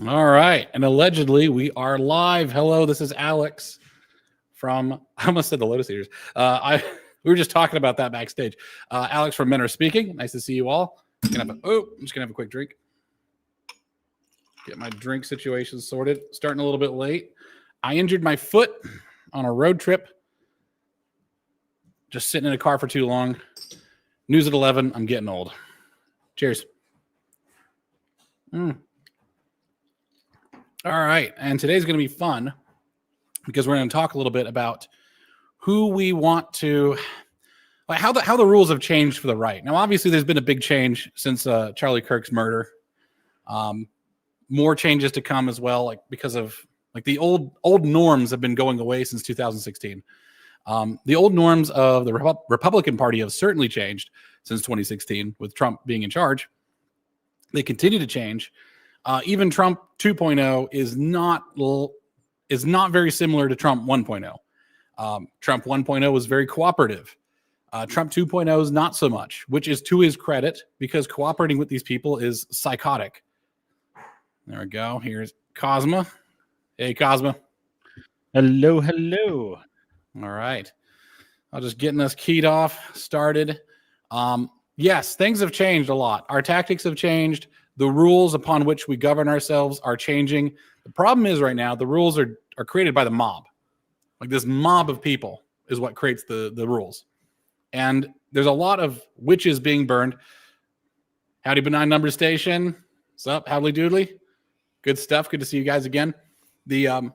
All right. And allegedly, we are live. Hello, this is Alex from, I almost said the Lotus Eaters. We were just talking about that backstage. Alex from Men Are Speaking. Nice to see you all. I'm just going to have a quick drink. Get my drink situation sorted. Starting a little bit late. I injured my foot on a road trip. Just sitting in a car for too long. News at 11. I'm getting old. Cheers. All right, and today's going to be fun because we're going to talk a little bit about who we want to, like how the rules have changed for the right. Now, obviously, there's been a big change since Charlie Kirk's murder. More changes to come as well, like because of like the old norms have been going away since 2016. The old norms of the Republican Party have certainly changed since 2016 with Trump being in charge. They continue to change. Even Trump 2.0 is not very similar to Trump 1.0. Trump 1.0 was very cooperative. Trump 2.0 is not so much, which is to his credit because cooperating with these people is psychotic. There we go. Here's Cosma. Hey, Cosma. Hello, hello. All right. I'll just getting us keyed off, started. Yes, things have changed a lot. Our tactics have changed. The rules upon which we govern ourselves are changing. The problem is right now, the rules are created by the mob. Like this mob of people is what creates the rules. And there's a lot of witches being burned. Howdy, Benign Number Station. What's up? Howdy doodly. Good stuff. Good to see you guys again. The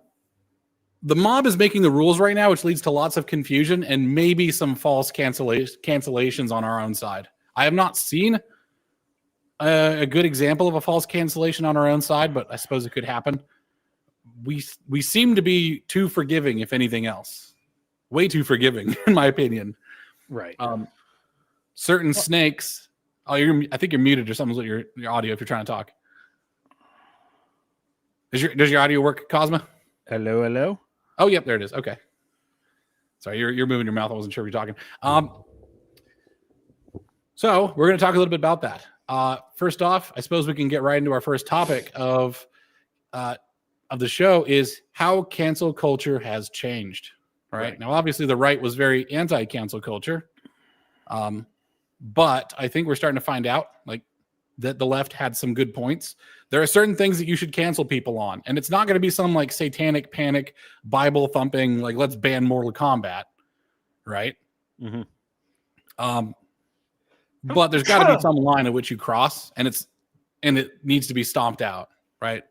mob is making the rules right now, which leads to lots of confusion and maybe some false cancellations on our own side. I have not seen a good example of a false cancellation on our own side, but I suppose it could happen. We seem to be too forgiving, if anything else. Way too forgiving, in my opinion. Right. Certain snakes. Oh, I think you're muted or something with your audio if you're trying to talk. Does your audio work, Cosma? Hello, hello. Oh, yep, there it is. Okay. Sorry, you're moving your mouth. I wasn't sure if you're talking. So we're going to talk a little bit about that. First off, I suppose we can get right into our first topic of the show is how cancel culture has changed. Right now, obviously, the right was very anti-cancel culture, but I think we're starting to find out like that the left had some good points. There are certain things that you should cancel people on, and it's not going to be some like satanic panic, Bible thumping, like let's ban Mortal Kombat, right? Mm-hmm. But there's got to be some line at which you cross, and it needs to be stomped out, right?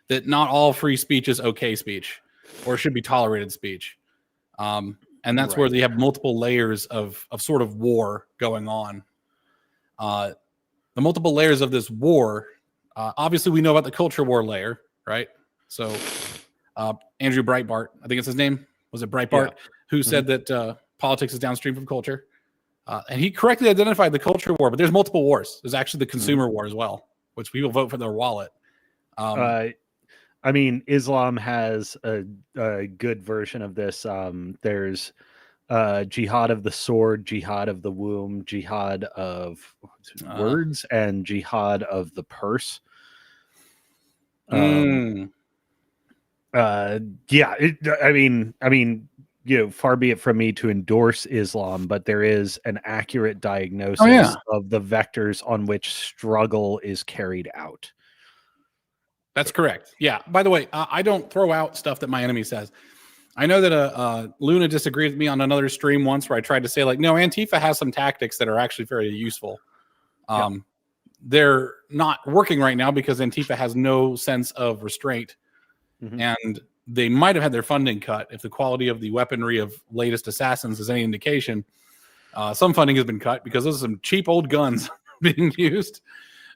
That not all free speech is okay speech, or should be tolerated speech, and that's where they have multiple layers of sort of war going on. The multiple layers of this war, obviously, we know about the culture war layer, right? So Andrew Breitbart, I think it's his name, was it Breitbart, who said that politics is downstream from culture. And he correctly identified the culture war, but there's multiple wars. There's actually the consumer war as well, which people vote for their wallet. I mean, Islam has a good version of this. There's jihad of the sword, jihad of the womb, jihad of words, and jihad of the purse. Far be it from me to endorse Islam, but there is an accurate diagnosis of the vectors on which struggle is carried out. That's correct. Yeah. By the way, I don't throw out stuff that my enemy says. I know that Luna disagreed with me on another stream once where I tried to say, like, no, Antifa has some tactics that are actually very useful. They're not working right now because Antifa has no sense of restraint. Mm-hmm. And they might have had their funding cut. If the quality of the weaponry of latest assassins is any indication, some funding has been cut because those are some cheap old guns being used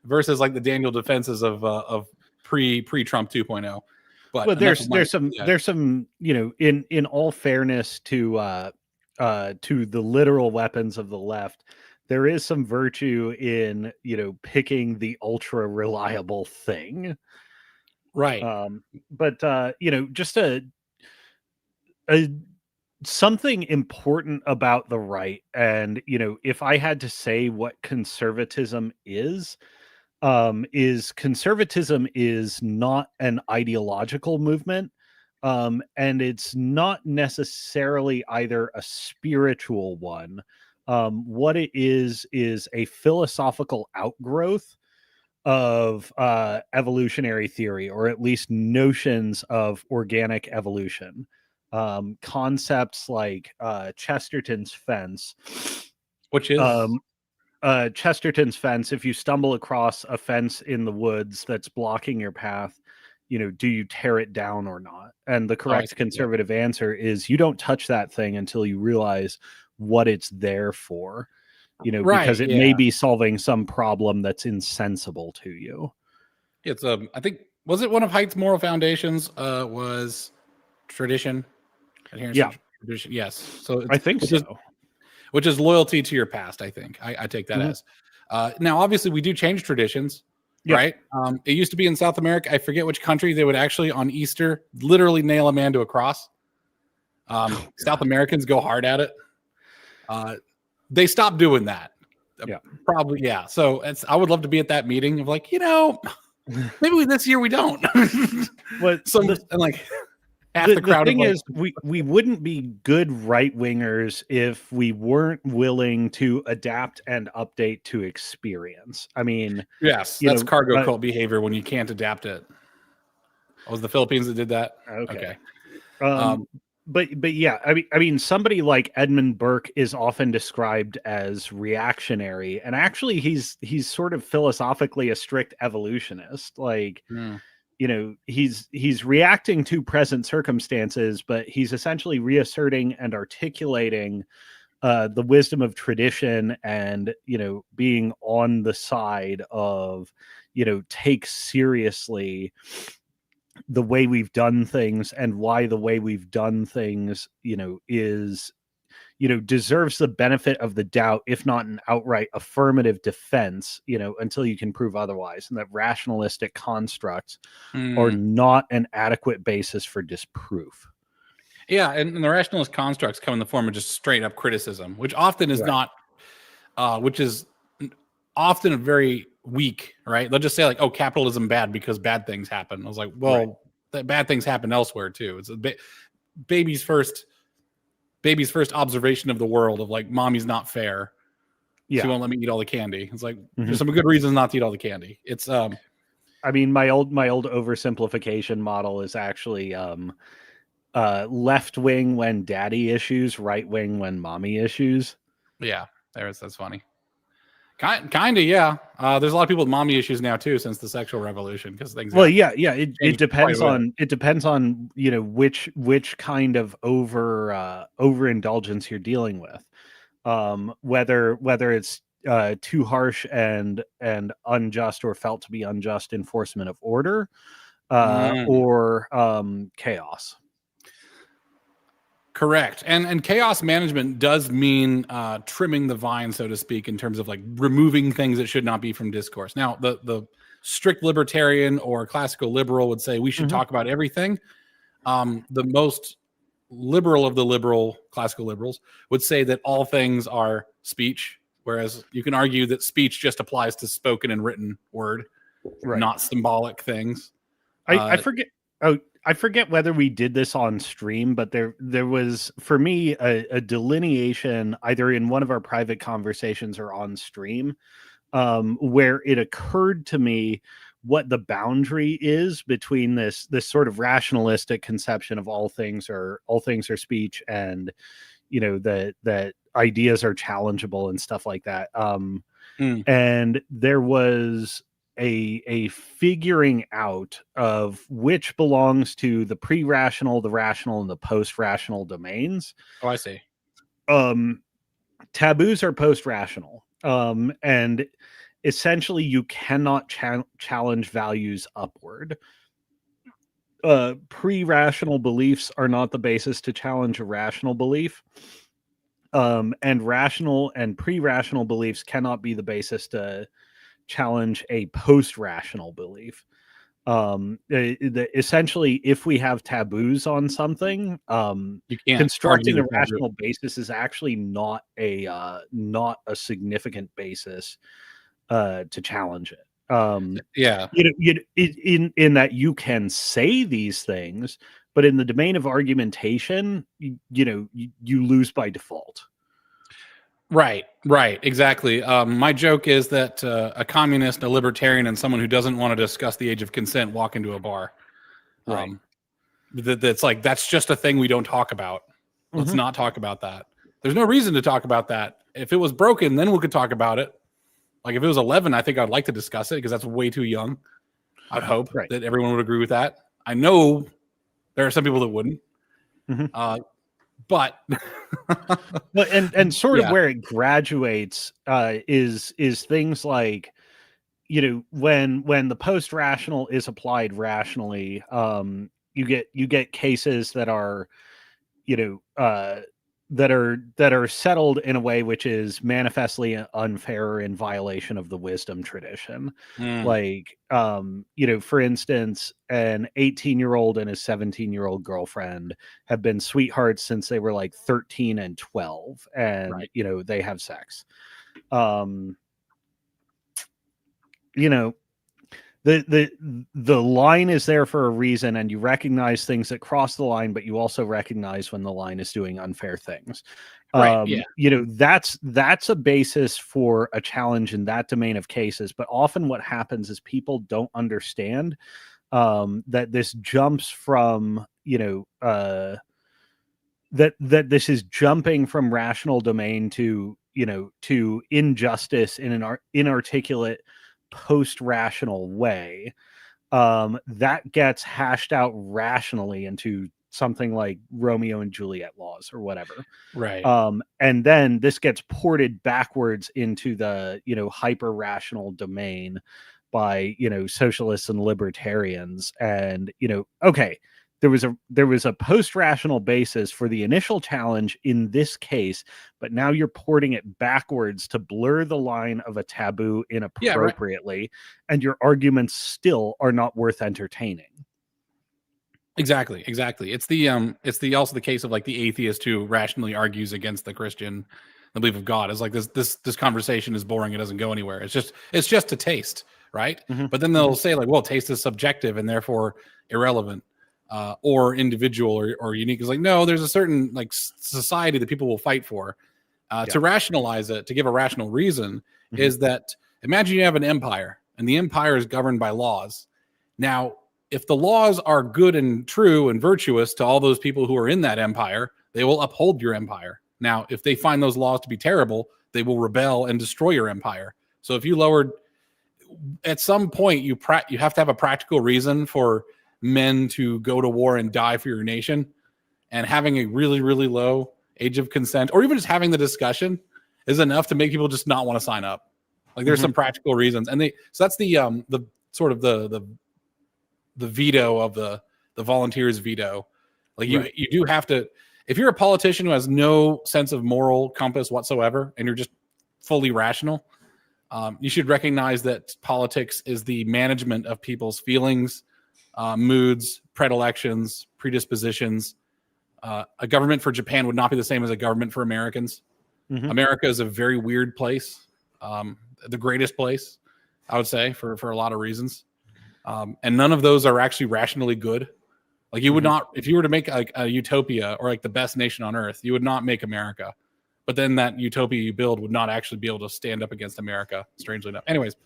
versus like the Daniel defenses of pre-Trump 2.0. But there's some in all fairness to the literal weapons of the left, there is some virtue in picking the ultra reliable thing. Right. But just something important about the right. And, if I had to say what conservatism is, is conservatism is not an ideological movement, and it's not necessarily either a spiritual one. What it is a philosophical outgrowth of evolutionary theory, or at least notions of organic evolution. Concepts like Chesterton's fence. Which is Chesterton's fence, if you stumble across a fence in the woods that's blocking your path, do you tear it down or not? And the correct conservative answer is you don't touch that thing until you realize what it's there for, because it may be solving some problem that's insensible to you. It's I think, was it one of Haidt's moral foundations was tradition, adherence to tradition? Yes. So I think so. Which is loyalty to your past, I think. I take that as. Now, obviously, we do change traditions, right? It used to be in South America. I forget which country. They would actually, on Easter, literally nail a man to a cross. South Americans go hard at it. They stopped doing that. Probably, yeah. So I would love to be at that meeting of like, maybe this year we don't. But the crowd thing is, we wouldn't be good right wingers if we weren't willing to adapt and update to experience. I mean, yes, that's cargo cult behavior when you can't adapt it. Oh, was the Philippines that did that? Okay. But yeah, I mean, somebody like Edmund Burke is often described as reactionary, and actually, he's sort of philosophically a strict evolutionist. Like. He's reacting to present circumstances, but he's essentially reasserting and articulating the wisdom of tradition, and being on the side of take seriously the way we've done things, and why the way we've done things is deserves the benefit of the doubt, if not an outright affirmative defense, until you can prove otherwise, and that rationalistic constructs are not an adequate basis for disproof. Yeah, and the rationalist constructs come in the form of just straight up criticism, which often is not, which is often very weak, right? They'll just say like, "Oh, capitalism bad because bad things happen." I was like, well, that bad things happen elsewhere too. It's a baby's first observation of the world of like, mommy's not fair. She won't let me eat all the candy. It's like, there's some good reasons not to eat all the candy. It's I mean, my old oversimplification model is actually left wing when daddy issues, right wing when mommy issues. Yeah, that's funny. Kind of, yeah. There's a lot of people with mommy issues now too, since the sexual revolution, because things. Well, it depends on which kind of overindulgence you're dealing with, whether it's too harsh and unjust, or felt to be unjust enforcement of order, or chaos. Correct. And chaos management does mean trimming the vine, so to speak, in terms of like removing things that should not be from discourse. Now, the strict libertarian or classical liberal would say we should talk about everything. The most liberal of the classical liberals would say that all things are speech, whereas you can argue that speech just applies to spoken and written word, not symbolic things. I forget. I forget whether we did this on stream, but there was, for me, a delineation either in one of our private conversations or on stream, where it occurred to me what the boundary is between this sort of rationalistic conception of all things are speech, and that ideas are challengeable and stuff like that. And there was a figuring out of which belongs to the pre-rational, the rational, and the post-rational domains. Oh, I see. Taboos are post-rational, and essentially you cannot challenge values upward. Pre-rational beliefs are not the basis to challenge a rational belief, and rational and pre-rational beliefs cannot be the basis to challenge a post-rational belief. Essentially, if we have taboos on something, constructing a rational basis is actually not a significant basis to challenge it. Yeah. In that you can say these things, but in the domain of argumentation, you lose by default. Right, exactly. My joke is that a communist, a libertarian, and someone who doesn't want to discuss the age of consent walk into a bar. Right. That's like, that's just a thing we don't talk about. Let's not talk about that. There's no reason to talk about that. If it was broken, then we could talk about it. Like if it was 11, I think I'd like to discuss it because that's way too young. I'd hope that everyone would agree with that. I know there are some people that wouldn't. But and sort of where it graduates is things like, when the post rational is applied rationally, you get cases that are, that are settled in a way which is manifestly unfair or in violation of the wisdom tradition. Like, for instance, an 18-year-old and his 17-year-old girlfriend have been sweethearts since they were like 13 and 12, and they have sex. The line is there for a reason, and you recognize things that cross the line, but you also recognize when the line is doing unfair things. That's a basis for a challenge in that domain of cases. But often what happens is people don't understand that this jumps from, that this is jumping from rational domain to injustice in an inarticulate post-rational way that gets hashed out rationally into something like Romeo and Juliet laws or whatever. Right. And then this gets ported backwards into the, hyper rational domain by, socialists and libertarians. And, okay, there was a post-rational basis for the initial challenge in this case, but now you're porting it backwards to blur the line of a taboo inappropriately, and your arguments still are not worth entertaining. Exactly. It's the also the case of like the atheist who rationally argues against the Christian, the belief of God. Is like this conversation is boring, it doesn't go anywhere. It's just a taste, right? But then they'll say like, well, taste is subjective and therefore irrelevant. Or individual or unique. Is like, no, there's a certain like society that people will fight for. To rationalize it, to give a rational reason, is that imagine you have an empire and the empire is governed by laws. Now, if the laws are good and true and virtuous to all those people who are in that empire, they will uphold your empire. Now, if they find those laws to be terrible, they will rebel and destroy your empire. So if you lowered, at some point, you have to have a practical reason for men to go to war and die for your nation, and having a really, really low age of consent, or even just having the discussion, is enough to make people just not want to sign up. Like there's some practical reasons, and so that's the sort of the veto of the volunteers veto. Like you do have to, if you're a politician who has no sense of moral compass whatsoever, and you're just fully rational, you should recognize that politics is the management of people's feelings, moods, predilections, predispositions. A government for Japan would not be the same as a government for Americans. America is a very weird place, the greatest place, I would say, for a lot of reasons. And none of those are actually rationally good. Like you would not, if you were to make like a utopia or like the best nation on earth, you would not make America. But then that utopia you build would not actually be able to stand up against America, strangely enough. Anyways,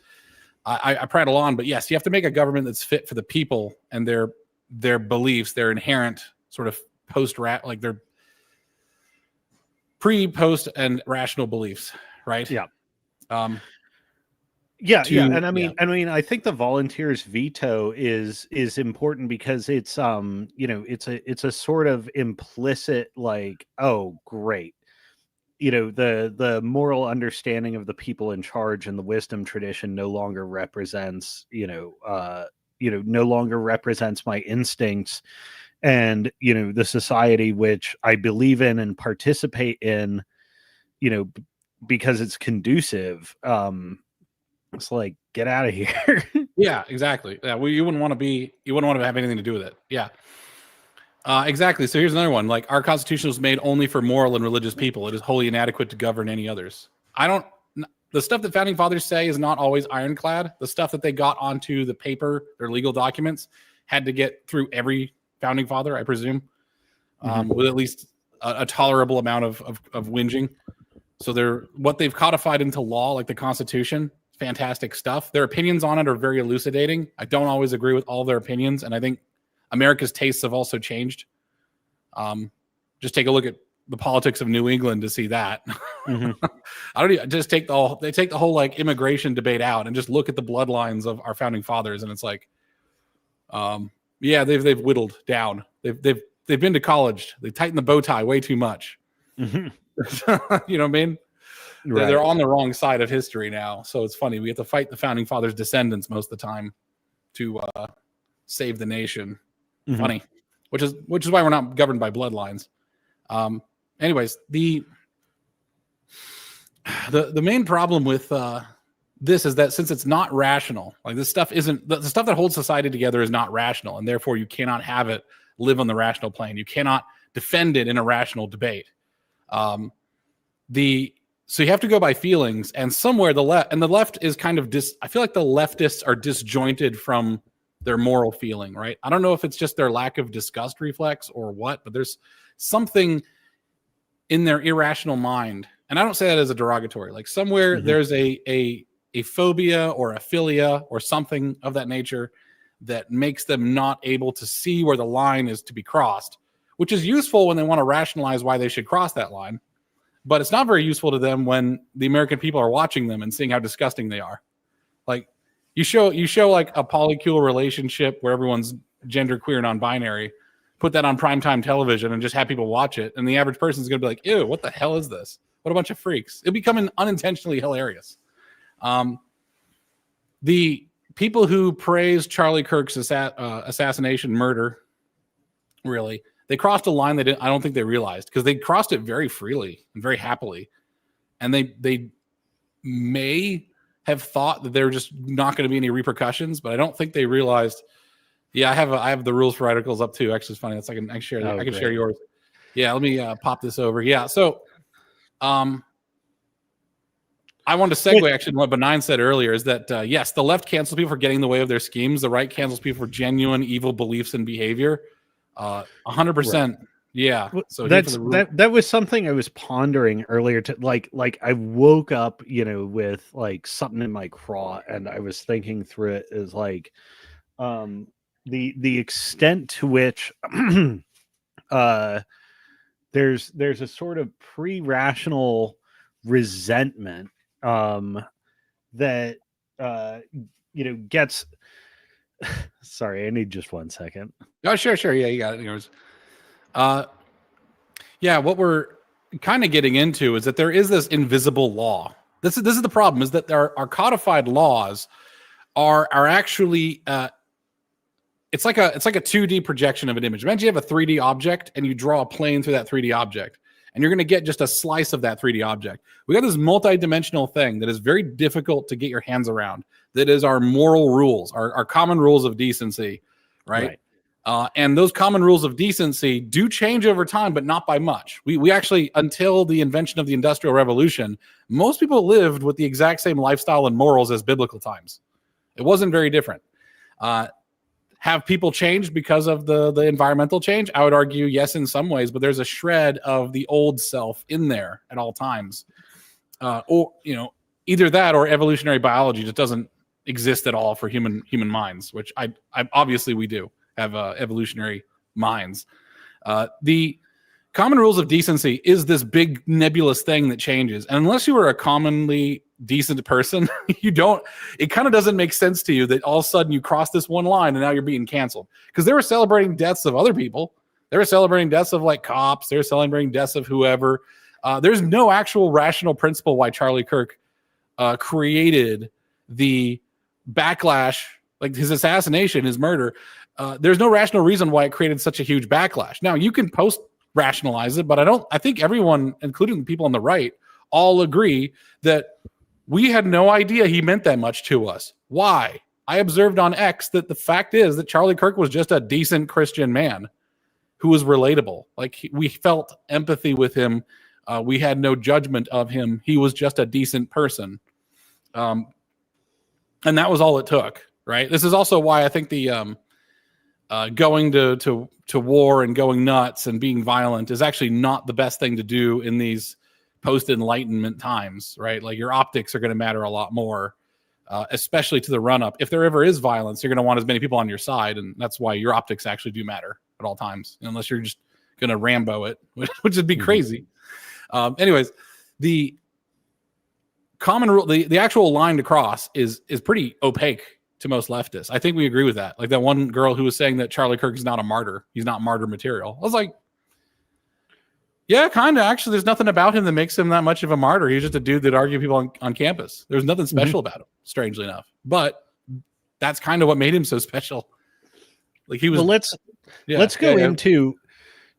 I prattle on, but yes, you have to make a government that's fit for the people and their beliefs, their inherent sort of like their post, and rational beliefs, right? Yeah. And I mean, I think the volunteers veto is important because it's it's a sort of implicit like, oh, great. The moral understanding of the people in charge and the wisdom tradition no longer represents, no longer represents my instincts and, the society which I believe in and participate in, because it's conducive. It's like, get out of here. Yeah, exactly. Yeah, well, you wouldn't want to have anything to do with it. Yeah. Exactly. So here's another one. Like, our Constitution was made only for moral and religious people. It is wholly inadequate to govern any others. the stuff that founding fathers say is not always ironclad. The stuff that they got onto the paper, their legal documents, had to get through every founding father, I presume, with at least a tolerable amount of whinging. So what they've codified into law, like the Constitution, fantastic stuff. Their opinions on it are very elucidating. I don't always agree with all their opinions, and I think America's tastes have also changed. Just take a look at the politics of New England to see that. I don't even, just take the whole like immigration debate out and just look at the bloodlines of our founding fathers, and it's like, they've whittled down. They've been to college. They tightened the bow tie way too much. You know what I mean? Right. They're on the wrong side of history now. So it's funny. We have to fight the founding fathers' descendants most of the time to save the nation. Funny, which is why we're not governed by bloodlines. Anyways, the main problem with this is that since it's not rational, like this stuff isn't the stuff that holds society together is not rational, and therefore you cannot have it live on the rational plane. You cannot defend it in a rational debate. So you have to go by feelings, and somewhere the left is kind of I feel like the leftists are disjointed from their moral feeling, right? I don't know if it's just their lack of disgust reflex or what, but there's something in their irrational mind, and I don't say that as a derogatory. Like somewhere there's a phobia or a philia or something of that nature that makes them not able to see where the line is to be crossed, which is useful when they want to rationalize why they should cross that line. But it's not very useful to them when the American people are watching them and seeing how disgusting they are. Like you show like a polycule relationship where everyone's gender queer, non-binary, put that on primetime television and just have people watch it. And the average person's going to be like, ew, what the hell is this? What a bunch of freaks. It'll become unintentionally hilarious. The people who praise Charlie Kirk's assassination murder, really, they crossed a line I don't think they realized, because they crossed it very freely and very happily. And they may have thought that there were just not going to be any repercussions, but I don't think they realized. Yeah, I have the rules for articles up too. Actually, it's funny. I can share. I can share yours. Yeah, let me pop this over. Yeah, so I wanted to segue actually what Benign said earlier is that yes, the left cancels people for getting in the way of their schemes. The right cancels people for genuine evil beliefs and behavior. 100%. Yeah. So that was something I was pondering earlier. Like I woke up, with like something in my craw, and I was thinking through it is like, the extent to which there's a sort of pre-rational resentment that gets. Sorry, I need just 1 second. Oh, sure. Yeah, you got it. What we're kind of getting into is that there is this invisible law. This is the problem, is that our codified laws are actually it's like a 2D projection of an image. Imagine you have a 3D object and you draw a plane through that 3D object, and you're going to get just a slice of that 3D object. We got this multi-dimensional thing that is very difficult to get your hands around. That is our moral rules, our common rules of decency, right? And those common rules of decency do change over time, but not by much. We actually, until the invention of the Industrial Revolution, most people lived with the exact same lifestyle and morals as biblical times. It wasn't very different. Have people changed because of the environmental change? I would argue yes in some ways, but there's a shred of the old self in there at all times. Or either that or evolutionary biology just doesn't exist at all for human minds, which I obviously we do have evolutionary minds. The common rules of decency is this big nebulous thing that changes, and unless you are a commonly decent person, it kind of doesn't make sense to you that all of a sudden you cross this one line and now you're being canceled, because they were celebrating deaths of other people. They were celebrating deaths of like cops. They're celebrating deaths of whoever. There's no actual rational principle why Charlie Kirk created the backlash, like his assassination, his murder. There's no rational reason why it created such a huge backlash. Now you can post-rationalize it, but I think everyone, including the people on the right, all agree that we had no idea he meant that much to us. Why? I observed on X that the fact is that Charlie Kirk was just a decent Christian man who was relatable. Like we felt empathy with him. We had no judgment of him. He was just a decent person. And that was all it took, right? This is also why I think the going to war and going nuts and being violent is actually not the best thing to do in these post-enlightenment times, right? Like your optics are going to matter a lot more, especially to the run-up. If there ever is violence, you're going to want as many people on your side, and that's why your optics actually do matter at all times, unless you're just going to Rambo it, which would be crazy. Anyways, the common rule, the actual line to cross is pretty opaque to most leftists. I think we agree with that. Like that one girl who was saying that Charlie Kirk is not a martyr. He's not martyr material. I was like, yeah, kind of. Actually, there's nothing about him that makes him that much of a martyr. He's just a dude that argued people on campus. There's nothing special about him, strangely enough. But that's kind of what made him so special. Like he was. Well, let's go into,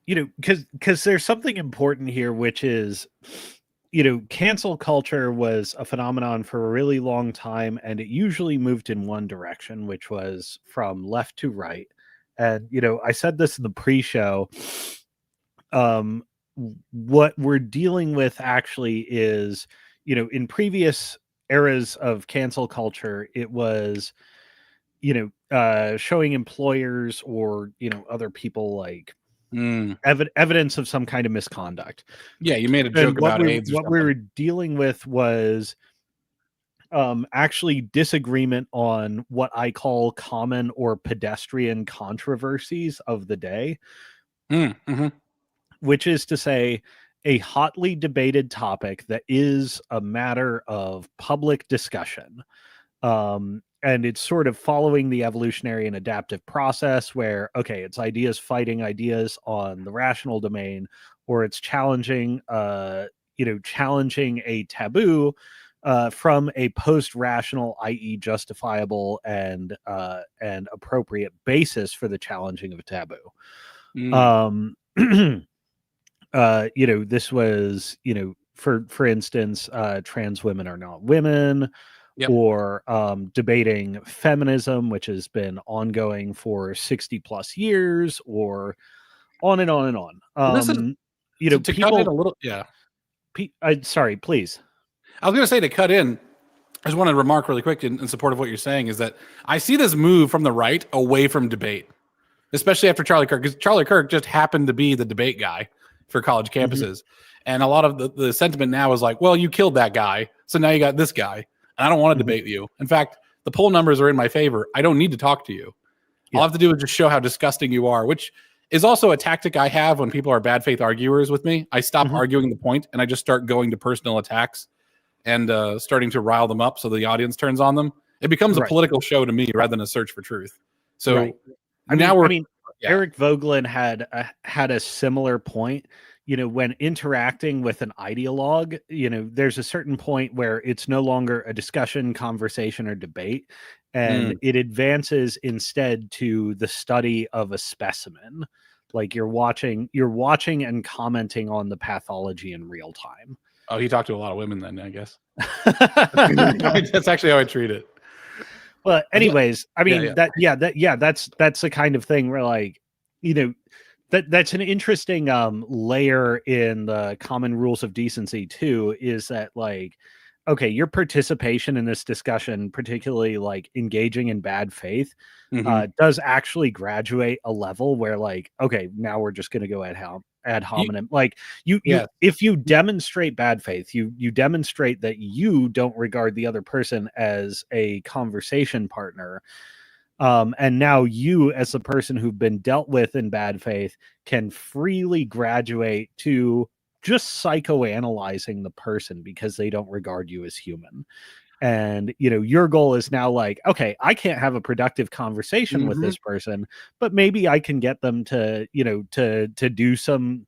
because there's something important here, which is, cancel culture was a phenomenon for a really long time, and it usually moved in one direction, which was from left to right. And, I said this in the pre-show. What we're dealing with actually is, in previous eras of cancel culture, it was, showing employers or, other people like evidence of some kind of misconduct. Yeah, you made a joke about AIDS. What we were dealing with was actually disagreement on what I call common or pedestrian controversies of the day. Which is to say, a hotly debated topic that is a matter of public discussion. And it's sort of following the evolutionary and adaptive process where, okay, it's ideas fighting ideas on the rational domain, or it's challenging a taboo from a post-rational, i.e. justifiable and appropriate basis for the challenging of a taboo. This was, for instance, trans women are not women, or debating feminism, which has been ongoing for 60 plus years, or on and on and on. To cut in a little, sorry, please. I was going to say, to cut in, I just want to remark really quick in support of what you're saying, is that I see this move from the right away from debate, especially after Charlie Kirk, because Charlie Kirk just happened to be the debate guy for college campuses. And a lot of the sentiment now is like, well, you killed that guy, so now you got this guy, and I don't want to debate you. In fact, the poll numbers are in my favor. I don't need to talk to you. All I have to do is just show how disgusting you are, which is also a tactic I have when people are bad faith arguers with me. I stop arguing the point, and I just start going to personal attacks and starting to rile them up so the audience turns on them. It becomes a political show to me rather than a search for truth. So Eric Vogelin had a similar point. When interacting with an ideologue, there's a certain point where it's no longer a discussion, conversation, or debate, and it advances instead to the study of a specimen. Like you're watching and commenting on the pathology in real time. Oh, he talked to a lot of women then, I guess. That's actually how I treat it. Well, anyways, I mean, that's the kind of thing where, like, that's an interesting layer in the common rules of decency too, is that, like, okay, your participation in this discussion, particularly like engaging in bad faith, does actually graduate a level where, like, okay, now we're just going to go ad hominem. Like if you demonstrate bad faith, you demonstrate that you don't regard the other person as a conversation partner. And now you, as the person who've been dealt with in bad faith, can freely graduate to just psychoanalyzing the person because they don't regard you as human. And, your goal is now like, okay, I can't have a productive conversation with this person, but maybe I can get them to, to do some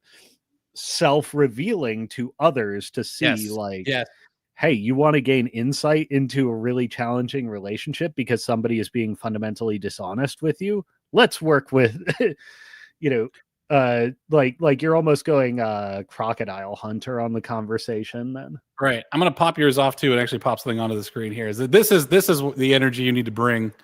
self-revealing to others to see hey, you want to gain insight into a really challenging relationship because somebody is being fundamentally dishonest with you? Let's work with, like you're almost going crocodile hunter on the conversation then. Right. I'm going to pop yours off too and actually pop something onto the screen here. This is the energy you need to bring.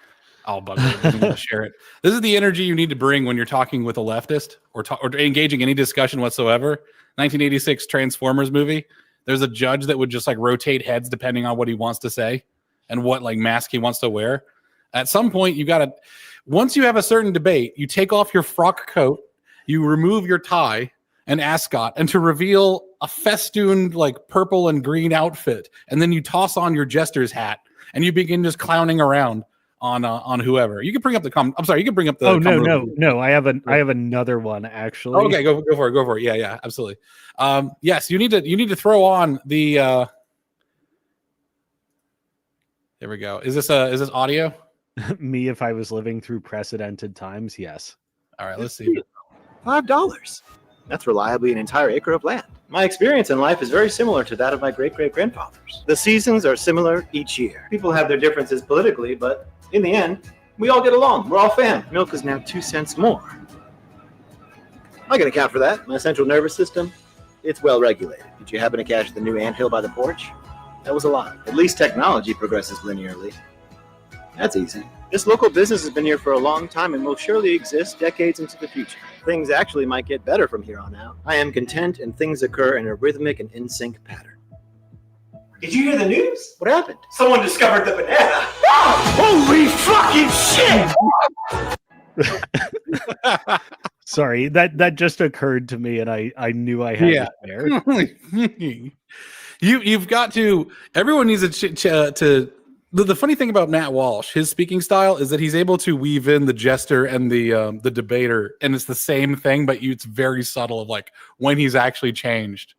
I'll bug you. I don't want to share it. This is the energy you need to bring when you're talking with a leftist or engaging any discussion whatsoever. 1986 Transformers movie. There's a judge that would just like rotate heads depending on what he wants to say. and what like mask he wants to wear. At some point, you got to, once you have a certain debate, you take off your frock coat, you remove your tie and ascot, and to reveal a festooned like purple and green outfit, and then you toss on your jester's hat and you begin just clowning around on whoever. You can bring up the I'm sorry, you can bring up the. Oh no! I have another one actually. Okay, go for it. Yeah, absolutely. Yes, you need to throw on the. There we go. Is this audio? Me, if I was living through precedented times, yes. All right, let's see. $5. That's reliably an entire acre of land. My experience in life is very similar to that of my great-great-grandfathers. The seasons are similar each year. People have their differences politically, but in the end, we all get along. We're all fam. Milk is now 2 cents more. I can account for that. My central nervous system, it's well regulated. Did you happen to catch the new anthill by the porch? That was a lot. At least technology progresses linearly. That's easy. This local business has been here for a long time and will surely exist decades into the future. Things actually might get better from here on out. I am content and things occur in a rhythmic and in-sync pattern. Did you hear the news? What happened? Someone discovered the banana. Oh, holy fucking shit! Sorry, that just occurred to me, and I knew I had to share. You've got to. Everyone needs to. The funny thing about Matt Walsh, his speaking style is that he's able to weave in the jester and the debater, and it's the same thing, but it's very subtle of like when he's actually changed.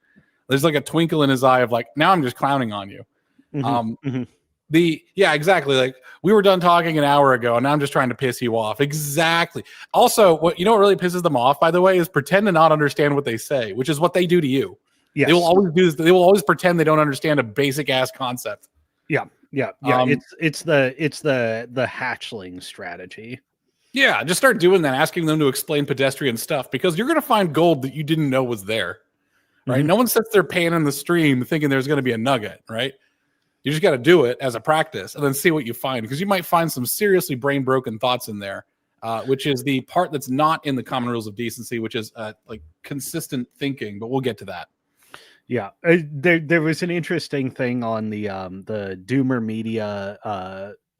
There's like a twinkle in his eye of like, now I'm just clowning on you. Exactly. Like we were done talking an hour ago, and now I'm just trying to piss you off. Exactly. Also, what really pisses them off, by the way, is pretend to not understand what they say, which is what they do to you. Yes. They will always do this. They will always pretend they don't understand a basic ass concept. Yeah. It's the hatchling strategy. Yeah, just start doing that, asking them to explain pedestrian stuff, because you're going to find gold that you didn't know was there, right? No one sits there panning the stream thinking there's going to be a nugget, right? You just got to do it as a practice and then see what you find, because you might find some seriously brain broken thoughts in there, which is the part that's not in the common rules of decency, which is like consistent thinking. But we'll get to that. Yeah, there was an interesting thing on the Doomer Media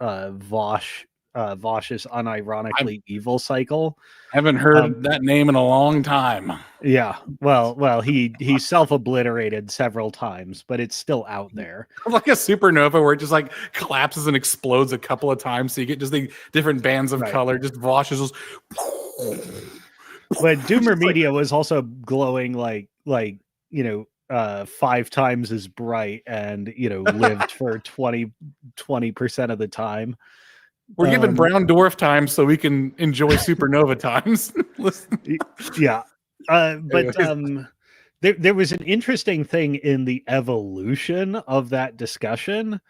Vosh's unironically evil cycle. Haven't heard that name in a long time. Yeah, well, he self-obliterated several times, but it's still out there. Like a supernova where it just like collapses and explodes a couple of times, so you get just the different bands of color. Just Vosh is just. But Doomer Media was also glowing like 5 times as bright, and lived for 20% of the time. We're giving brown dwarf time so we can enjoy supernova times. Yeah. But there was an interesting thing in the evolution of that discussion.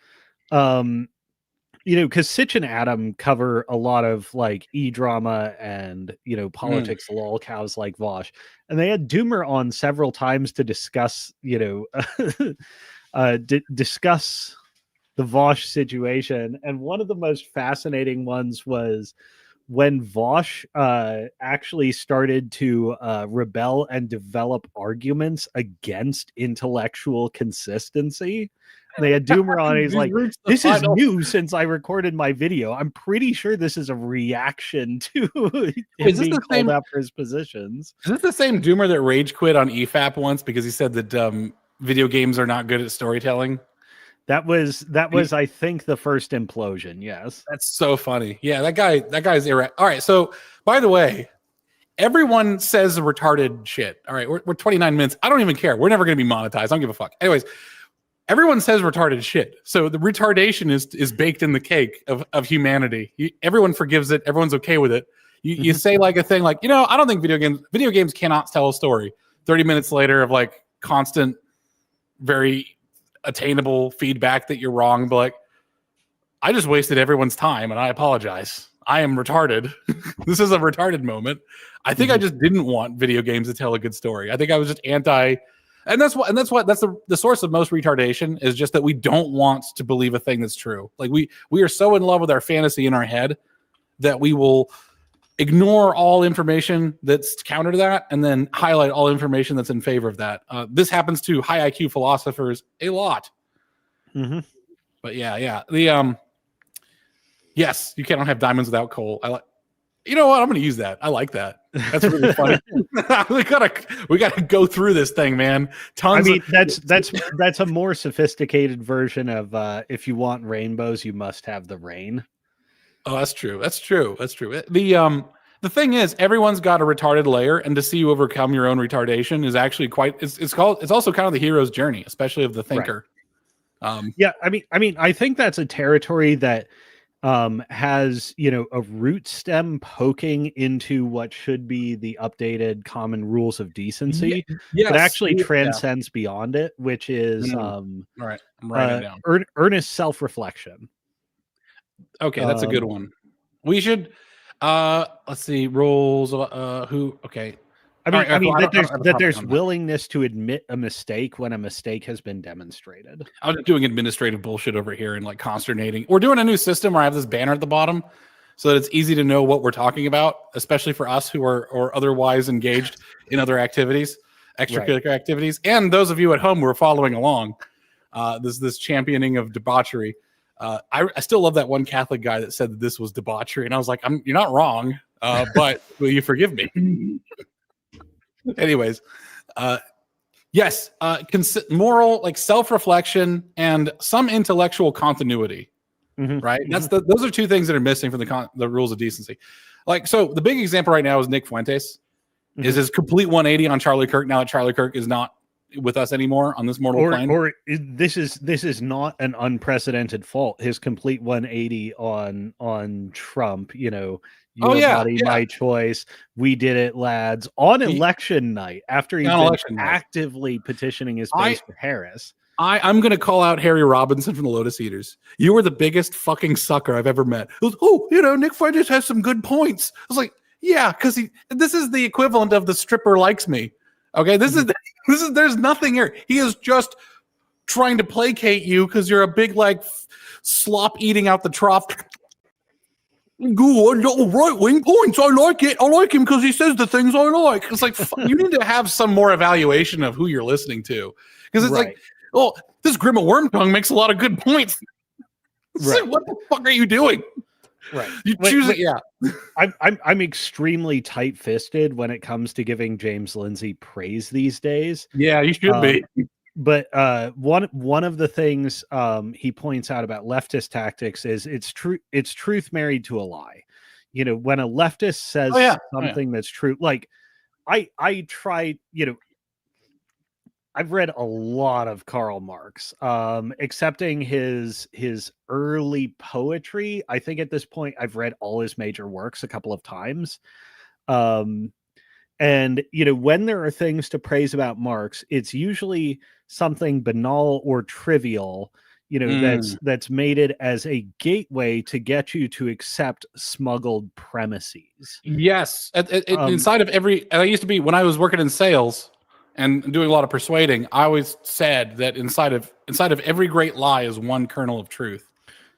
Because Sitch and Adam cover a lot of like e-drama and politics lol cows like Vosh, and they had Doomer on several times to discuss discuss the Vosh situation. And one of the most fascinating ones was when Vosh actually started to rebel and develop arguments against intellectual consistency. They had Doomer on. He's like, "This is new since I recorded my video. I'm pretty sure this is a reaction to him being called out for his positions." Is this the same Doomer that rage quit on EFAP once because he said that video games are not good at storytelling? That was, I think, the first implosion. Yes, that's so funny. Yeah, that guy's irre. All right, so by the way, everyone says retarded shit. All right, we're 29 minutes. I don't even care. We're never going to be monetized. I don't give a fuck. Anyways. Everyone says retarded shit. So the retardation is baked in the cake of humanity. Everyone forgives it. Everyone's okay with it. You say like a thing like, I don't think video games cannot tell a story. 30 minutes later of like constant, very attainable feedback that you're wrong. But like, I just wasted everyone's time and I apologize. I am retarded. This is a retarded moment. I think I just didn't want video games to tell a good story. I think I was just anti. And that's the source of most retardation is just that we don't want to believe a thing that's true. Like we are so in love with our fantasy in our head that we will ignore all information that's counter to that and then highlight all information that's in favor of that. This happens to high IQ philosophers a lot. But yeah. The yes, you cannot have diamonds without coal. You know what? I'm going to use that. I like that. That's really funny. we gotta go through this thing, man. That's a more sophisticated version of if you want rainbows, you must have the rain. Oh, that's true. The thing is, everyone's got a retarded layer, and to see you overcome your own retardation is actually it's also kind of the hero's journey, especially of the thinker. Right. I think that's a territory that has, a root stem poking into what should be the updated common rules of decency, but actually transcends beyond it, which is all right. I'm writing it down. Earnest self-reflection. Okay, that's a good one. We should let's see, rules of who. Okay, there's willingness to admit a mistake when a mistake has been demonstrated. I'm doing administrative bullshit over here and like consternating. We're doing a new system where I have this banner at the bottom so that it's easy to know what we're talking about, especially for us who are or otherwise engaged in other activities, extracurricular activities, and those of you at home who are following along. This championing of debauchery. I still love that one Catholic guy that said that this was debauchery, and I was like, you're not wrong, but will you forgive me? Anyways, yes, moral, like self-reflection and some intellectual continuity, right? Those are two things that are missing from the rules of decency. Like, so the big example right now is Nick Fuentes, is his complete 180 on Charlie Kirk. Now that Charlie Kirk is not with us anymore on this mortal plane, this is not an unprecedented fault. His complete 180 on Trump, Your body, my choice. We did it, lads. On election night, after he's been actively petitioning his base for Harris. I'm going to call out Harry Robinson from the Lotus Eaters. You were the biggest fucking sucker I've ever met. It was, Nick Fuentes has some good points. I was like, yeah, because this is the equivalent of the stripper likes me. Okay, this is there's nothing here. He is just trying to placate you because you're a big slop eating out the trough. Good, right-wing points. I like it. I like him because he says the things I like. It's like, you need to have some more evaluation of who you're listening to. Because it's like, this Grim of Wormtongue makes a lot of good points. Like, what the fuck are you doing? Right. You choose it. Yeah. I'm extremely tight-fisted when it comes to giving James Lindsay praise these days. Yeah, you should be. But one of the things he points out about leftist tactics is it's truth married to a lie. When a leftist says something that's true, like I try, I've read a lot of Karl Marx, excepting his early poetry. I think at this point I've read all his major works a couple of times. And, when there are things to praise about Marx, it's usually something banal or trivial, that's made it as a gateway to get you to accept smuggled premises. Yes. Inside of I used to be, when I was working in sales and doing a lot of persuading, I always said that inside of every great lie is one kernel of truth.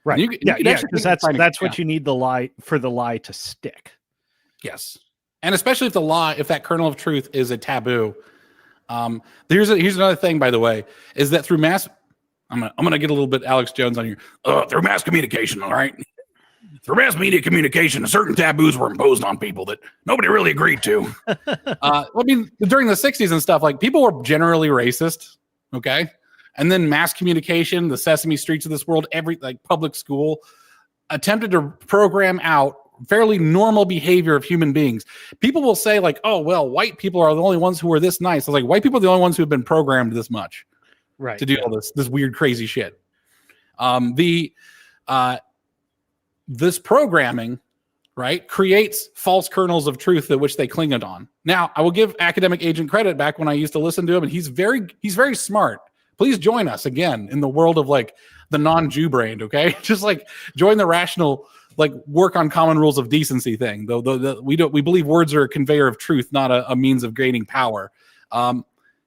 Right. Because that's what you need for the lie to stick. Yes. And especially if that kernel of truth is a taboo. Here's another thing, by the way, is that through mass, I'm gonna get a little bit Alex Jones on here. Through mass communication, all right. Through mass media communication, certain taboos were imposed on people that nobody really agreed to. During the '60s and stuff, like, people were generally racist, okay, and then mass communication, the Sesame Streets of this world, every public school attempted to program out fairly normal behavior of human beings. People will say oh, well, white people are the only ones who are this nice. I was like, white people are the only ones who have been programmed this much, right, to do all this weird, crazy shit. This programming, right, creates false kernels of truth at which they cling on. Now, I will give Academic Agent credit back when I used to listen to him, and he's very smart. Please join us again in the world of the non-Jew brain, okay? Just join the rational, work on common rules of decency thing. Though we believe words are a conveyor of truth, not a means of gaining power.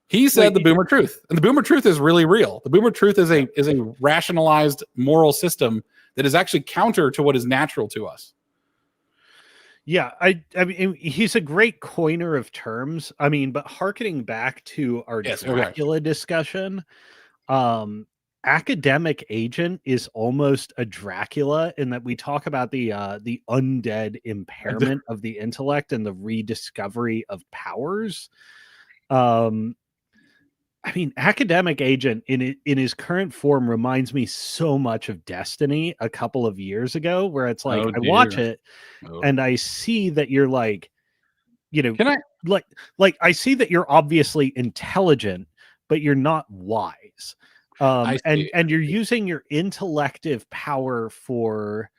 He said the boomer truth, and the boomer truth is really real. The boomer truth is a rationalized moral system that is actually counter to what is natural to us. Yeah, I mean, he's a great coiner of terms. I mean, but hearkening back to our Dracula discussion, academic agent is almost a Dracula in that we talk about the undead impairment of the intellect and the rediscovery of powers. I mean, academic agent in his current form reminds me so much of Destiny a couple of years ago, where it's like Oh, I watch dear. it Oh. and I see that you're like, you know, Can I? like I see that you're obviously intelligent, but you're not wise. I And see. you're using your intellective power for,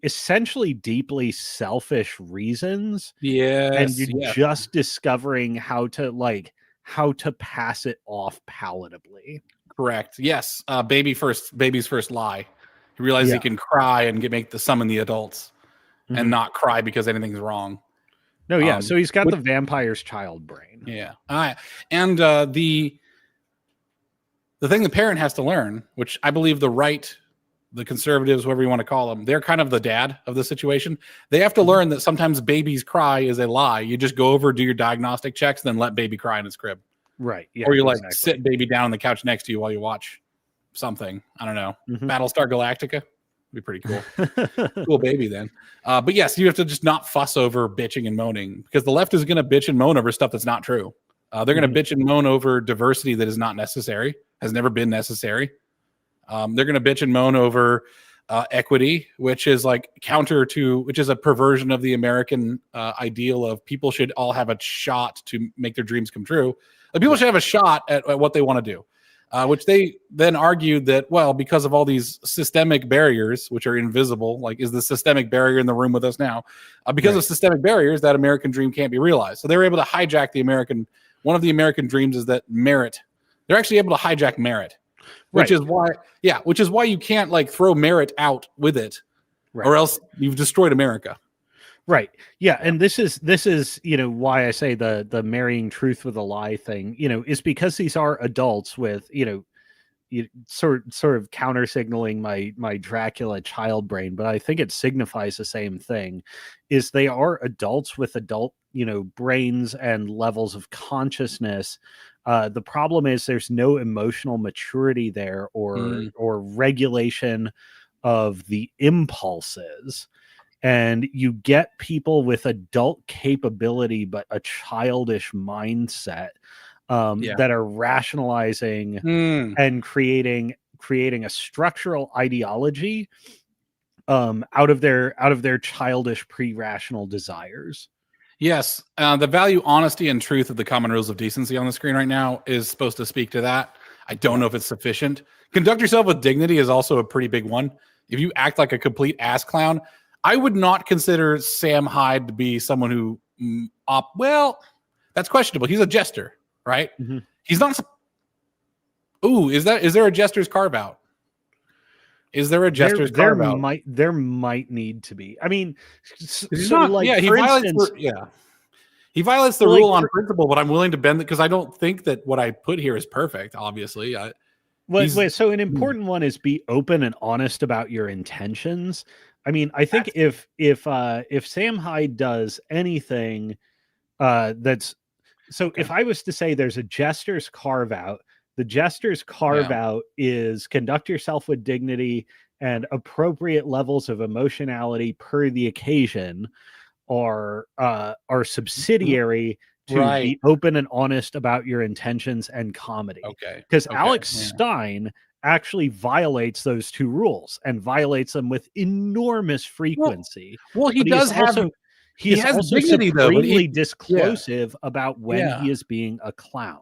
essentially deeply selfish reasons, and Yes. you're Yes. just discovering how to pass it off palatably. Correct. Yes. Baby's first lie. He realizes Yeah. he can cry and summon the adults and Mhm. not cry because anything's wrong. No, yeah. So he's got which- the vampire's child brain. Yeah. And the thing the parent has to learn, which I believe the right, the conservatives, whoever you want to call them, they're kind of the dad of the situation. They have to learn that sometimes babies cry is a lie. You just go over, do your diagnostic checks, then let baby cry in his crib. Right. Yeah. Or you exactly. sit baby down on the couch next to you while you watch something. I don't know. Mhm. Battlestar Galactica. Be pretty cool. Cool baby then. But yes, you have to just not fuss over bitching and moaning, because the left is going to bitch and moan over stuff that's not true. They're going to bitch and moan over diversity that is not necessary, has never been necessary. They're going to bitch and moan over equity, which is which is a perversion of the American ideal of people should all have a shot to make their dreams come true. Like, people should have a shot at what they want to do. Which they then argued that, well, because of all these systemic barriers, which are invisible, like is the systemic barrier in the room with us now, because of systemic barriers, that American dream can't be realized. So they were able to hijack one of the American dreams is that merit. They're actually able to hijack merit, which is why you can't throw merit out with it, or else you've destroyed America. Right. Yeah. And this is, why I say the marrying truth with a lie thing, is because these are adults with, sort of counter signaling my Dracula child brain, but I think it signifies the same thing, is they are adults with adult, brains and levels of consciousness. The problem is there's no emotional maturity there or regulation of the impulses. And you get people with adult capability, but a childish mindset that are rationalizing and creating a structural ideology out of their childish pre-rational desires. Yes, the value, honesty, and truth of the common rules of decency on the screen right now is supposed to speak to that. I don't know if it's sufficient. Conduct yourself with dignity is also a pretty big one. If you act like a complete ass clown, I would not consider Sam Hyde to be someone who, well, that's questionable. He's a jester, right? Mm-hmm. He's not. Ooh, is there a jester's carve out? Is there a jester's carve out? There might need to be. I mean, he violates the rule on principle, but I'm willing to bend it because I don't think that what I put here is perfect. Obviously, so an important one is be open and honest about your intentions. I mean, I think if Sam Hyde does anything if I was to say there's a jester's carve out, the jester's carve out is conduct yourself with dignity and appropriate levels of emotionality per the occasion are subsidiary to be open and honest about your intentions and comedy. Okay. Because Alex Stein actually violates those two rules and violates them with enormous frequency. Well, he has dignity, supremely disclosive about when he is being a clown.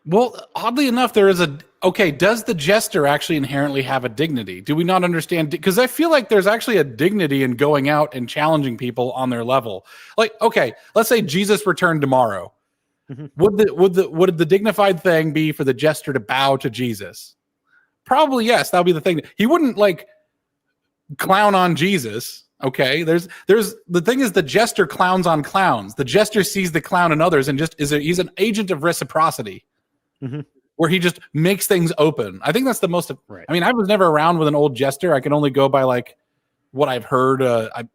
Well, oddly enough, does the jester actually inherently have a dignity? Do we not understand? Because I feel like there's actually a dignity in going out and challenging people on their level. Like, okay, let's say Jesus returned tomorrow. Mm-hmm. Would the dignified thing be for the jester to bow to Jesus? Probably yes. That would be the thing. He wouldn't clown on Jesus. Okay, there's the thing is the jester clowns on clowns. The jester sees the clown in others and he's an agent of reciprocity. Mm-hmm. Where he just makes things open. I think that's the most. Right. I mean, I was never around with an old jester. I can only go by what I've heard. I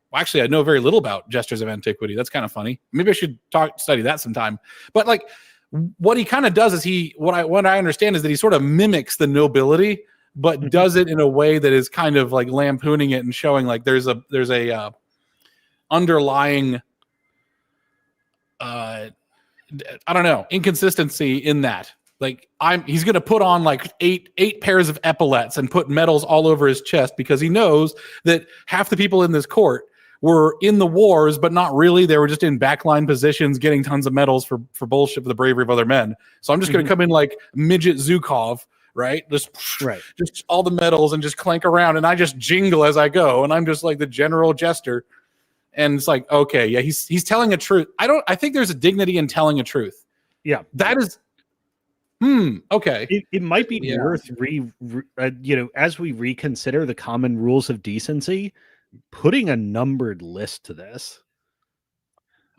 know very little about jesters of antiquity. That's kind of funny. Maybe I should study that sometime. But what he kind of does is what I understand is that he sort of mimics the nobility but does it in a way that is kind of like lampooning it and showing like there's a underlying I don't know, inconsistency in that. Like he's going to put on like eight pairs of epaulets and put medals all over his chest because he knows that half the people in this court were in the wars, but not really. They were just in backline positions getting tons of medals for bullshit for the bravery of other men. So I'm just going to come in like midget Zukov, right? Just all the medals and just clank around, and I just jingle as I go, and I'm just like the general jester. And it's like, okay, yeah, he's telling a truth. I think there's a dignity in telling a truth. Yeah, that is. Okay. It might be worth as we reconsider the common rules of decency, putting a numbered list to this.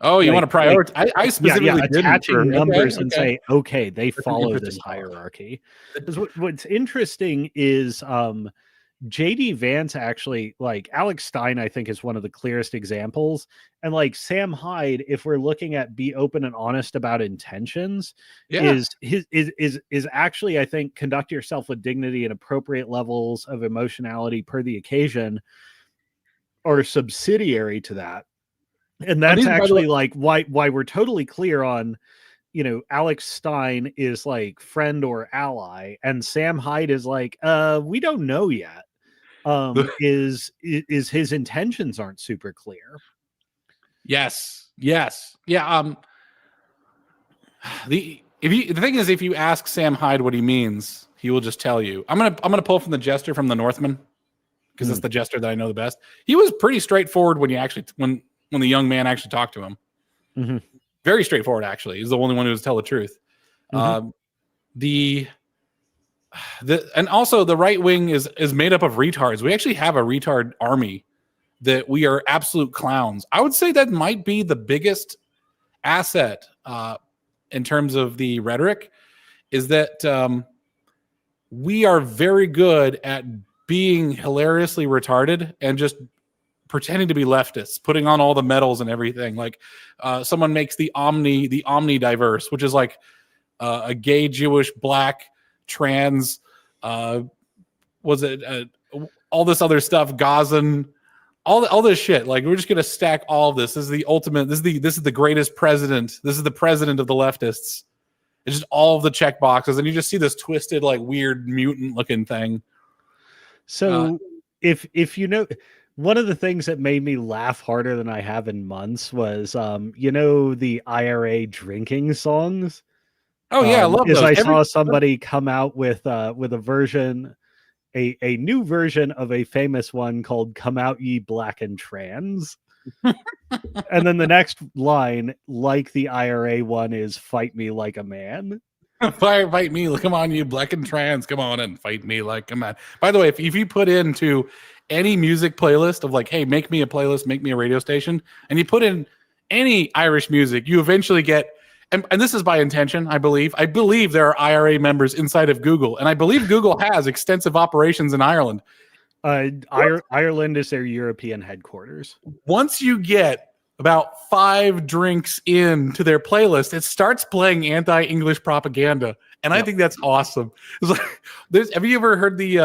Oh, you want to prioritize? I specifically attaching numbers and say, okay, they follow this hierarchy. Because what's interesting is JD Vance actually, like Alex Stein, I think is one of the clearest examples. And like Sam Hyde, if we're looking at be open and honest about intentions, is actually, I think, conduct yourself with dignity and appropriate levels of emotionality per the occasion are subsidiary to that. And that's actually like why we're totally clear on, Alex Stein is like friend or ally, and Sam Hyde is like, we don't know yet. Is his intentions aren't super clear. Yes. Yeah. The thing is, if you ask Sam Hyde what he means, he will just tell you. I'm gonna pull from the Jester from the Northman, because it's the Jester that I know the best. He was pretty straightforward when the young man actually talked to him. Mm-hmm. Very straightforward, actually. He's the only one who was tell the truth. Mm-hmm. And also the right wing is made up of retards. We actually have a retard army that we are absolute clowns. I would say that might be the biggest asset in terms of the rhetoric, is that we are very good at being hilariously retarded and just pretending to be leftists, putting on all the medals and everything. Like someone makes the omni diverse, which is like a gay, Jewish, black, trans, all this other stuff, Gazan, all this shit. Like, we're just gonna stack all of this. This is the ultimate. This is the greatest president. This is the president of the leftists. It's just all of the check boxes, and you just see this twisted, like, weird mutant looking thing. So if one of the things that made me laugh harder than I have in months was the IRA drinking songs. Oh yeah, I love those. I saw somebody come out with a version, a new version of a famous one called "Come Out Ye Black and Trans," and then the next line, like the IRA one, is "Fight me like a man." Fight me, come on, you black and trans, come on and fight me like a man. By the way, if you put into any music playlist of like, hey, make me a playlist, make me a radio station, and you put in any Irish music, you eventually get. And this is by intention, I believe. I believe there are IRA members inside of Google, and I believe Google has extensive operations in Ireland. Ireland is their European headquarters. Once you get about 5 drinks into their playlist, it starts playing anti-English propaganda, and I think that's awesome. It's like, have you ever heard the?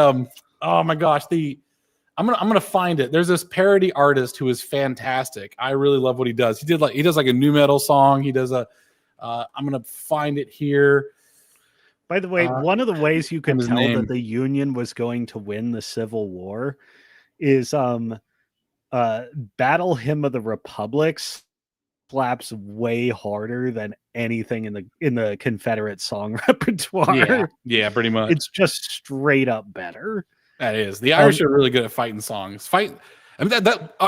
Oh my gosh, I'm gonna find it. There's this parody artist who is fantastic. I really love what he does. He does like a new metal song. He does a. I'm going to find it here. By the way, one of the ways you can tell that the Union was going to win the Civil War is Battle Hymn of the Republic slaps way harder than anything in the Confederate song repertoire. Yeah, pretty much. It's just straight up better. That is. The Irish are really good at fighting songs.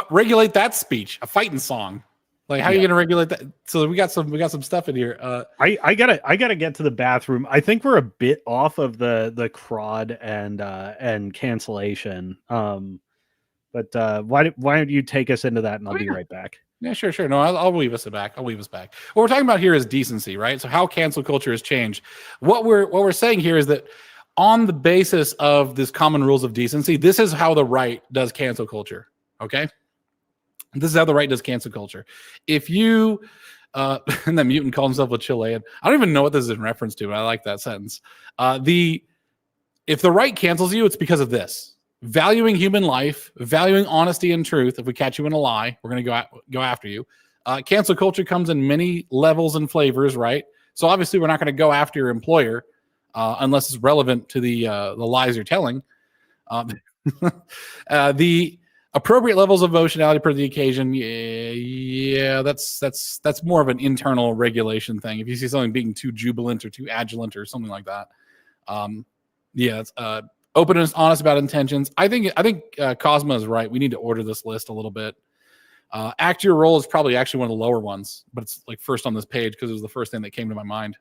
Regulate that speech, a fighting song. Like, how are you going to regulate that? So we got some stuff in here. I gotta get to the bathroom. I think we're a bit off of the crud and cancellation. But why don't you take us into that, and I'll be right back. Yeah, sure. No, I'll weave us back. What we're talking about here is decency, right? So how cancel culture has changed. What we're saying here is that on the basis of this common rules of decency, this is how the right does cancel culture. Okay. This is how the right does cancel culture. If you, and that mutant called himself a Chilean. I don't even know what this is in reference to, but I like that sentence. if the right cancels you, it's because of this: valuing human life, valuing honesty and truth. If we catch you in a lie, we're going to go after you. Cancel culture comes in many levels and flavors, right? So obviously, we're not going to go after your employer unless it's relevant to the lies you're telling. The appropriate levels of emotionality per the occasion, yeah, that's more of an internal regulation thing. If you see something being too jubilant or too adjulant or something like that, it's openness, honest about intentions. I think Cosmo is right. We need to order this list a little bit. Act your role is probably actually one of the lower ones, but it's like first on this page because it was the first thing that came to my mind.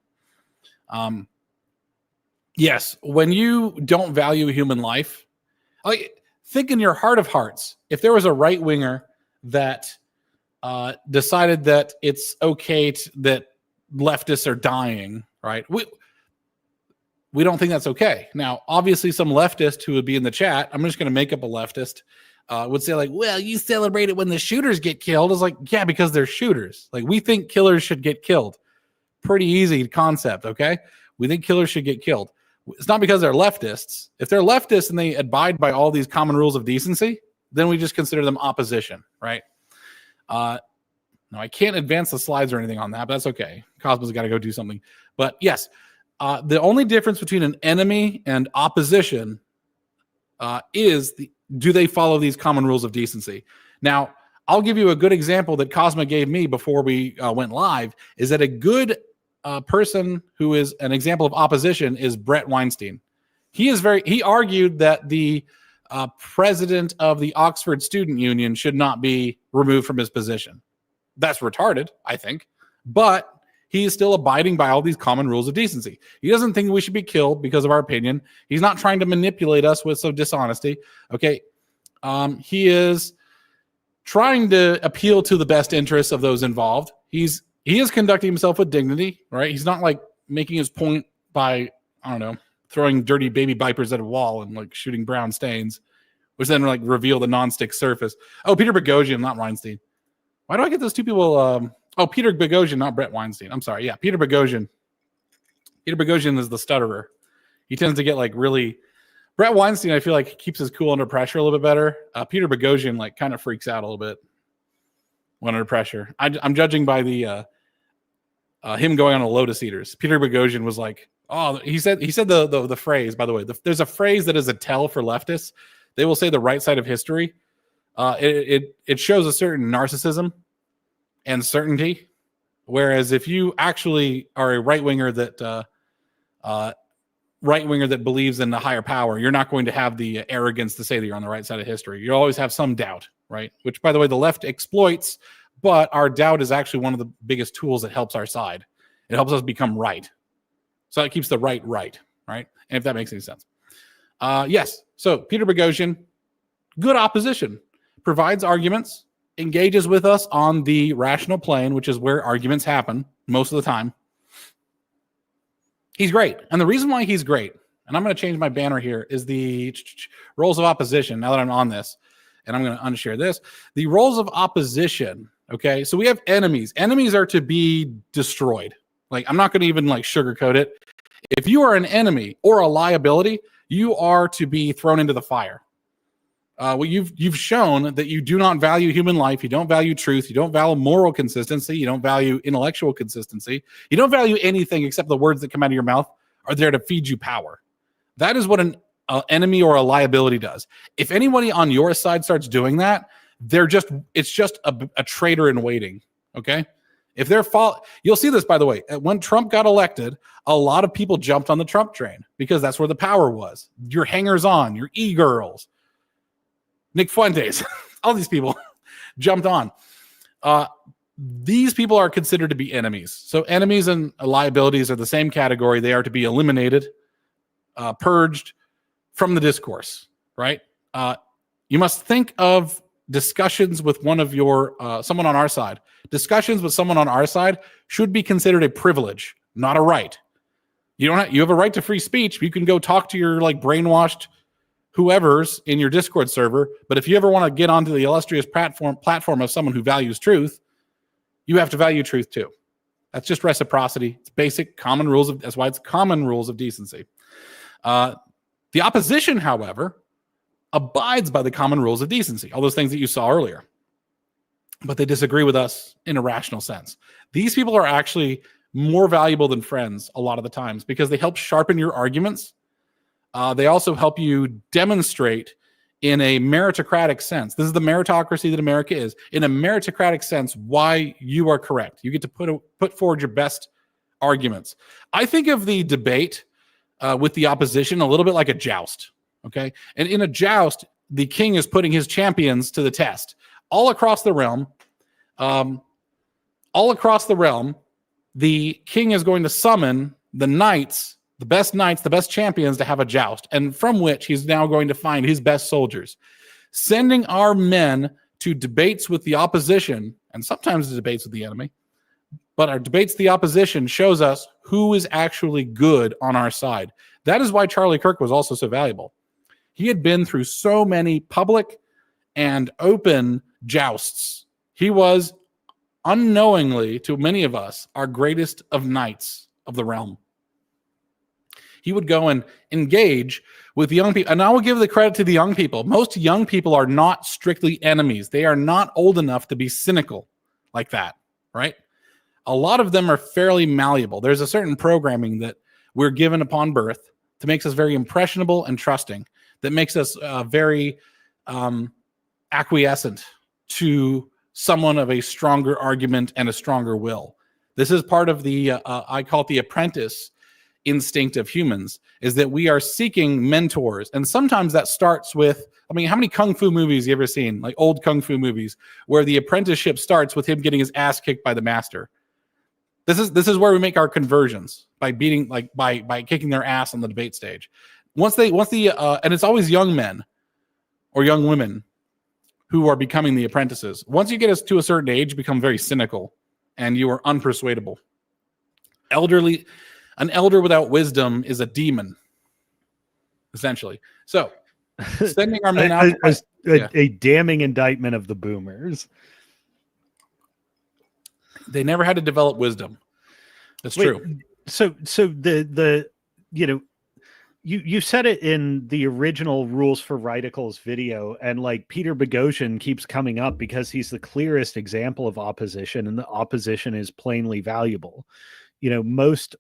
Yes, when you don't value human life, like think in your heart of hearts, if there was a right winger that decided that it's okay that leftists are dying, right? We don't think that's okay. Now, obviously, some leftist who would be in the chat, I'm just going to make up a leftist, would say like, well, you celebrate it when the shooters get killed. It's like, yeah, because they're shooters. Like, we think killers should get killed. Pretty easy concept, okay? We think killers should get killed. It's not because they're leftists. If they're leftists and they abide by all these common rules of decency, then we just consider them opposition, right? No, I can't advance the slides or anything on that, but that's okay. Cosmo's got to go do something. But yes, the only difference between an enemy and opposition is do they follow these common rules of decency? Now, I'll give you a good example that Cosmo gave me before we went live, is that a good person who is an example of opposition is Brett Weinstein. He argued that the president of the Oxford Student Union should not be removed from his position. That's retarded, I think, but he is still abiding by all these common rules of decency. He doesn't think we should be killed because of our opinion. He's not trying to manipulate us with some dishonesty. Okay. He is trying to appeal to the best interests of those involved. He is conducting himself with dignity, right? He's not like making his point by, I don't know, throwing dirty baby vipers at a wall and like shooting brown stains, which then like reveal the nonstick surface. Oh, Peter Boghossian, not Weinstein. Why do I get those two people? Peter Boghossian, not Brett Weinstein. I'm sorry. Yeah, Peter Boghossian. Peter Boghossian is the stutterer. He tends to get like really. Brett Weinstein, I feel like, keeps his cool under pressure a little bit better. Peter Boghossian like kind of freaks out a little bit when under pressure. I'm judging by the him going on a Lotus Eaters. Peter Boghossian was like, oh, he said the phrase. By the way, there's a phrase that is a tell for leftists. They will say the right side of history. It shows a certain narcissism and certainty, whereas if you actually are a right winger that believes in the higher power, you're not going to have the arrogance to say that you're on the right side of history. You always have some doubt, right? Which, by the way, the left exploits, but our doubt is actually one of the biggest tools that helps our side. It helps us become right. So it keeps the right, right? And if that makes any sense. Yes. So Peter Boghossian, good opposition, provides arguments, engages with us on the rational plane, which is where arguments happen most of the time. He's great. And the reason why he's great, and I'm going to change my banner here, is the roles of opposition. Now that I'm on this, and I'm going to unshare this, the roles of opposition. Okay. So we have enemies. Enemies are to be destroyed. Like, I'm not going to even like sugarcoat it. If you are an enemy or a liability, you are to be thrown into the fire. Well, you've shown that you do not value human life. You don't value truth. You don't value moral consistency. You don't value intellectual consistency. You don't value anything except the words that come out of your mouth are there to feed you power. That is what an enemy or a liability does. If anybody on your side starts doing that, it's just a traitor in waiting. Okay. If they're you'll see this, by the way, when Trump got elected, a lot of people jumped on the Trump train because that's where the power was. Your hangers on, your e-girls, Nick Fuentes, all these people jumped on. These people are considered to be enemies. So enemies and liabilities are the same category. They are to be eliminated, purged from the discourse, right? You must think of discussions with one of your someone on our side. Discussions with someone on our side should be considered a privilege, not a right. You have a right to free speech. You can go talk to your like brainwashed whoever's in your Discord server, but if you ever want to get onto the illustrious platform of someone who values truth, you have to value truth too. That's just reciprocity. It's basic common rules that's why it's common rules of decency. The opposition, however, abides by the common rules of decency, all those things that you saw earlier. But they disagree with us in a rational sense. These people are actually more valuable than friends a lot of the times because they help sharpen your arguments. They also help you demonstrate in a meritocratic sense. This is the meritocracy that America is. In a meritocratic sense, why you are correct. You get to put forward your best arguments. I think of the debate with the opposition a little bit like a joust. Okay. And in a joust, the king is putting his champions to the test. All across the realm, the king is going to summon the knights, the best champions to have a joust, and from which he's now going to find his best soldiers. Sending our men to debates with the opposition, and sometimes the debates with the enemy, but our debates with the opposition shows us who is actually good on our side. That is why Charlie Kirk was also so valuable. He had been through so many public and open jousts. He was unknowingly, to many of us, our greatest of knights of the realm. He would go and engage with young people. And I will give the credit to the young people. Most young people are not strictly enemies. They are not old enough to be cynical like that, right? A lot of them are fairly malleable. There's a certain programming that we're given upon birth that makes us very impressionable and trusting, that makes us very acquiescent to someone of a stronger argument and a stronger will. This is part of the, I call it the apprentice instinct of humans, is that we are seeking mentors. And sometimes that starts with, I mean, how many Kung Fu movies have you ever seen? Like old Kung Fu movies where the apprenticeship starts with him getting his ass kicked by the master. This is where we make our conversions, by beating, like by kicking their ass on the debate stage. And it's always young men or young women who are becoming the apprentices. Once you get us to a certain age, you become very cynical and you are unpersuadable. An elder without wisdom is a demon, essentially. So, sending our men out. A damning indictment of the boomers. They never had to develop wisdom. That's true. So the you said it in the original Rules for Radicals video, and like Peter Boghossian keeps coming up because he's the clearest example of opposition, and the opposition is plainly valuable. Most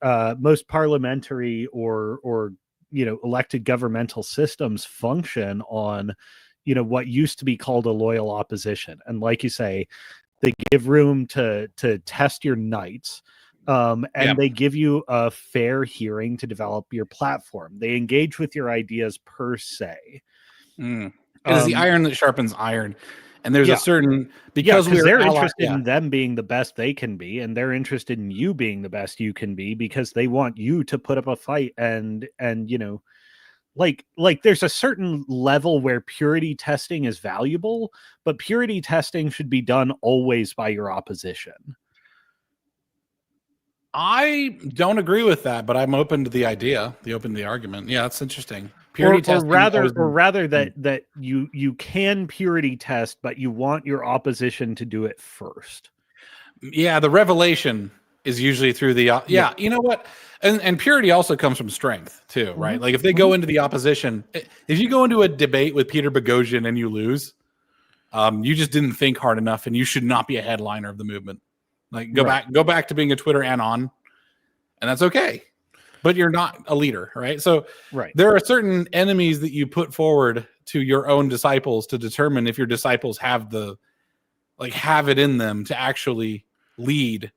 parliamentary or elected governmental systems function on what used to be called a loyal opposition, and like you say, they give room to test your knights, and they give you a fair hearing to develop your platform. They engage with your ideas per se. It is the iron that sharpens iron. And there's a certain, because they're interested in them being the best they can be, and they're interested in you being the best you can be, because they want you to put up a fight. And like there's a certain level where purity testing is valuable, but purity testing should be done always by your opposition. I don't agree with that, but I'm open to the idea, the argument. Yeah, that's interesting. Purity testing, or rather that you can purity test, but you want your opposition to do it first. Yeah, the revelation is usually through the you know what, and purity also comes from strength too, right? Like if they go into the opposition, if you go into a debate with Peter Boghossian and you lose, you just didn't think hard enough, and you should not be a headliner of the movement. Like go back to being a Twitter anon, and that's okay. But you're not a leader, right? So there are certain enemies that you put forward to your own disciples to determine if your disciples have it in them to actually lead.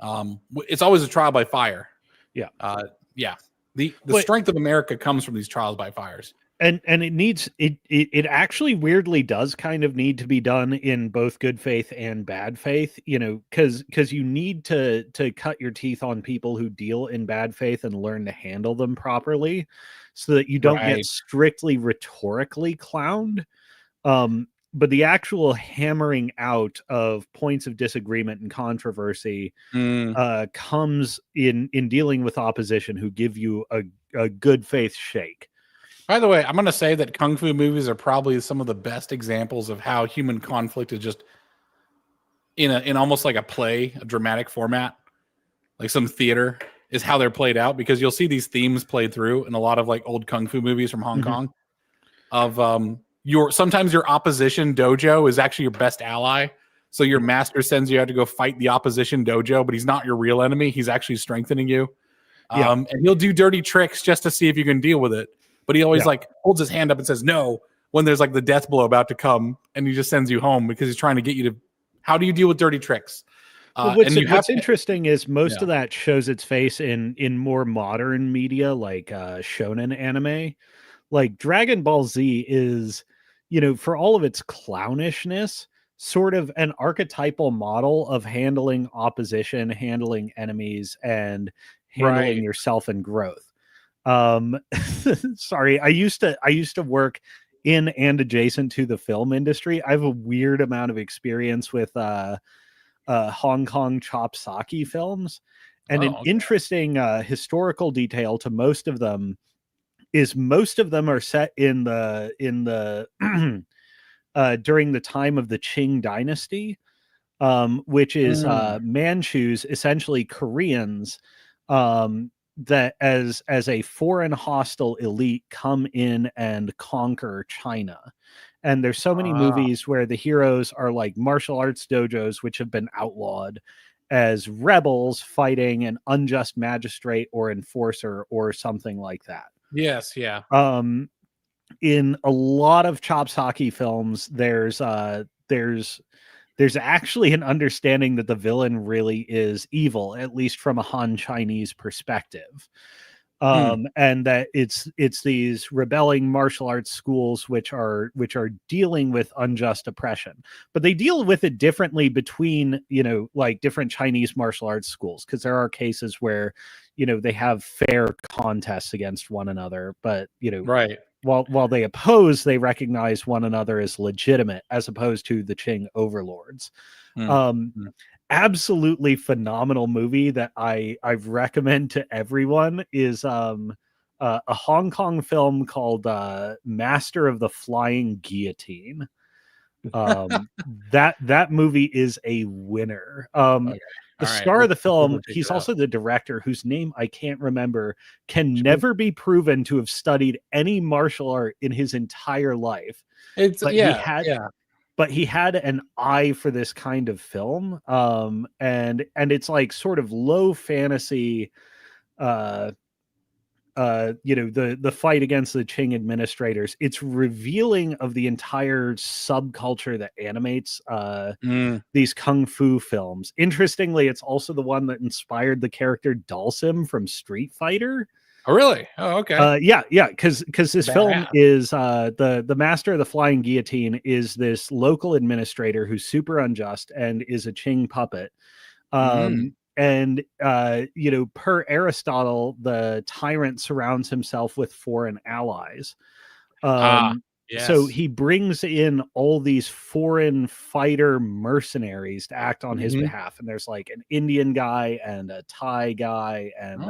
It's always a trial by fire. The strength of America comes from these trials by fires. And it actually weirdly does kind of need to be done in both good faith and bad faith, because you need to cut your teeth on people who deal in bad faith and learn to handle them properly, so that you don't get strictly rhetorically clowned. But the actual hammering out of points of disagreement and controversy comes in dealing with opposition who give you a good faith shake. By the way, I'm going to say that Kung Fu movies are probably some of the best examples of how human conflict is just in almost like a play, a dramatic format, like some theater. is how they're played out, because you'll see these themes played through in a lot of like old kung fu movies from Hong Kong. Of sometimes your opposition dojo is actually your best ally. So your master sends you out to go fight the opposition dojo, but he's not your real enemy. He's actually strengthening you. And he'll do dirty tricks just to see if you can deal with it. But he always like holds his hand up and says no when there's like the death blow about to come, and he just sends you home because he's trying to get you to. How do you deal with dirty tricks? Well, what's interesting is most of that shows its face in more modern media, like shonen anime. Like Dragon Ball Z is, for all of its clownishness, sort of an archetypal model of handling opposition, handling enemies, and handling yourself and growth. Sorry, I used to work in and adjacent to the film industry. I have a weird amount of experience with Hong Kong chop sake films, and interesting historical detail to most of them is most of them are set in the during the time of the Qing dynasty, which is Manchus, essentially Koreans, that as a foreign hostile elite come in and conquer China. And there's so many movies where the heroes are like martial arts dojos, which have been outlawed, as rebels fighting an unjust magistrate or enforcer or something like that. Yes, yeah. In a lot of chop sake films, there's actually an understanding that the villain really is evil, at least from a Han Chinese perspective. And that it's these rebelling martial arts schools which are dealing with unjust oppression, but they deal with it differently between like different Chinese martial arts schools, because there are cases where they have fair contests against one another, but while they oppose, they recognize one another as legitimate, as opposed to the Qing overlords. Absolutely phenomenal movie that I recommend to everyone is a Hong Kong film called Master of the Flying Guillotine. That movie is a winner. The star of the film, he's also the director, whose name I can't remember, can never be proven to have studied any martial art in his entire life. But he had an eye for this kind of film. And it's like sort of low fantasy, the fight against the Qing administrators. It's revealing of the entire subculture that animates these kung fu films. Interestingly, it's also the one that inspired the character Dalsim from Street Fighter. Oh, really? Oh, okay. Because this film is the Master of the Flying Guillotine is this local administrator who's super unjust and is a Qing puppet. And per Aristotle, the tyrant surrounds himself with foreign allies. So he brings in all these foreign fighter mercenaries to act on his behalf. And there's like an Indian guy and a Thai guy and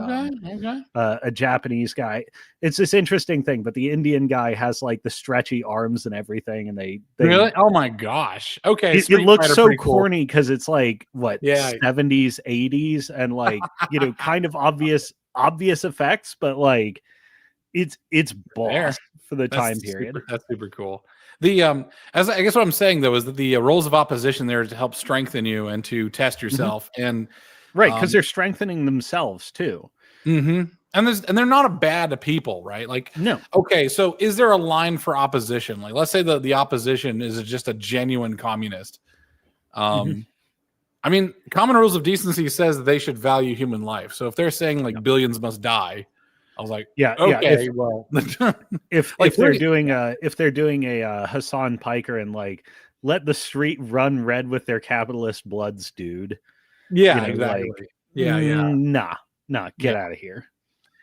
a Japanese guy. It's this interesting thing, but the Indian guy has like the stretchy arms and everything. And they really? Oh my gosh. Okay. It looks so corny because it's like 70s, 80s, and like, kind of obvious effects, but like it's boss for the time period. That's super cool. The as I guess what I'm saying though is that the roles of opposition there is to help strengthen you and to test yourself, and because they're strengthening themselves too. And they're not a bad people, right? Like, no. Okay, so is there a line for opposition? Like, let's say the opposition is just a genuine communist. I mean, common rules of decency says that they should value human life. So if they're saying like billions must die, I was like, if they're doing a Hassan Piker and like let the street run red with their capitalist bloods, dude. Yeah, exactly. Like, nah, get out of here.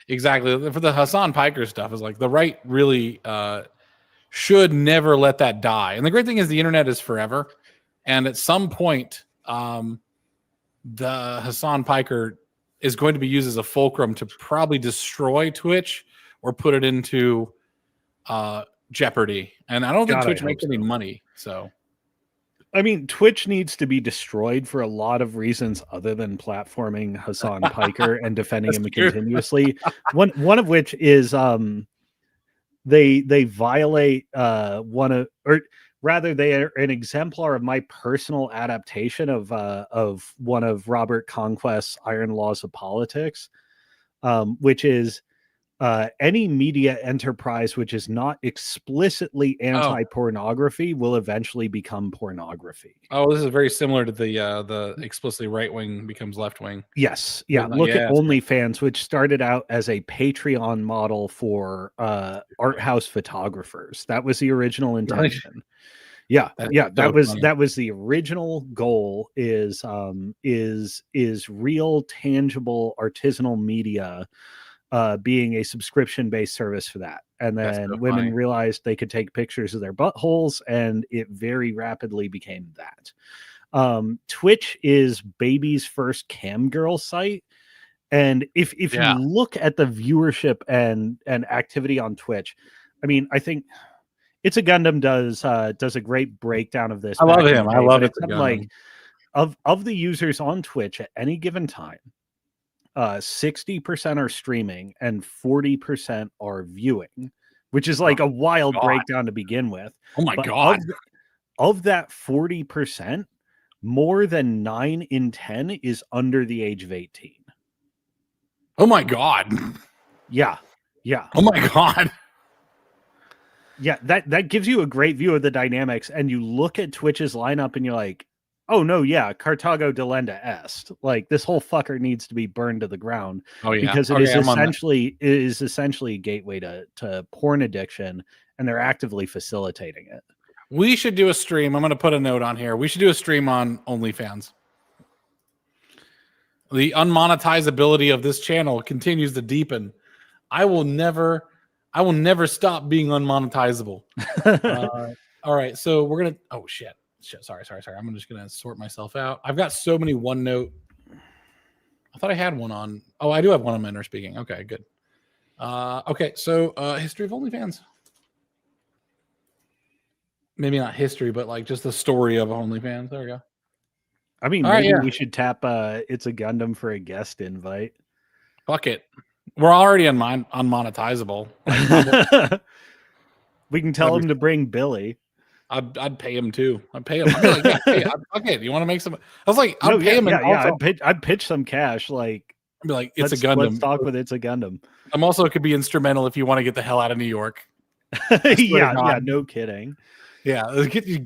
Exactly. For the Hassan Piker stuff is like the right really should never let that die. And the great thing is the internet is forever. And at some point, the Hassan Piker is going to be used as a fulcrum to probably destroy Twitch or put it into jeopardy. And I don't think Twitch makes any money. So I mean, Twitch needs to be destroyed for a lot of reasons other than platforming Hassan Piker and defending him That's true. continuously. One of which is they violate one of, or rather they are an exemplar of my personal adaptation of one of Robert Conquest's Iron Laws of Politics, which is any media enterprise which is not explicitly anti-pornography will eventually become pornography. Oh, this is very similar to the explicitly right wing becomes left wing. Yes, yeah. Look at OnlyFans, which started out as a Patreon model for art house photographers. That was the original intention. Yeah, that was the original goal. Is real, tangible, artisanal media being a subscription-based service for that. And then women realized they could take pictures of their buttholes, and it very rapidly became that. Twitch is baby's first cam girl site. And if you look at the viewership and activity on Twitch, I mean, I think It's a Gundam does a great breakdown of this. I love him. I love it. Like of the users on Twitch at any given time, 60% are streaming and 40% are viewing, which is like a wild breakdown to begin with. Oh my God. Of that 40%, more than 9 in 10 is under the age of 18. Oh my God. Yeah. Yeah. Oh my God. Yeah, that gives you a great view of the dynamics, and you look at Twitch's lineup and you're like, oh no, yeah, Carthago delenda est. Like, this whole fucker needs to be burned to the ground. Oh yeah. Because it is essentially a gateway to porn addiction, and they're actively facilitating it. We should do a stream. I'm going to put a note on here. We should do a stream on OnlyFans. The unmonetizability of this channel continues to deepen. I will never stop being unmonetizable. All right, so we're gonna. Oh shit! Sorry. I'm just gonna sort myself out. I've got so many OneNote. I thought I had one on. Oh, I do have one on Mentor Speaking. Okay, good. Okay, so history of OnlyFans. Maybe not history, but like just the story of OnlyFans. There we go. I mean, maybe we should tap It's a Gundam for a guest invite. Fuck it. We're already unmonetizable. We can tell him to bring Billy. I'd pay him too. I'd pay him. I'd be like, yeah, hey, okay, you want to make some? I was like, I'd pay him. I'd pitch some cash. Like, I'd be like, it's a Gundam. Let's talk with It's a Gundam. I'm also could be instrumental if you want to get the hell out of New York. Yeah, no kidding. Yeah,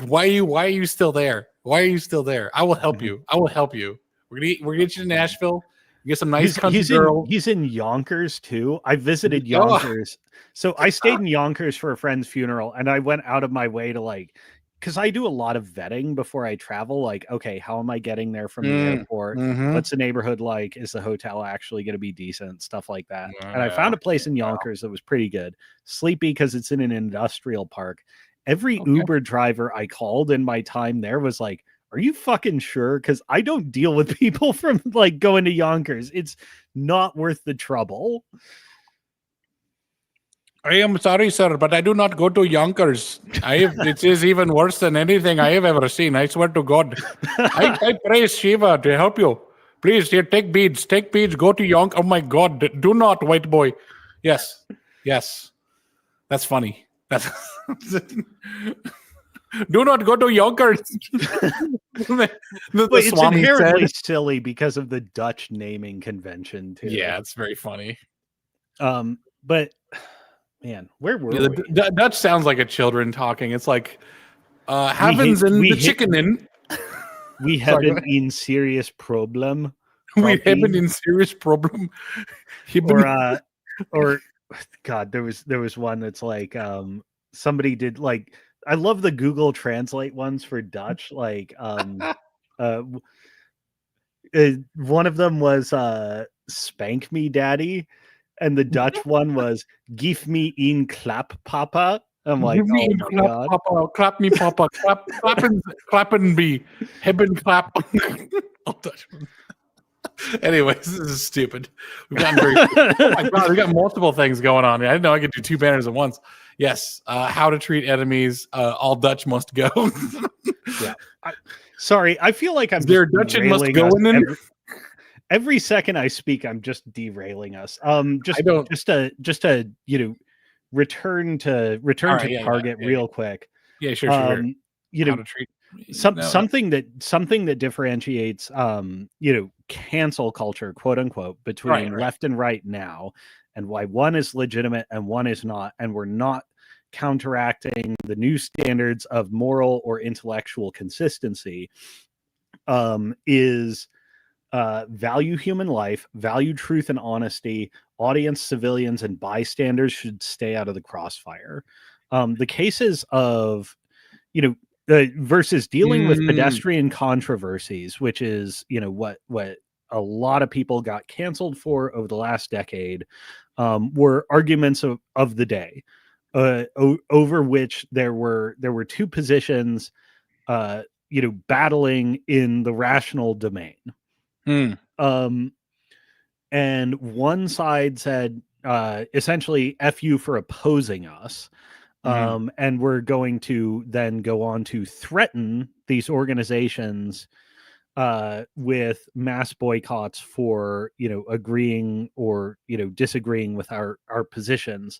why are you still there? Why are you still there? I will help you. I will help you. We're gonna get you to Nashville. Get some nice country girl. He's in Yonkers too. I visited Yonkers. So I stayed in Yonkers for a friend's funeral, and I went out of my way to because I do a lot of vetting before I travel. Like, okay, how am I getting there from the airport? What's the neighborhood like? Is the hotel actually going to be decent? Stuff like that. And I found a place in Yonkers that was pretty good. Sleepy because it's in an industrial park. Every Uber driver I called in my time there was like, are you fucking sure? Because I don't deal with people from going to Yonkers. It's not worth the trouble. I am sorry, sir, but I do not go to Yonkers. It is even worse than anything I have ever seen. I swear to God. I pray Shiva to help you. Please, here, take beads. Take beads. Go to Yonkers. Oh my God. Do not, white boy. Yes. That's funny. That's... Do not go to Yonkers. It's inherently silly because of the Dutch naming convention too. Yeah, it's very funny. But man, where were we? The Dutch sounds like a children talking. It's like havens in the chicken in. We have an in serious problem. We have an in serious problem. Or God, there was one that's like somebody did like. I love the Google Translate ones for Dutch. Like, one of them was "Spank Me, Daddy," and the Dutch one was "Give me in clap, Papa." I'm like, oh my God. Papa, clap me, Papa, clap and be, hebben clap. Anyways, this is stupid. We've gotten very. Oh my God, we got multiple things going on. I didn't know I could do 2 banners at once. Yes, how to treat enemies. All Dutch must go. Sorry, I feel like I'm Is there just a Dutchman must derailing go us in? every second I speak. I'm just derailing us. I don't. Just to return to All right, yeah, Target yeah. real quick. Yeah, sure. How to treat Something that differentiates cancel culture, quote unquote, between Right. left and right now, and why one is legitimate and one is not, and we're not counteracting the new standards of moral or intellectual consistency, is value human life, value truth and honesty. Audience, civilians, and bystanders should stay out of the crossfire. The cases of versus dealing with pedestrian controversies, which is what a lot of people got canceled for over the last decade, were arguments of the day, over which there were two positions battling in the rational domain. And one side said essentially F you for opposing us. And we're going to then go on to threaten these organizations with mass boycotts for agreeing or disagreeing with our positions.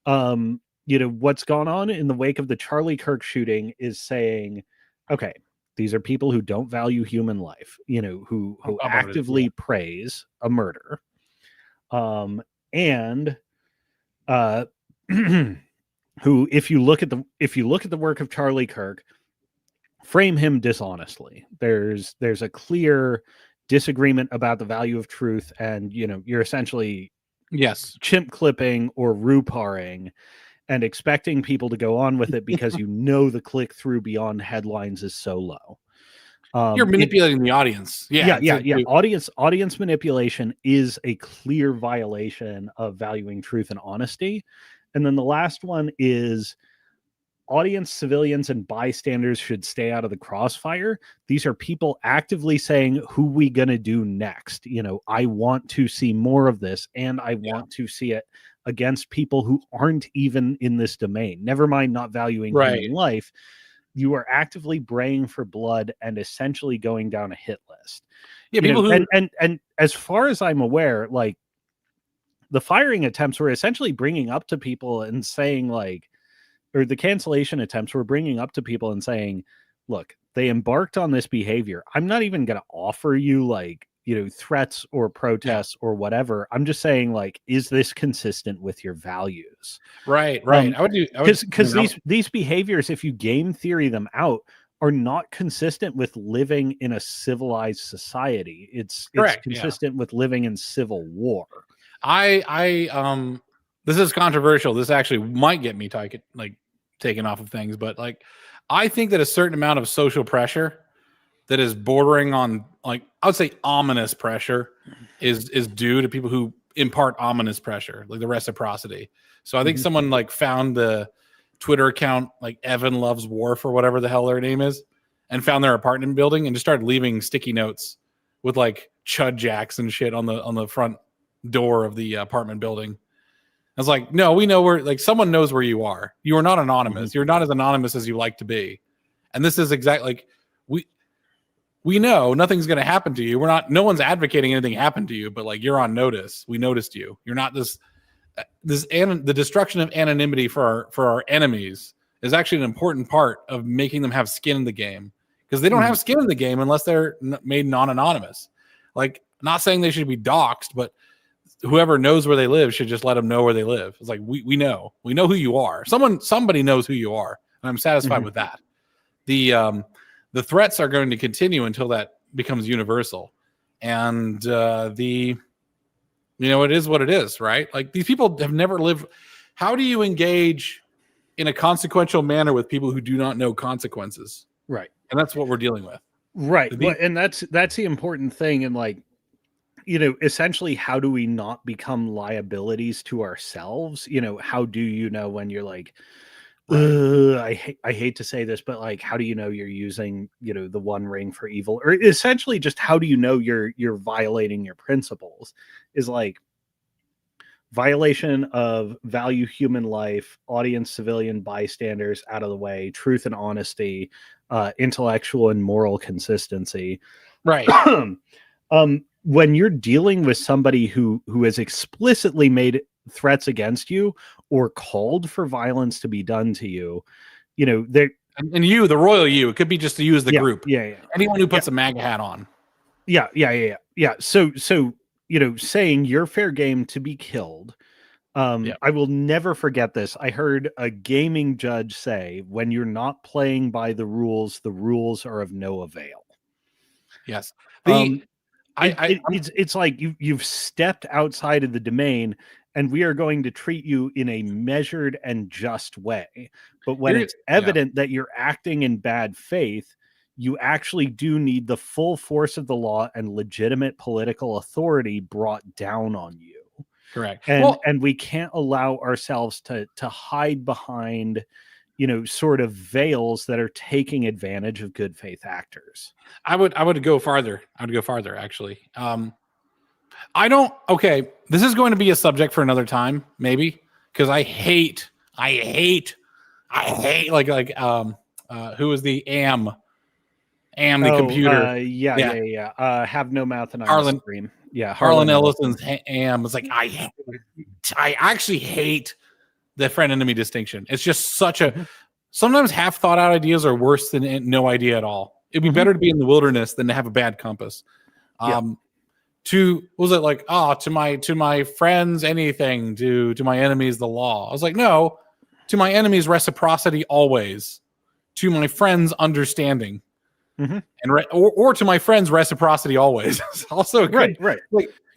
What's gone on in the wake of the Charlie Kirk shooting is saying, okay, these are people who don't value human life, who actively praise a murder, and who, if you look at the work of Charlie Kirk, frame him dishonestly. There's a clear disagreement about the value of truth, and you're essentially chimp clipping or ruparing and expecting people to go on with it because the click through beyond headlines is so low. You're manipulating the audience. Yeah. Audience manipulation is a clear violation of valuing truth and honesty. And then the last one is audience, civilians, and bystanders should stay out of the crossfire. These are people actively saying, who we going to do next? I want to see more of this, and I want to see it against people who aren't even in this domain. Never mind not valuing human life. You are actively braying for blood and essentially going down a hit list. Yeah, people who and as far as I'm aware, like, the firing attempts were essentially bringing up to people and saying, like, or the cancellation attempts were bringing up to people and saying, look, they embarked on this behavior. I'm not even going to offer you threats or protests or whatever. I'm just saying, like, is this consistent with your values? Right. Because these behaviors, if you game theory them out, are not consistent with living in a civilized society. It's consistent with living in civil war. This is controversial. This actually might get me taken off of things, but I think that a certain amount of social pressure that is bordering on, I would say, ominous pressure is due to people who impart ominous pressure, like the reciprocity. So I think someone found the Twitter account Evan Loves Wharf or whatever the hell their name is, and found their apartment building and just started leaving sticky notes with chud jacks and shit on the front door of the apartment building. I was like, no, we know where, someone knows where you are. You are not anonymous. You're not as anonymous as you like to be. And this is exactly we know nothing's going to happen to you. No one's advocating anything happen to you, but you're on notice. We noticed you. You're not the destruction of anonymity for our enemies is actually an important part of making them have skin in the game, because they don't have skin in the game unless they're made non-anonymous. Not saying they should be doxxed, but whoever knows where they live should just let them know where they live. It's we know who you are. Somebody knows who you are, and I'm satisfied with that. The threats are going to continue until that becomes universal, and it is what it is, right? These people have never lived. How do you engage in a consequential manner with people who do not know consequences? Right, and that's what we're dealing with. Right, and that's the important thing, and essentially, how do we not become liabilities to ourselves? How do you know when you're I hate to say this, but how do you know you're using, the one ring for evil? Or essentially just how do you know you're violating your principles? Is violation of value human life, audience, civilian, bystanders out of the way, truth and honesty, intellectual and moral consistency. Right. When you're dealing with somebody who has explicitly made threats against you or called for violence to be done to you, they're And you, the royal you, it could be just to use the group. Yeah. Anyone who puts a MAGA hat on. Yeah. So saying you're fair game to be killed. I will never forget this. I heard a gaming judge say, when you're not playing by the rules are of no avail. Yes. It's like you've stepped outside of the domain, and we are going to treat you in a measured and just way. But when it's evident that you're acting in bad faith, you actually do need the full force of the law and legitimate political authority brought down on you. Correct. And we can't allow ourselves to hide behind, sort of veils that are taking advantage of good faith actors. I would go farther. Actually. This is going to be a subject for another time, maybe, because I hate who is the AM the computer. Have no mouth and Harlan scream. Yeah, Harlan Ellison's AM. It's like I actually hate the friend enemy distinction. It's just such a sometimes half thought out ideas are worse than no idea at all. It'd be better to be in the wilderness than to have a bad compass. To my friends anything, to my enemies the law. I was like, no, to my enemies reciprocity always, to my friends understanding. And or to my friends reciprocity always. Also right.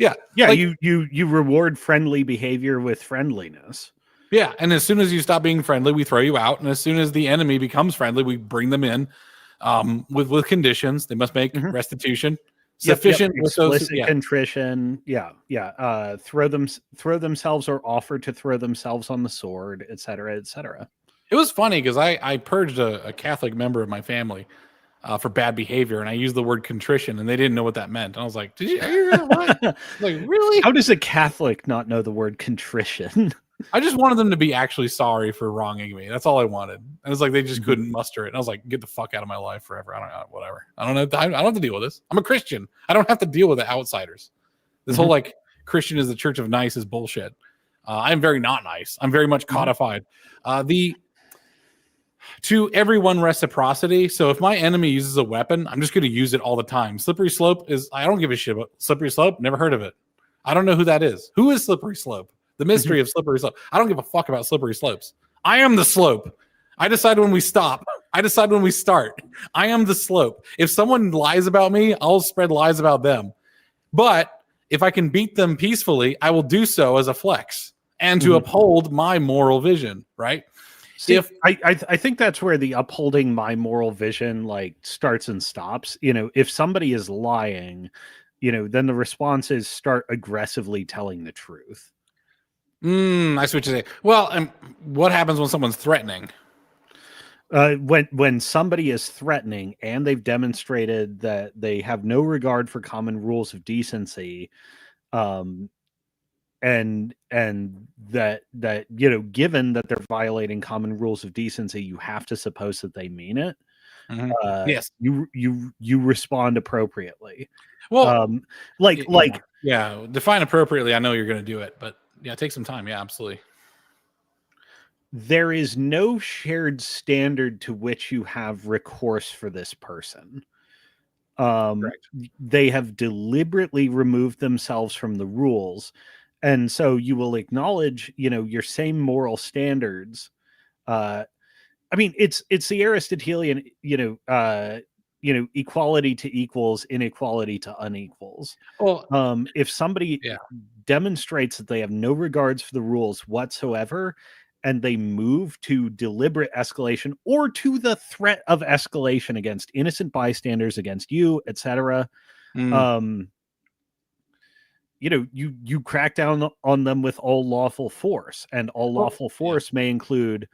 You reward friendly behavior with friendliness. Yeah, and as soon as you stop being friendly, we throw you out, and as soon as the enemy becomes friendly, we bring them in with conditions. They must make restitution sufficient explicit contrition. Throw themselves or offer to throw themselves on the sword, etc., etc. It was funny because I purged a Catholic member of my family for bad behavior, and I used the word contrition, and they didn't know what that meant. I was like, "Did you? Are you what? Like, really? How does a Catholic not know the word contrition?" I just wanted them to be actually sorry for wronging me. That's all I wanted. And it's like they just couldn't muster it. And I was like, "Get the fuck out of my life forever." I don't know, whatever. I don't know. I don't have to deal with this. I'm a Christian. I don't have to deal with the outsiders. This whole like Christian is the church of nice is bullshit. I'm very not nice. I'm very much codified. To everyone reciprocity. So if my enemy uses a weapon, I'm just going to use it all the time. Slippery slope is, I don't give a shit about slippery slope. Never heard of it. I don't know who that is. Who is slippery slope? The mystery of slippery slope. I don't give a fuck about slippery slopes. I am the slope. I decide when we stop. I decide when we start. I am the slope. If someone lies about me, I'll spread lies about them. But if I can beat them peacefully, I will do so as a flex and to uphold my moral vision, right? See, I think that's where the upholding my moral vision like starts and stops. If somebody is lying, then the response is start aggressively telling the truth. I see what you're saying. Well, and what happens when someone's threatening? When somebody is threatening and they've demonstrated that they have no regard for common rules of decency, and that given that they're violating common rules of decency, you have to suppose that they mean it. Yes, you respond appropriately. Well, define appropriately. I know you're going to do it, but take some time. Yeah, absolutely. There is no shared standard to which you have recourse for this person. They have deliberately removed themselves from the rules. And so you will acknowledge, your same moral standards. It's the Aristotelian, equality to equals, inequality to unequals. Well, if somebody demonstrates that they have no regards for the rules whatsoever, and they move to deliberate escalation or to the threat of escalation against innocent bystanders, against you, etc., you crack down on them with all lawful force, and all lawful force may include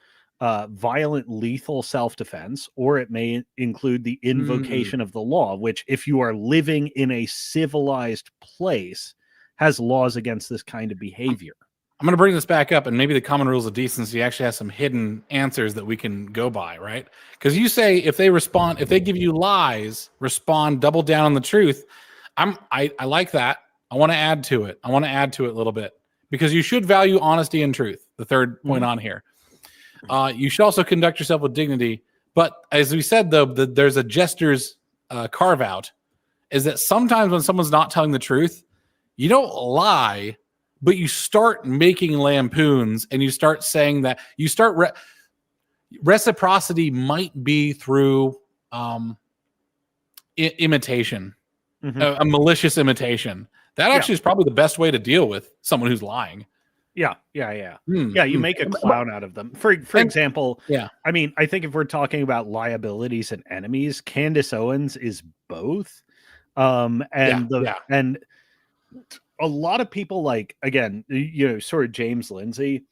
violent, lethal self-defense, or it may include the invocation of the law, which, if you are living in a civilized place, has laws against this kind of behavior. I'm going to bring this back up, and maybe the common rules of decency actually has some hidden answers that we can go by, right? Because you say if they give you lies, respond, double down on the truth. I like that. I want to add to it. A little bit because you should value honesty and truth. The third point on here. You should also conduct yourself with dignity. But as we said, though, there's a jester's carve out. Is that sometimes when someone's not telling the truth, you don't lie, but you start making lampoons and you start saying that you start reciprocity might be through imitation, a malicious imitation. That actually is probably the best way to deal with someone who's lying. Yeah. You make a clown out of them. For example, I mean, I think if we're talking about liabilities and enemies, Candace Owens is both. And a lot of people, like, again, sort of James Lindsay,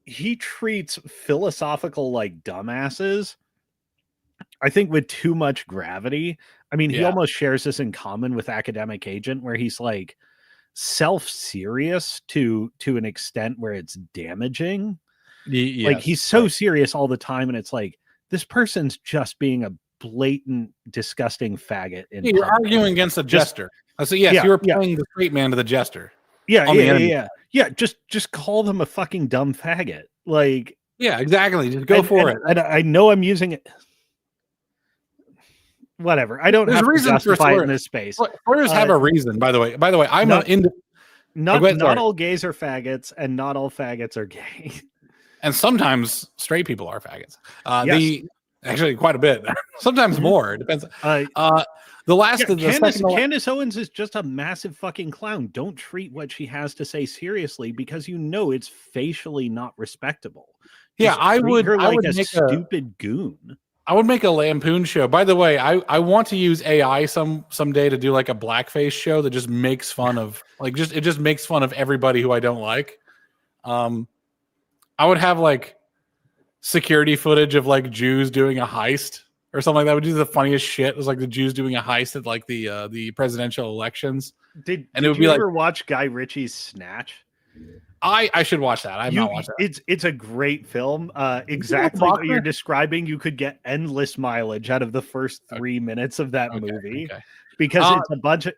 he treats philosophical like dumbasses, I think, with too much gravity. I mean, he almost shares this in common with Academic Agent, where he's like self-serious to an extent where it's damaging. Like, he's so serious all the time, and it's like, this person's just being a blatant, disgusting faggot. You're arguing against a jester. So yes, you were playing the straight man to the jester. Yeah. Just call them a fucking dumb faggot. Like, yeah, exactly. Just go for it. I know I'm using it. Whatever. I don't have to justify it in this space. Slurs have a reason, by the way. I'm not all gays are faggots, and not all faggots are gay. And sometimes straight people are faggots. Actually, quite a bit. Sometimes more. It depends. Candace Owens is just a massive fucking clown. Don't treat what she has to say seriously, because it's facially not respectable. I would make a stupid goon. I would make a lampoon show. By the way, I want to use AI someday to do like a blackface show that just makes fun of it just makes fun of everybody who I don't like. I would have like security footage of like Jews doing a heist or something like that. Would do the funniest shit. It was like the Jews doing a heist at like the presidential elections. Did you ever watch Guy Ritchie's Snatch? I should watch that. I've not watched that. It's a great film. Exactly what you're describing. You could get endless mileage out of the first 3 minutes of that movie, because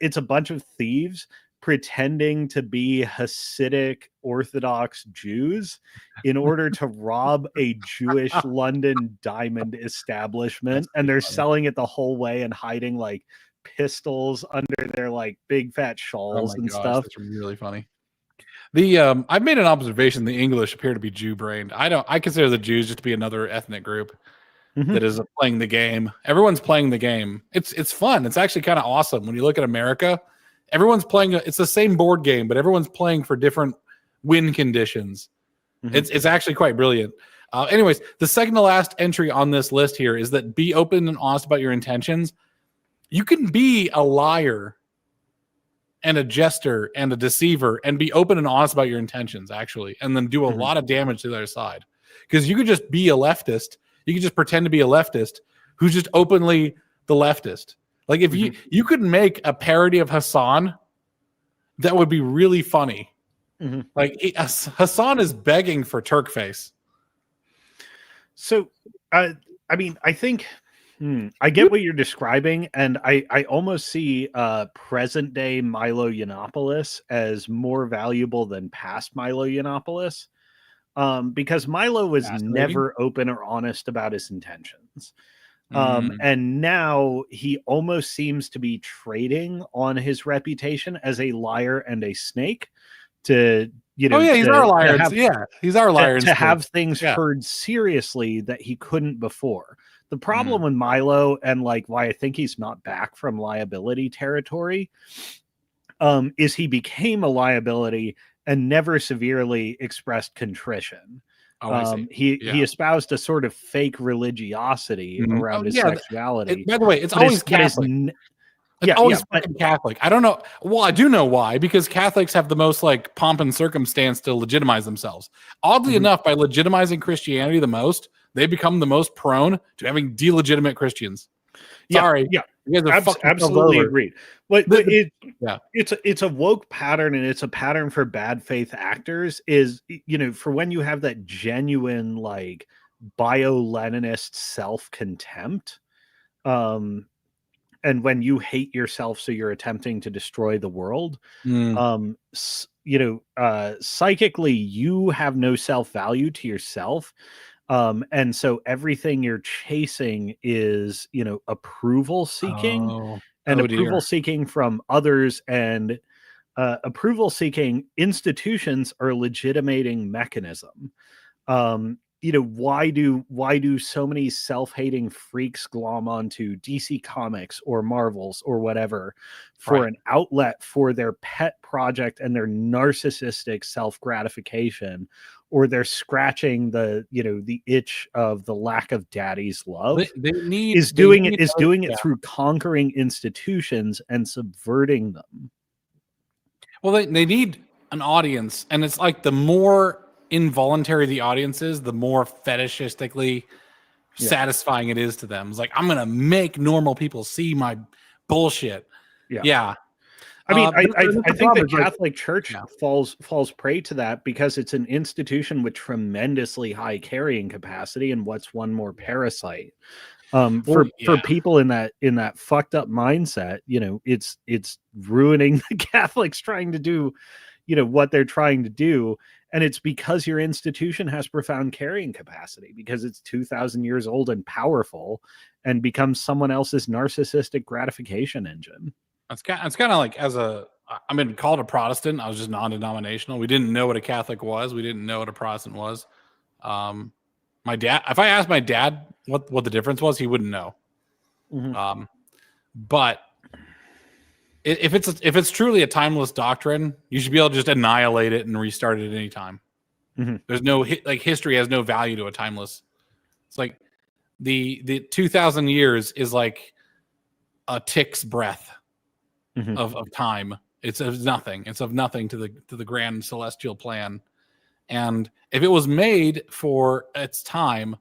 it's a bunch of thieves pretending to be Hasidic Orthodox Jews in order to rob a Jewish London diamond establishment, and they're selling it the whole way and hiding like pistols under their like big fat shawls and stuff. That's really funny. I've made an observation: the English appear to be Jew-brained. I consider the Jews just to be another ethnic group that is playing the game. Everyone's playing the game. It's fun. It's actually kind of awesome when you look at America. Everyone's playing. It's the same board game, but everyone's playing for different win conditions. It's actually quite brilliant. Anyways, the second to last entry on this list here is that be open and honest about your intentions. You can be a liar and a jester and a deceiver and be open and honest about your intentions, actually, and then do a lot of damage to the other side. Because you could just be a leftist. You could just pretend to be a leftist who's just openly the leftist. Like, if you could make a parody of Hassan, that would be really funny. Like, Hassan is begging for Turk face. So, I mean, I think I get what you're describing, and I almost see present day Milo Yiannopoulos as more valuable than past Milo Yiannopoulos, because Milo was never open or honest about his intentions. And now he almost seems to be trading on his reputation as a liar and a snake to, he's our liar. He's our liar. To have things heard seriously that he couldn't before. The problem with Milo, and like why I think he's not back from liability territory, is he became a liability and never severely expressed contrition. He espoused a sort of fake religiosity around his sexuality. By the way, it's always Catholic. It's always fucking Catholic. I don't know. Well, I do know why, because Catholics have the most like pomp and circumstance to legitimize themselves. Oddly enough, by legitimizing Christianity the most, they become the most prone to having delegitimate Christians. Sorry. You guys have fucked yourselves Absolutely over. agreed. But Yeah. it's a woke pattern, and it's a pattern for bad faith actors. Is, for when you have that genuine like bio-Leninist self-contempt, and when you hate yourself, so you're attempting to destroy the world. Psychically, you have no self-value to yourself. And so everything you're chasing is, approval seeking, and approval seeking from others, and approval seeking institutions are a legitimating mechanism. Why do so many self-hating freaks glom onto DC Comics or Marvels or whatever for an outlet for their pet project and their narcissistic self-gratification, or they're scratching the itch of the lack of daddy's love? Is doing it through conquering institutions and subverting them. Well, they need an audience, and it's like the more involuntary the audience is, the more fetishistically satisfying it is to them. It's like, I'm gonna make normal people see my bullshit. Yeah. I mean, I think the Catholic Church falls prey to that, because it's an institution with tremendously high carrying capacity, and what's one more parasite? For people in that fucked up mindset, it's ruining the Catholics trying to do, what they're trying to do. And it's because your institution has profound carrying capacity, because it's 2,000 years old and powerful, and becomes someone else's narcissistic gratification engine. It's kind of like, I've been called a Protestant. I was just non-denominational. We didn't know what a Catholic was. We didn't know what a Protestant was. My dad, if I asked my dad what the difference was, he wouldn't know. But if it's truly a timeless doctrine, you should be able to just annihilate it and restart it at any time. There's no history has no value to a timeless. It's like the 2,000 years is like a tick's breath of time. It's of nothing. It's of nothing to the grand celestial plan. And if it was made for its time,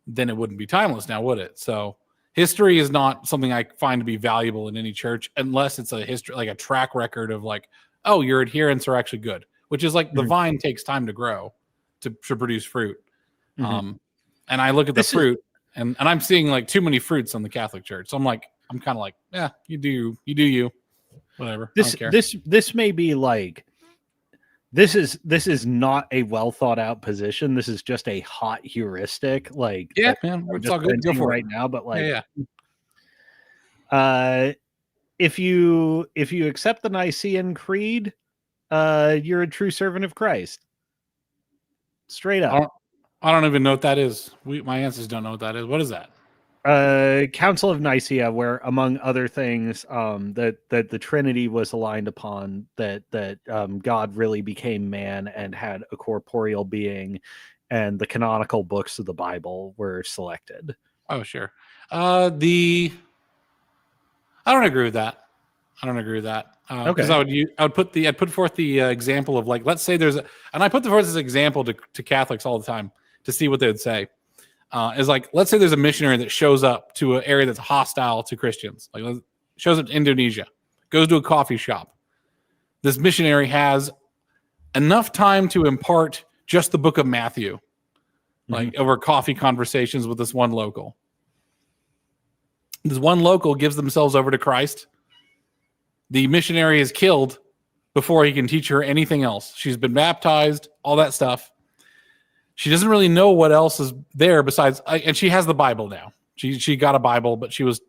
then it wouldn't be timeless now, would it? So history is not something I find to be valuable in any church, unless it's a history, like a track record of like, oh, your adherents are actually good, which is like the vine takes time to grow to produce fruit. And I look at the fruit and I'm seeing like too many fruits on the Catholic Church. So I'm kind of like, yeah, you do you, whatever. This may be like, this is not a well thought out position. This is just a hot heuristic. Like, man, it's all good right now. But like, if you accept the Nicene Creed, you're a true servant of Christ. Straight up. I don't even know what that is. My ancestors don't know what that is. What is that? Council of Nicaea, where among other things, that the Trinity was aligned upon, that God really became man and had a corporeal being, and the canonical books of the Bible were selected. Oh, sure. I don't agree with that. Because I'd put forth the example of, like, let's say and I put forth this example to Catholics all the time to see what they would say. Is like, let's say there's a missionary that shows up to an area that's hostile to Christians, like shows up to Indonesia, goes to a coffee shop. This missionary has enough time to impart just the book of Matthew, like over coffee conversations with this one local. This one local gives themselves over to Christ. The missionary is killed before he can teach her anything else. She's been baptized, all that stuff. She doesn't really know what else is there besides, and she has the Bible now. She got a Bible, but she was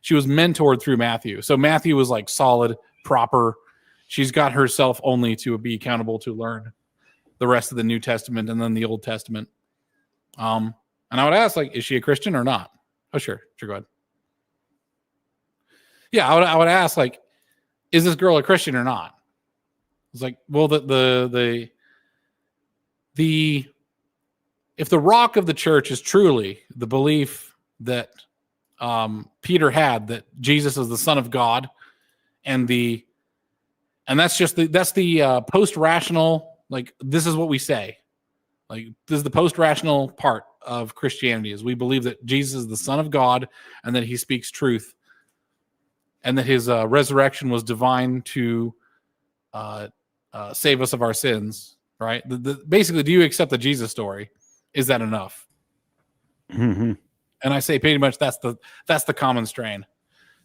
mentored through Matthew. So Matthew was like solid, proper. She's got herself only to be accountable to learn the rest of the New Testament and then the Old Testament. And I would ask, like, is she a Christian or not? Oh, sure, go ahead. Yeah, I would ask, like, is this girl a Christian or not? It's like, well, if the rock of the church is truly the belief that Peter had, that Jesus is the Son of God, and that's the post-rational, like, this is what we say. Like, this is the post-rational part of Christianity, is we believe that Jesus is the Son of God and that he speaks truth. and that his resurrection was divine to save us of our sins, right? Basically, do you accept the Jesus story? Is that enough? Mm-hmm. And I say pretty much that's the common strain.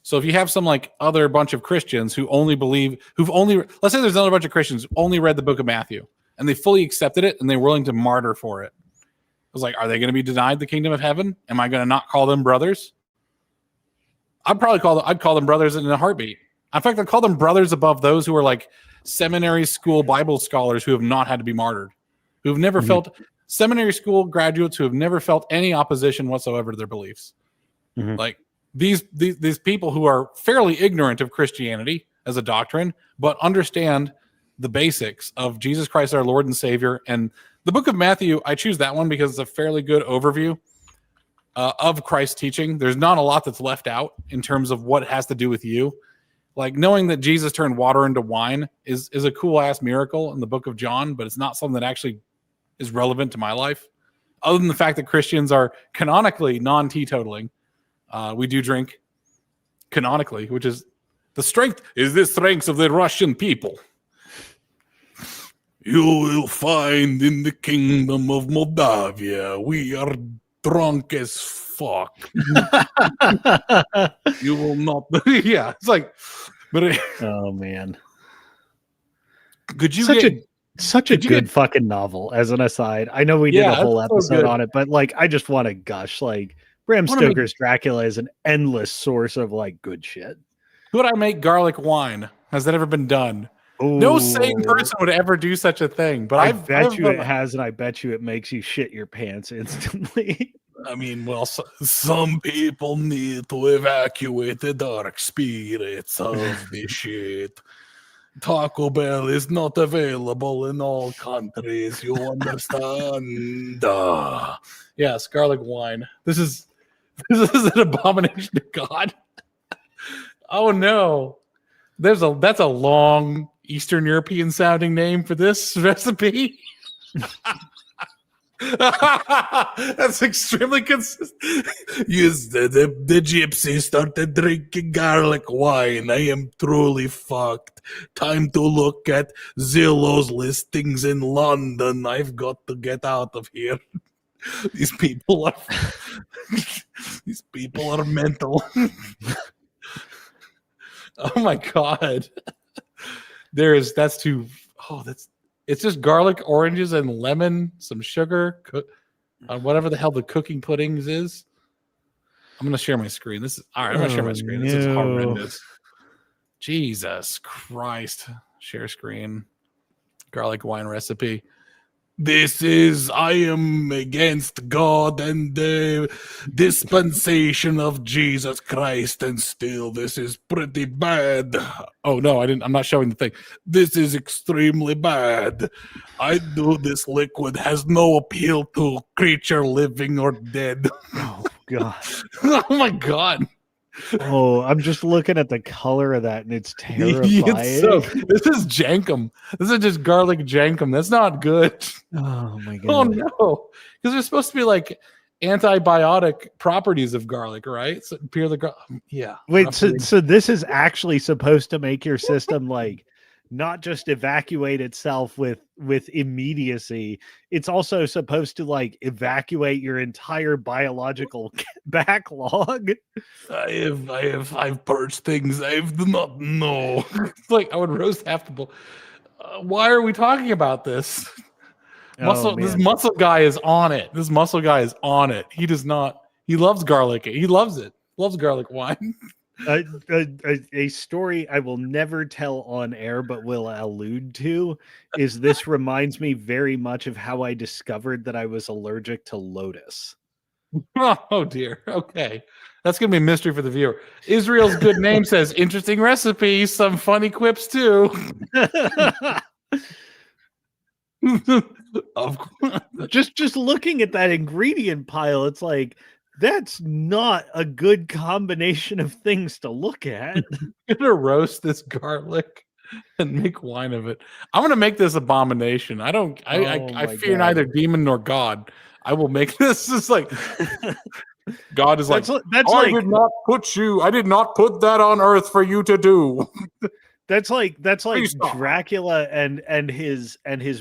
So if you have some like other bunch of Christians who only believe, let's say there's another bunch of Christians who only read the book of Matthew and they fully accepted it and they're willing to martyr for it. I was like, are they going to be denied the kingdom of heaven? Am I going to not call them brothers? I'd call them brothers in a heartbeat. In fact, I'd call them brothers above those who are like seminary school Bible scholars who have not had to be martyred, who have never felt seminary school graduates who have never felt any opposition whatsoever to their beliefs. Like these people who are fairly ignorant of Christianity as a doctrine, but understand the basics of Jesus Christ, our Lord and Savior. And the book of Matthew, I choose that one because it's a fairly good overview of Christ's teaching. There's not a lot that's left out in terms of what it has to do with you. Like knowing that Jesus turned water into wine is a cool ass miracle in the book of John, but it's not something that actually is relevant to my life. Other than the fact that Christians are canonically non-teetotaling. We do drink canonically, which is the strength of the Russian people. You will find in the kingdom of Moldavia, we are drunk as fuck. You will not. Yeah, it's like, but oh man, could you such a good fucking novel? As an aside, I know we did a whole episode on it, but like, I just want to gush. Like, Bram Stoker's Dracula is an endless source of like good shit. Could I make garlic wine? Has that ever been done? Ooh. No sane person would ever do such a thing. But I bet you it has, and I bet you it makes you shit your pants instantly. I mean, well, some people need to evacuate the dark spirits of the shit. Taco Bell is not available in all countries. You understand? Yes, garlic wine. This is an abomination to God. Oh no, that's a long Eastern European sounding name for this recipe. That's extremely consistent. Yes, the gypsy started drinking garlic wine. I am truly fucked. Time to look at Zillow's listings in London. I've got to get out of here. These people are mental. Oh my god. It's just garlic, oranges, and lemon, some sugar, whatever the hell the cooking puddings is. I'm gonna share my screen. This is horrendous. Jesus Christ. Share screen. Garlic wine recipe. I am against God and the dispensation of Jesus Christ, and still this is pretty bad. Oh no, I'm not showing the thing. This is extremely bad. I do this liquid has no appeal to creature living or dead. Oh god. Oh my god. Oh, I'm just looking at the color of that and it's terrifying. This is jankum. This is just garlic jankum. That's not good. Oh my god. Oh no. Because there's supposed to be like antibiotic properties of garlic, right? So yeah. Wait, so this is actually supposed to make your system like not just evacuate itself with immediacy, it's also supposed to like evacuate your entire biological backlog. I've purged things I do not know. It's like I would roast half the bowl. Why are we talking about this? This muscle guy is on it. He does not. He loves garlic. He loves it. Loves garlic wine. A story I will never tell on air, but will allude to, is this reminds me very much of how I discovered that I was allergic to lotus. Oh dear. Okay. That's going to be a mystery for the viewer. Israel's good name says interesting recipe, some funny quips too. Of course. Just looking at that ingredient pile, it's like, that's not a good combination of things to look at. I'm gonna roast this garlic and make wine of it. I'm gonna make this abomination. I fear neither demon nor God. I will make this. It's like God is like, that's I like did not put that on earth for you to do. that's like Please stop. Dracula and his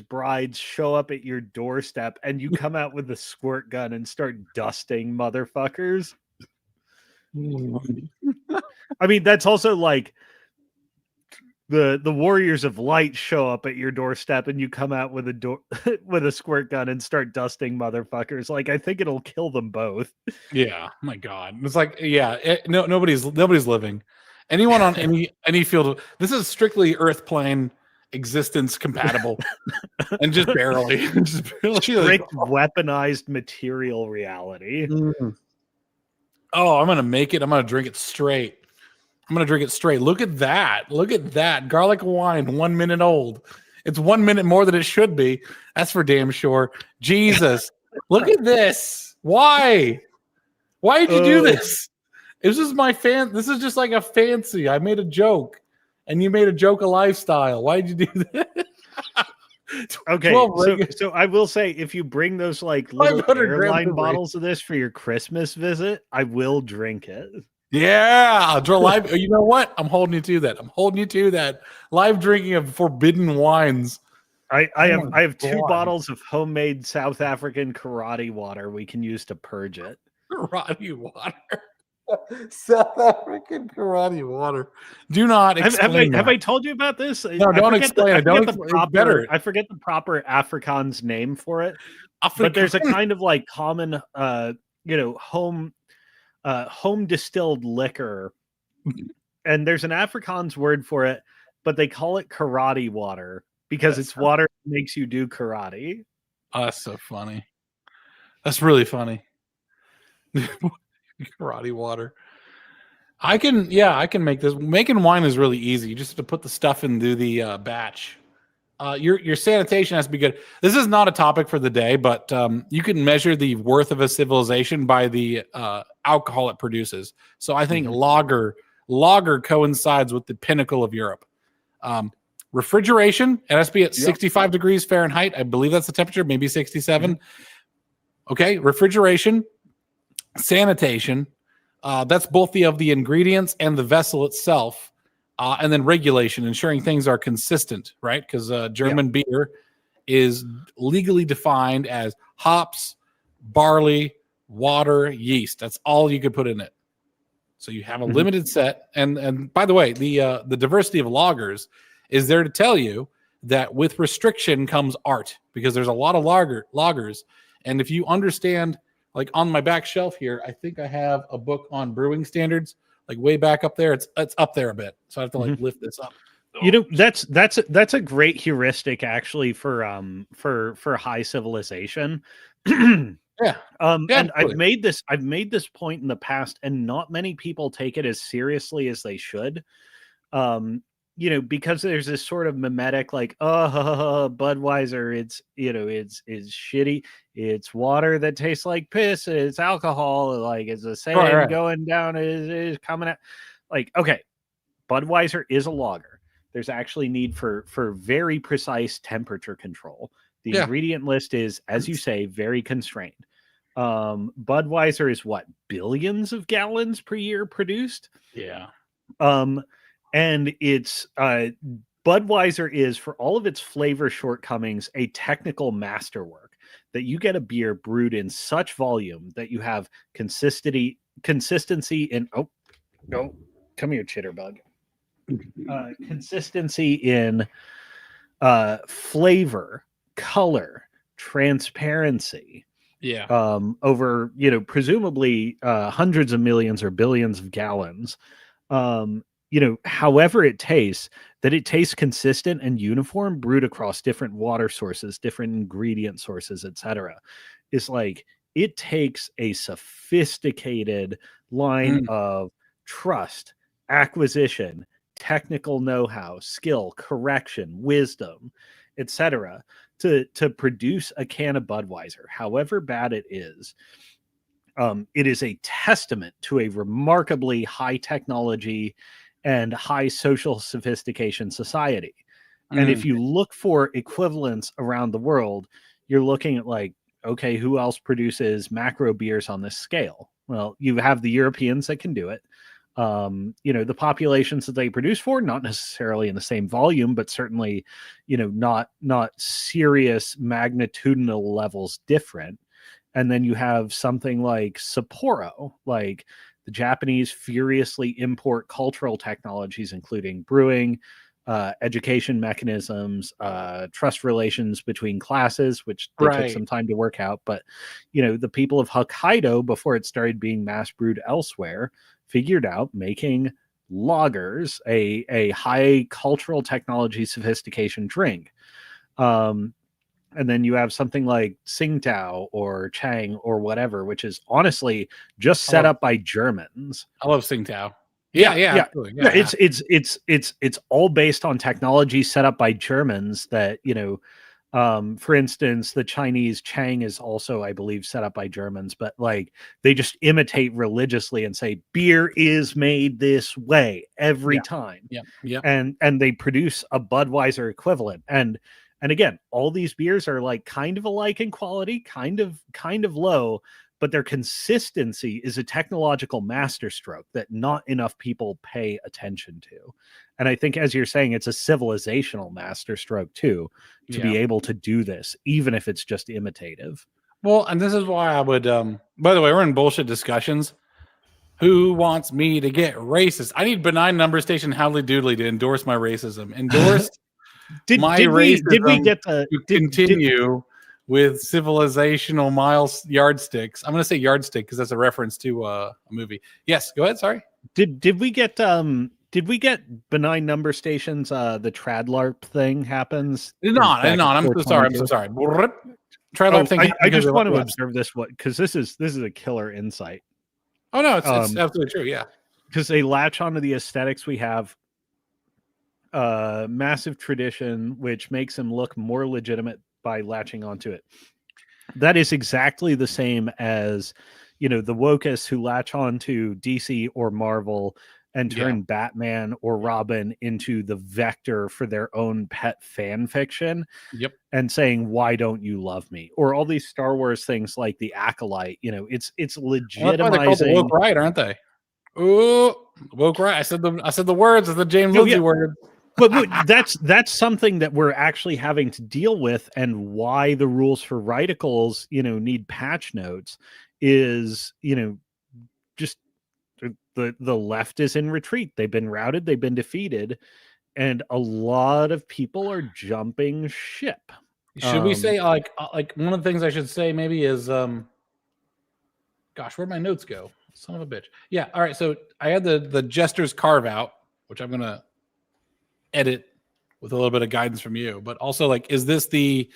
brides show up at your doorstep and you come out with a squirt gun and start dusting motherfuckers. I mean, that's also like the Warriors of Light show up at your doorstep and you come out with with a squirt gun and start dusting motherfuckers. Like, I think it'll kill them both. Yeah, my God, it's like, nobody's living. Anyone on any field of this is strictly Earth plane existence compatible, and just barely, Strict weaponized material reality. Oh, I'm gonna make it. I'm gonna drink it straight. Look at that garlic wine, 1 minute old. It's 1 minute more than it should be. That's for damn sure. Jesus, look at this. Why did you do this? This is this is just like a fancy. I made a joke, and you made a joke a lifestyle. Why did you do this? Okay, so I will say, if you bring those like little airline bottles of this for your Christmas visit, I will drink it. Yeah, live. You know what? I'm holding you to that. Live drinking of forbidden wines. I have 2 bottles of homemade South African karate water we can use to purge it. Karate water. South African karate water. Do not explain. Have I told you about this? No, don't explain it. I forget the proper Afrikaans name for it. But there's a kind of like common home distilled liquor, and there's an Afrikaans word for it, but they call it karate water because it's water that makes you do karate. Oh, that's so funny. That's really funny. Karate water. I can make this. Making wine is really easy. You just have to put the stuff into the batch. Your sanitation has to be good. This is not a topic for the day, but you can measure the worth of a civilization by the alcohol it produces. So I think lager coincides with the pinnacle of Europe. Refrigeration, it has to be at 65 degrees Fahrenheit. I believe that's the temperature, maybe 67. Okay, refrigeration, sanitation. That's both of the ingredients and the vessel itself. And then regulation, ensuring things are consistent, right? Because German beer is legally defined as hops, barley, water, yeast. That's all you could put in it. So you have a limited set. And by the way, the diversity of lagers is there to tell you that with restriction comes art, because there's a lot of lagers. And if you understand, like on my back shelf here, I think I have a book on brewing standards. Like way back up there, it's up there a bit, so I have to like lift this up. You know, that's a great heuristic actually for high civilization. And I've made this point in the past, and not many people take it as seriously as they should. Because there's this sort of mimetic, like, Budweiser, it's shitty. It's water that tastes like piss. It's alcohol. Like, it's a saying going down is coming out. Like, okay, Budweiser is a lager. There's actually need for very precise temperature control. The ingredient list is, as you say, very constrained. Budweiser is what, billions of gallons per year produced? Yeah. And it's Budweiser is, for all of its flavor shortcomings, a technical masterwork that you get a beer brewed in such volume that you have consistency in come here, Chitterbug. Consistency in flavor, color, transparency. Yeah. Over presumably hundreds of millions or billions of gallons. However it tastes, that it tastes consistent and uniform, brewed across different water sources, different ingredient sources, etc. It's like, it takes a sophisticated line of trust, acquisition, technical know-how, skill, correction, wisdom, etc. to produce a can of Budweiser, however bad it is. It is a testament to a remarkably high technology and high social sophistication society. And if you look for equivalents around the world, you're looking at like okay, who else produces macro beers on this scale? Well, you have the Europeans that can do it. The populations that they produce for, not necessarily in the same volume, but certainly, not serious magnitudinal levels different. And then you have something like Sapporo, like the Japanese furiously import cultural technologies, including brewing, education mechanisms, trust relations between classes, which they took some time to work out. But, the people of Hokkaido, before it started being mass brewed elsewhere, figured out making lagers, a high cultural technology sophistication drink. And then you have something like Tsingtao or Chang or whatever, which is honestly just set up by Germans. I love Tsingtao. Yeah. Absolutely. Yeah. It's all based on technology set up by Germans that, for instance, the Chinese Chang is also, I believe, set up by Germans, but like they just imitate religiously and say beer is made this way every time. Yeah. And they produce a Budweiser equivalent. And again, all these beers are like kind of alike in quality, kind of low, but their consistency is a technological masterstroke that not enough people pay attention to. And I think, as you're saying, it's a civilizational masterstroke too, to be able to do this, even if it's just imitative. Well, and this is why I would, by the way, we're in bullshit discussions. Who wants me to get racist? I need benign number station Howley Doodley to endorse my racism. Endorsed did we get to continue with civilizational yardsticks? I'm going to say yardstick because that's a reference to a movie. Yes, go ahead. Sorry. Did we get benign number stations? The Tradlarp thing happens. Not. I'm so sorry. I'm so sorry. Tradlarp thing. I just want to observe this one because this is a killer insight. Oh no, it's absolutely true. Yeah, because they latch onto the aesthetics we have. Massive tradition, which makes him look more legitimate by latching onto it. That is exactly the same as, the wokeists who latch onto DC or Marvel and turn Batman or Robin into the vector for their own pet fan fiction. Yep. And saying, why don't you love me? Or all these Star Wars things like the Acolyte, it's legitimizing. Well, they're called the woke right, aren't they? Ooh, woke right. I said the words of the James Lindsay word. But that's something that we're actually having to deal with, and why the rules for radicals, need patch notes is, just the left is in retreat. They've been routed, they've been defeated, and a lot of people are jumping ship. Should we say like one of the things I should say maybe is gosh, where'd my notes go? Son of a bitch. Yeah, all right. So I had the Jester's carve out, which I'm gonna edit with a little bit of guidance from you, but also like, is this the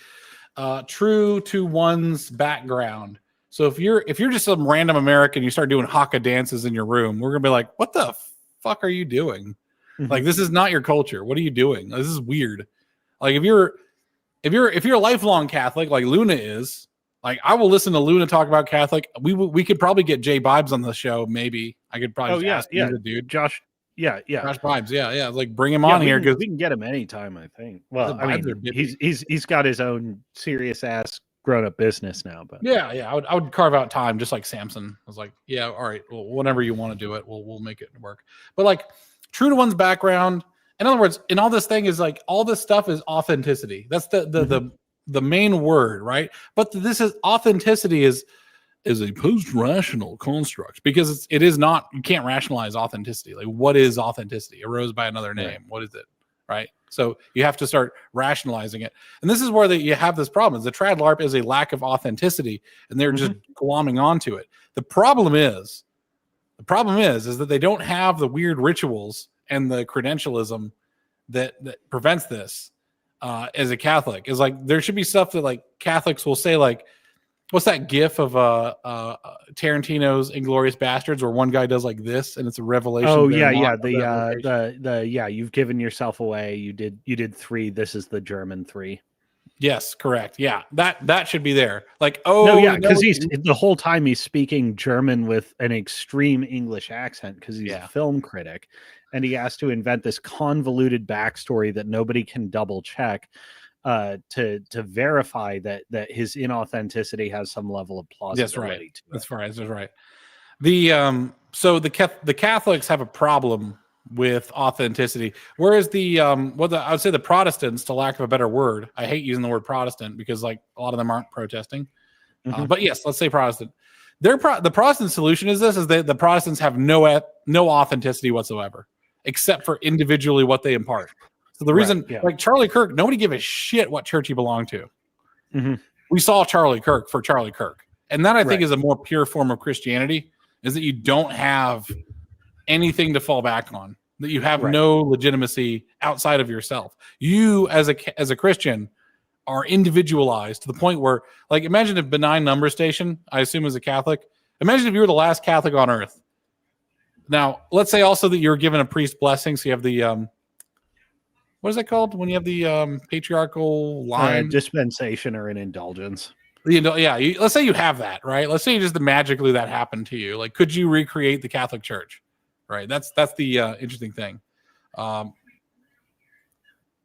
true to one's background? So if you're just some random American, you start doing haka dances in your room, we're gonna be like, what the fuck are you doing? Mm-hmm. Like, this is not your culture. What are you doing? This is weird. Like if you're a lifelong Catholic like Luna is, like I will listen to Luna talk about Catholic. We could probably get Jay Bibes on the show. Maybe I could probably ask the dude. Josh. Yeah. Josh Bibes. Yeah. Like bring him on here because we can get him anytime, I think. Well, I mean, he's got his own serious ass grown up business now, but I would carve out time just like Samson. I was like, yeah, all right, well, whenever you want to do it, we'll make it work. But like true to one's background. In other words, in all this thing is like all this stuff is authenticity. That's the main word, right? But this is authenticity is a post-rational construct because it is not, you can't rationalize authenticity. Like what is authenticity? Arose by another name. Right. What is it? Right. So you have to start rationalizing it. And this is where you have this problem. The trad LARP is a lack of authenticity and they're just glomming onto it. The problem is that they don't have the weird rituals and the credentialism that prevents this. As a Catholic is like, there should be stuff that like Catholics will say, like, what's that gif of Tarantino's Inglourious Bastards where one guy does like this and it's a revelation? Oh yeah. You've given yourself away. You did 3. This is the German 3. Yes, correct. Yeah, that should be there. Like, because he's the whole time he's speaking German with an extreme English accent because he's a film critic, and he has to invent this convoluted backstory that nobody can double check. to verify that his inauthenticity has some level of plausibility. That's right. So the Catholics have a problem with authenticity, whereas I would say the Protestants, to lack of a better word, I hate using the word Protestant because like a lot of them aren't protesting, but yes, let's say Protestant. The Protestant solution is that the Protestants have no authenticity whatsoever, except for individually what they impart. So the reason, like Charlie Kirk, nobody gave a shit what church he belonged to. Mm-hmm. We saw Charlie Kirk for Charlie Kirk, and that I think is a more pure form of Christianity. Is that you don't have anything to fall back on, that you have no legitimacy outside of yourself. You as a Christian are individualized to the point where, like, imagine a benign number station, I assume as a Catholic, imagine if you were the last Catholic on earth. Now, let's say also that you're given a priest blessing. So you have the, what is that called? When you have the patriarchal line? Dispensation or an indulgence. Let's say you have that, right? Let's say just magically that happened to you. Like, could you recreate the Catholic Church? Right. That's the interesting thing.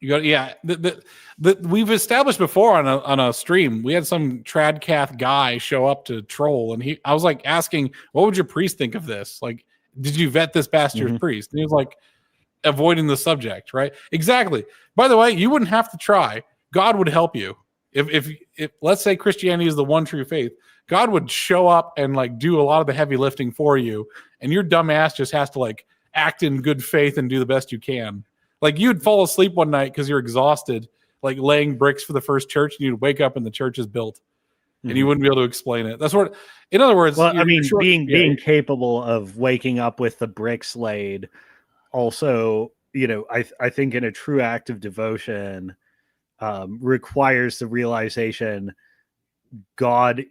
We've established before on a stream. We had some tradcath guy show up to troll, and I was like asking, what would your priest think of this? Like, did you vet this bastard's priest? And he was like, avoiding the subject, right? Exactly. By the way, you wouldn't have to try. God would help you. If let's say Christianity is the one true faith, God would show up and like do a lot of the heavy lifting for you, and your dumb ass just has to like act in good faith and do the best you can. Like, you'd fall asleep one night because you're exhausted, like laying bricks for the first church, and you'd wake up and the church is built, and you wouldn't be able to explain it. That's what, in other words, well, I mean, being capable of waking up with the bricks laid, also, I think in a true act of devotion, requires the realization God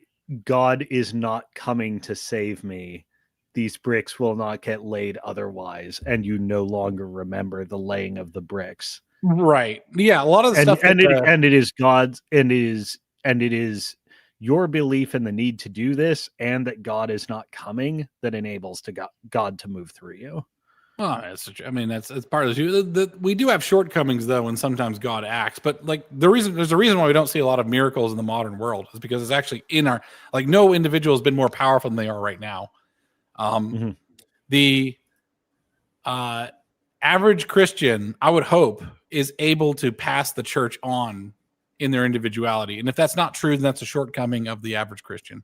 is not coming to save me. These bricks will not get laid otherwise, and you no longer remember the laying of the bricks. Right. Yeah, a lot of the stuff it is God's, and it is your belief in the need to do this, and that God is not coming, that enables God to move through you. Oh, it's part of the we do have shortcomings though, and sometimes God acts. But like there's a reason why we don't see a lot of miracles in the modern world is because it's actually in our, like, no individual has been more powerful than they are right now. The average Christian, I would hope, is able to pass the church on in their individuality, and if that's not true, then that's a shortcoming of the average Christian.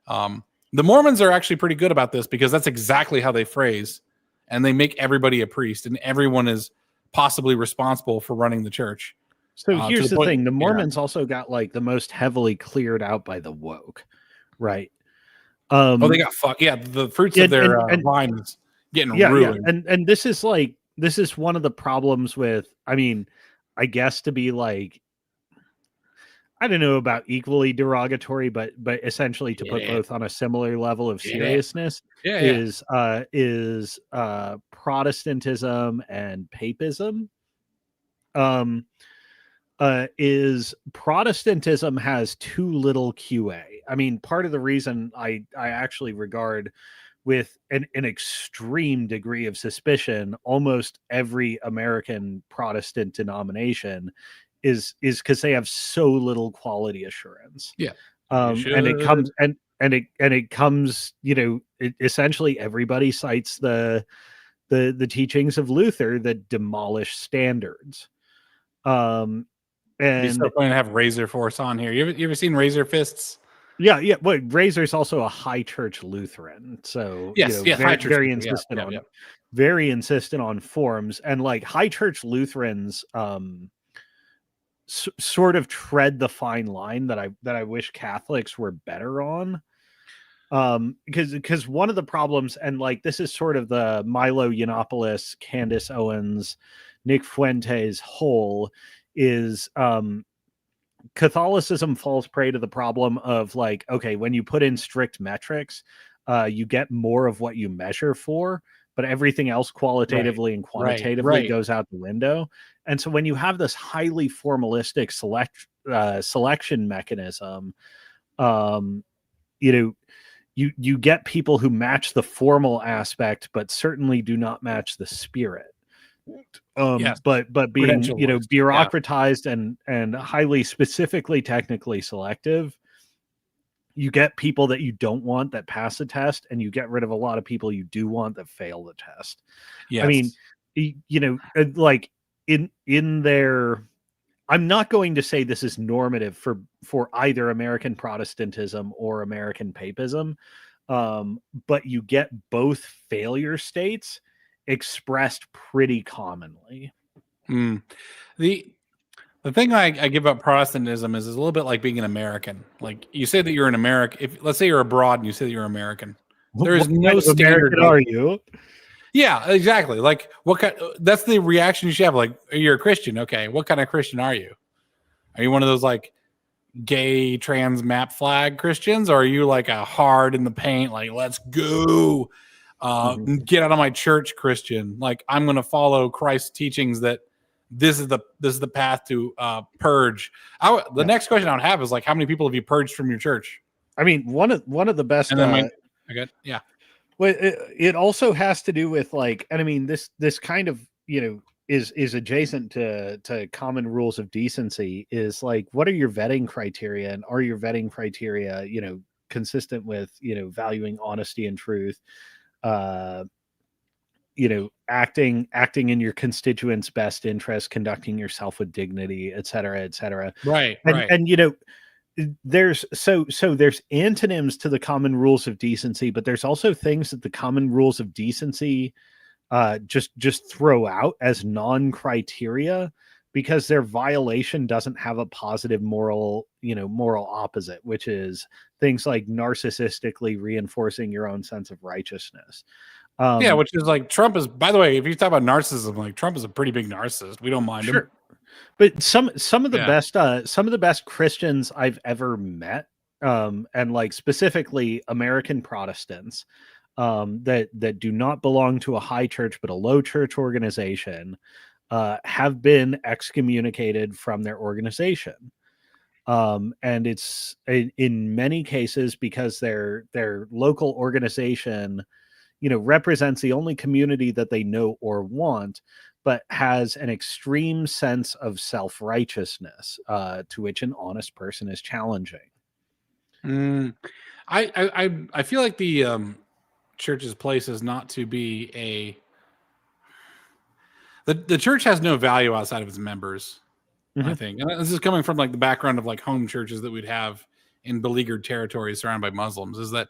The Mormons are actually pretty good about this because that's exactly how they phrase. And they make everybody a priest, and everyone is possibly responsible for running the church. So here's the thing. The Mormons also got like the most heavily cleared out by the woke, right? They got fucked. Yeah, the fruits of their vine is getting ruined. Yeah. And this is one of the problems with, I mean, I guess to be like, I don't know about equally derogatory, but essentially to put both on a similar level of seriousness is Protestantism and papism. Is Protestantism has too little QA. I mean, part of the reason I actually regard with an extreme degree of suspicion almost every American Protestant denomination is because they have so little quality assurance. Yeah. And it comes, essentially everybody cites the teachings of Luther that demolish standards. And you're still going to have Razor Force on here. You ever seen Razor Fists? Yeah. Well, Razor's also a high church Lutheran, so very insistent very insistent on forms, and like high church Lutherans sort of tread the fine line that I wish Catholics were better on. Because one of the problems, and like this is sort of the Milo Yiannopoulos, Candace Owens, Nick Fuentes whole, is Catholicism falls prey to the problem of like, okay, when you put in strict metrics, you get more of what you measure for, but everything else qualitatively and quantitatively goes out the window. And so when you have this highly formalistic selection mechanism, you get people who match the formal aspect, but certainly do not match the spirit. Yes. but being, you know, Credentialist. Yeah. bureaucratized and highly specifically technically selective, you get people that you don't want that pass the test, and you get rid of a lot of people you do want that fail the test. Yes. I mean, you know, like in their, I'm not going to say this is normative for either American Protestantism or American Papism, but you get both failure states expressed pretty commonly. Mm. The thing I give up Protestantism is a little bit like being an American. Like you say that you're an American. If let's say you're abroad and you say that you're American, there is What no kind of standard. American are you? Yeah, exactly. Like what kind? That's the reaction you should have. Like you're a Christian. Okay, what kind of Christian are you? Are you one of those like gay trans map flag Christians, or are you like a hard in the paint, like let's go, get out of my church Christian? Like I'm going to follow Christ's teachings that this is the path to purge. Next question I would have is like, how many people have you purged from your church? I mean, one of the best. And then yeah. Well, it also has to do with like, and I mean, this kind of, you know, is adjacent to common rules of decency. Is like, what are your vetting criteria, and are your vetting criteria, you know, consistent with, you know, valuing honesty and truth, you know, acting in your constituents' best interest, conducting yourself with dignity, et cetera, et cetera. Right. And you know, there's there's antonyms to the common rules of decency, but there's also things that the common rules of decency just throw out as non-criteria because their violation doesn't have a positive moral opposite, which is things like narcissistically reinforcing your own sense of righteousness. Yeah, which is like Trump is, by the way, if you talk about narcissism, like Trump is a pretty big narcissist. We don't mind him. But some of the best Christians I've ever met, and like specifically American Protestants, that do not belong to a high church but a low church organization, have been excommunicated from their organization. And it's in many cases because their local organization, you know, represents the only community that they know or want, but has an extreme sense of self-righteousness, to which an honest person is challenging. I feel like the church's place is not to be the church has no value outside of its members. I think, and this is coming from like the background of like home churches that we'd have in beleaguered territories surrounded by Muslims, is that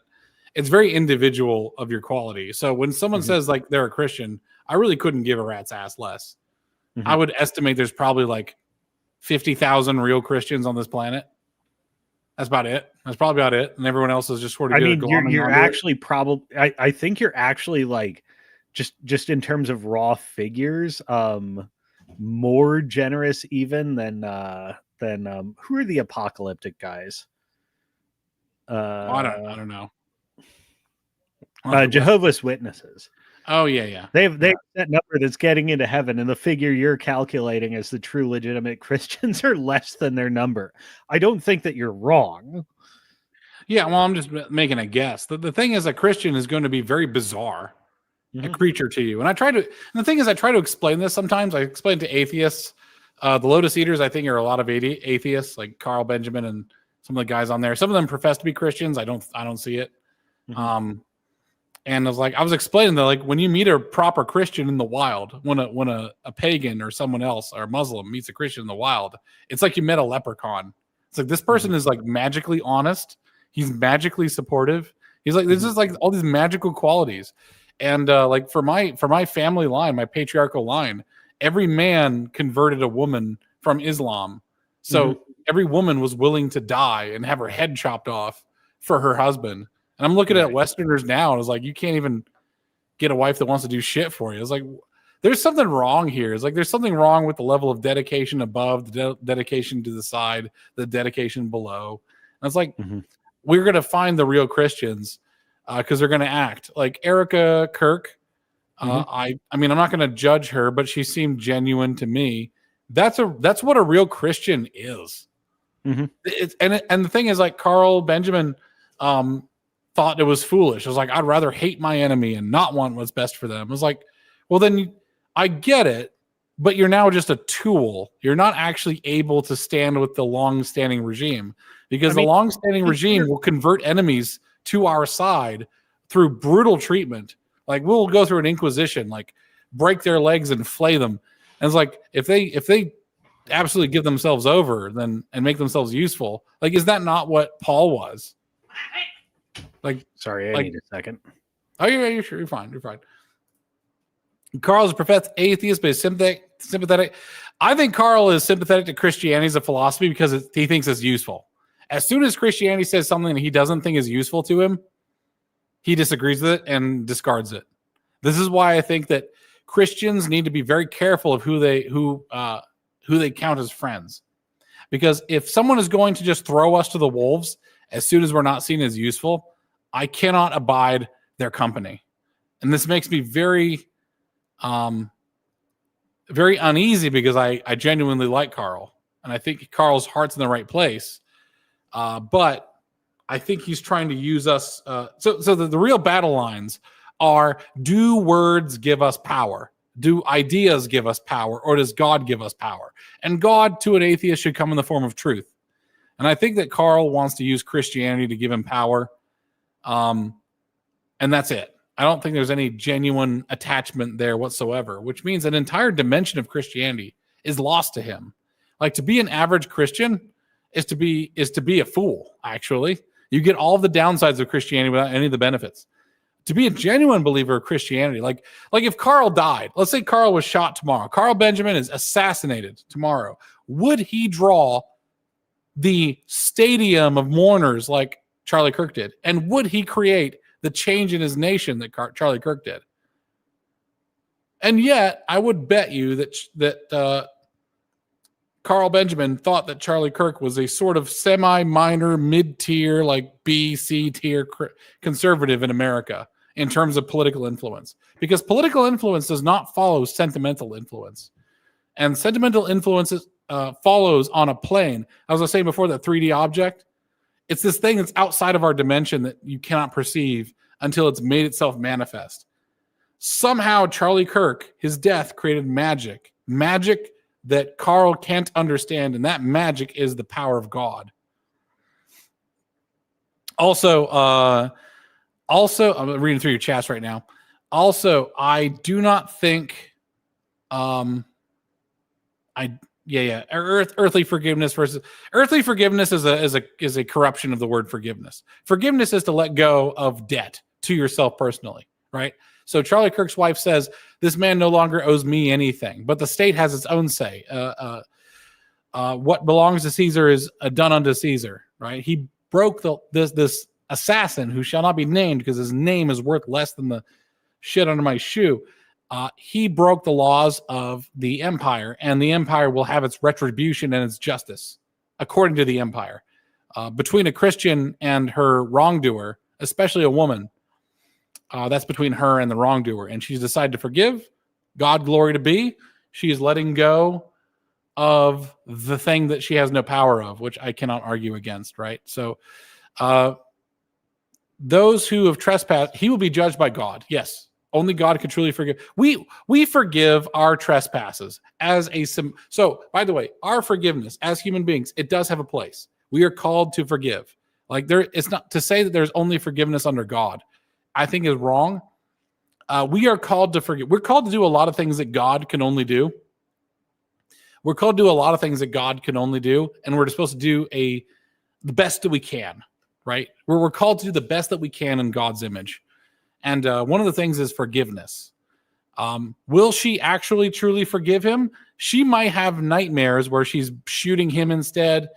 it's very individual of your quality. So when someone says like they're a Christian, I really couldn't give a rat's ass less. I would estimate there's probably like 50,000 real Christians on this planet. That's about it. That's probably about it. And everyone else is just sort of. I mean, you're actually probably. I think you're actually like, just in terms of raw figures, more generous even than who are the apocalyptic guys? I don't know. Jehovah's Witnesses. Oh yeah. They've that number that's getting into heaven, and the figure you're calculating as the true legitimate Christians are less than their number. I don't think that you're wrong. Yeah, well, I'm just making a guess. The thing is, a Christian is going to be very bizarre, a creature to you. And the thing is, I try to explain this sometimes. I explain to atheists. The Lotus Eaters, I think, are a lot of atheists, like Carl Benjamin and some of the guys on there. Some of them profess to be Christians. I don't see it. And I was explaining that, like, when you meet a proper Christian in the wild, when a pagan or someone else or a Muslim meets a Christian in the wild, it's like you met a leprechaun. It's like this person is like magically honest. He's magically supportive. He's like, this is like all these magical qualities. And like for my family line, my patriarchal line, every man converted a woman from Islam. So every woman was willing to die and have her head chopped off for her husband. And I'm looking at Westerners now, and it's like, you can't even get a wife that wants to do shit for you. It's like, there's something wrong here. It's like, there's something wrong with the level of dedication above, the dedication to the side, the dedication below. And it's like, we're going to find the real Christians because they're going to act like Erica Kirk. I mean, I'm not going to judge her, but she seemed genuine to me. That's what a real Christian is. And the thing is, like, Carl Benjamin, thought it was foolish. I was like, I'd rather hate my enemy and not want what's best for them. I was like, well, then I get it, but you're now just a tool. You're not actually able to stand with the long-standing regime, because the long-standing regime will convert enemies to our side through brutal treatment. Like, we'll go through an inquisition, like break their legs and flay them. And it's like, if they absolutely give themselves over then and make themselves useful, like, is that not what Paul was? Like, sorry, I need a second. Oh, you're sure. You're fine. You're fine. Carl's a professed atheist, but he's sympathetic. I think Carl is sympathetic to Christianity as a philosophy because he thinks it's useful. As soon as Christianity says something that he doesn't think is useful to him, he disagrees with it and discards it. This is why I think that Christians need to be very careful of who they count as friends. Because if someone is going to just throw us to the wolves as soon as we're not seen as useful, I cannot abide their company. And this makes me very very uneasy, because I genuinely like Carl, and I think Carl's heart's in the right place. But I think he's trying to use us. So the real battle lines are: do words give us power? Do ideas give us power? Or does God give us power? And God, to an atheist, should come in the form of truth. And I think that Carl wants to use Christianity to give him power. And that's it. I don't think there's any genuine attachment there whatsoever, which means an entire dimension of Christianity is lost to him. Like, to be an average Christian is to be a fool, actually. You get all of the downsides of Christianity without any of the benefits. To be a genuine believer of Christianity, like if Carl died, let's say Carl was shot tomorrow, Carl Benjamin is assassinated tomorrow, would he draw the stadium of mourners like Charlie Kirk did? And would he create the change in his nation that Charlie Kirk did? And yet, I would bet you that Carl Benjamin thought that Charlie Kirk was a sort of semi-minor, mid-tier, like B, C tier conservative in America in terms of political influence. Because political influence does not follow sentimental influence. And sentimental influence follows on a plane. As I was saying before, that 3D object, it's this thing that's outside of our dimension that you cannot perceive until it's made itself manifest. Somehow Charlie Kirk, his death, created magic that Carl can't understand, and that magic is the power of God. Also, I'm reading through your chats right now. Also, I do not think, earthly forgiveness versus earthly forgiveness is a corruption of the word forgiveness. Forgiveness is to let go of debt to yourself personally, right? So Charlie Kirk's wife says, "This man no longer owes me anything," but the state has its own say. What belongs to Caesar is done unto Caesar, right? He broke this assassin who shall not be named because his name is worth less than the shit under my shoe. He broke the laws of the empire, and the empire will have its retribution and its justice according to the empire. Between a Christian and her wrongdoer, especially a woman, that's between her and the wrongdoer, and she's decided to forgive. God glory to be. She is letting go of the thing that she has no power of, which I cannot argue against, right? So those who have trespassed, he will be judged by God. Yes. Only God can truly forgive. We forgive our trespasses as so by the way, our forgiveness as human beings, it does have a place. We are called to forgive. Like, it's not to say that there's only forgiveness under God, I think is wrong. We are called to forgive. We're called to do a lot of things that God can only do. We're called to do a lot of things that God can only do, and we're supposed to do the best that we can, right? We're called to do the best that we can in God's image. And one of the things is forgiveness. Will she actually truly forgive him? She might have nightmares where she's shooting him instead.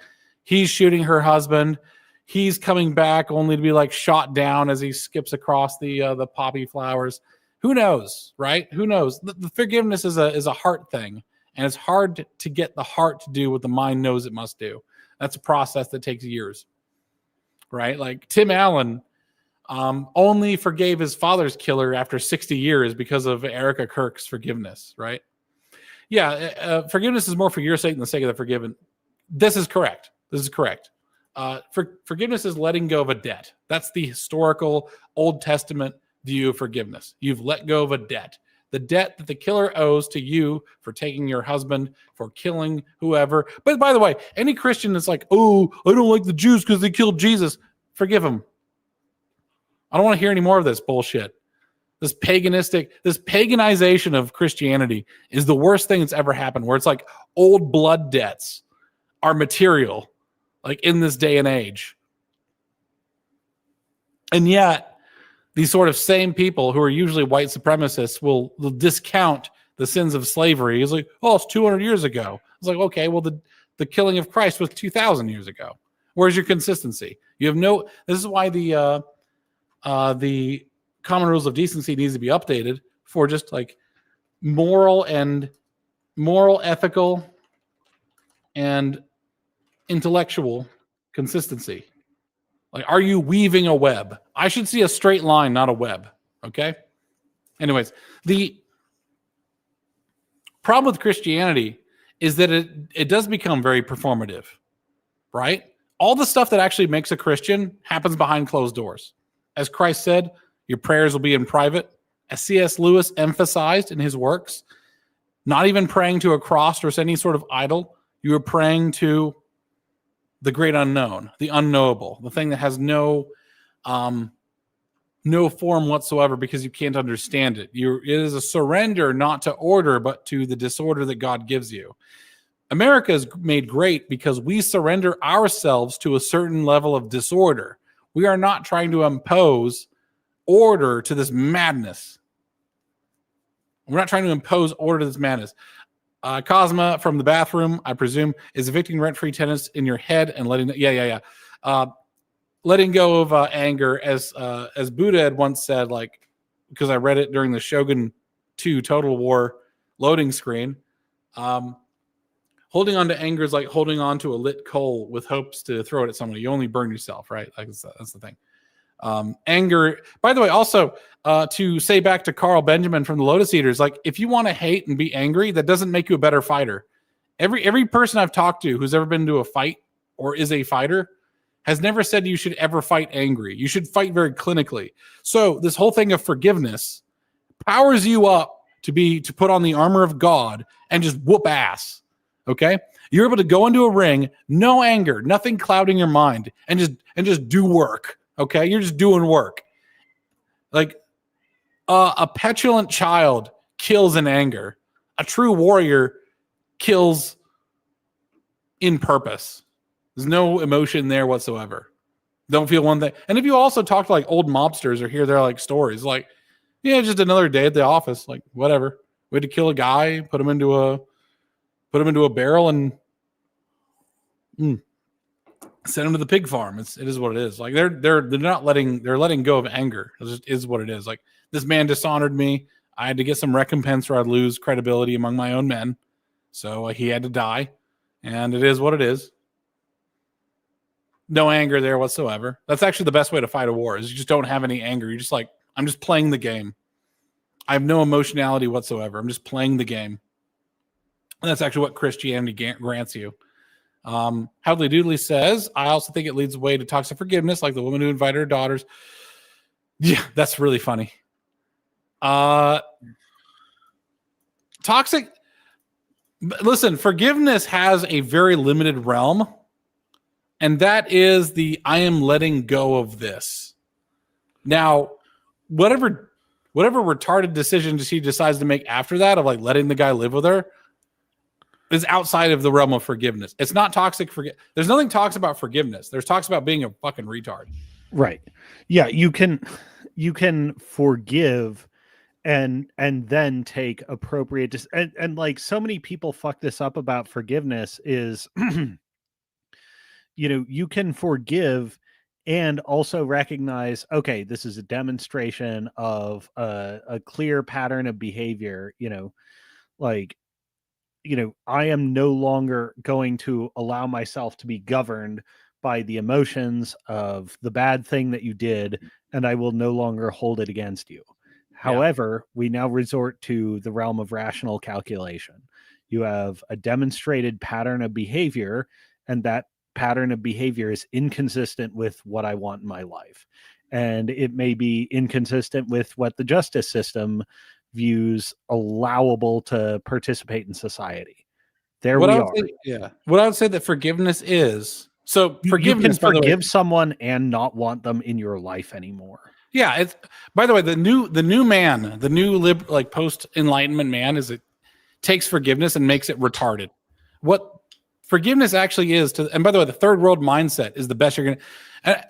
He's shooting her husband. He's coming back only to be like shot down as he skips across the poppy flowers. Who knows, right? Who knows? The forgiveness is a heart thing, and it's hard to get the heart to do what the mind knows it must do. That's a process that takes years, right? Like Tim Allen only forgave his father's killer after 60 years because of Erica Kirk's forgiveness, right? Yeah, forgiveness is more for your sake than the sake of the forgiven. This is correct. Forgiveness is letting go of a debt. That's the historical Old Testament view of forgiveness. You've let go of a debt. the debt that the killer owes to you for taking your husband, for killing whoever. But by the way, any Christian that's like, oh, I don't like the Jews because they killed Jesus, forgive them. I don't want to hear any more of this bullshit. This paganization of Christianity is the worst thing that's ever happened, where it's like old blood debts are material, like in this day and age. And yet, these sort of same people who are usually white supremacists will discount the sins of slavery. It's like, oh, it's 200 years ago. It's like, okay, well, the killing of Christ was 2,000 years ago. Where's your consistency? You have no. This is why the common rules of decency needs to be updated for just like moral, ethical, and intellectual consistency. Like, are you weaving a web? I should see a straight line, not a web. Okay? Anyways, the problem with Christianity is that it does become very performative, right? All the stuff that actually makes a Christian happens behind closed doors. As Christ said, your prayers will be in private. As C.S. Lewis emphasized in his works, not even praying to a cross or any sort of idol, you are praying to the great unknown, the unknowable, the thing that has no form whatsoever because you can't understand it. It is a surrender not to order, but to the disorder that God gives you. America is made great because we surrender ourselves to a certain level of disorder. We are not trying to impose order to this madness. We're not trying to impose order to this madness. Cosma from the bathroom, I presume, is evicting rent-free tenants in your head and letting go of anger, as Buddha had once said, like, because I read it during the Shogun 2 Total War loading screen. Holding on to anger is like holding on to a lit coal with hopes to throw it at somebody. You only burn yourself, right? Like that's the thing. Anger, by the way, also to say back to Carl Benjamin from the Lotus Eaters, like, if you want to hate and be angry, that doesn't make you a better fighter. Every person I've talked to who's ever been to a fight or is a fighter has never said you should ever fight angry. You should fight very clinically. So this whole thing of forgiveness powers you up to put on the armor of God and just whoop ass. Okay? You're able to go into a ring, no anger, nothing clouding your mind, and just do work. Okay? You're just doing work. Like a petulant child kills in anger. A true warrior kills in purpose. There's no emotion there whatsoever. Don't feel one thing. And if you also talk to like old mobsters or hear their like stories, like, yeah, just another day at the office, like whatever. We had to kill a guy, put him into a barrel and send him to the pig farm. It is what it is. Like they're letting go of anger. It just is what it is. Like, this man dishonored me. I had to get some recompense or I'd lose credibility among my own men. So he had to die. And it is what it is. No anger there whatsoever. That's actually the best way to fight a war, is you just don't have any anger. You're just like, I'm just playing the game. I have no emotionality whatsoever. I'm just playing the game. And that's actually what Christianity grants you. Howdly Doodly says, I also think it leads the way to toxic forgiveness, like the woman who invited her daughters. Yeah, that's really funny. Toxic. Listen, forgiveness has a very limited realm. And that is the I am letting go of this. Now, whatever retarded decision she decides to make after that of like letting the guy live with her is outside of the realm of forgiveness. It's not toxic. There's nothing talks about forgiveness. There's talks about being a fucking retard. Right. Yeah, you can forgive and then take appropriate and like so many people fuck this up about forgiveness is you can forgive and also recognize, okay, this is a demonstration of a clear pattern of behavior, I am no longer going to allow myself to be governed by the emotions of the bad thing that you did, and I will no longer hold it against you. However, we now resort to the realm of rational calculation. You have a demonstrated pattern of behavior, and that pattern of behavior is inconsistent with what I want in my life. And it may be inconsistent with what the justice system views allowable to participate in society. There What we I would are. say, yeah. What I would say that forgiveness is, so You forgiveness, can by the way, forgive someone and not want them in your life anymore. yeah. It's, by the way, the new man, the new like post enlightenment man, is it takes forgiveness and makes it retarded. What forgiveness actually is to, and by the way, the third world mindset is the best you're gonna.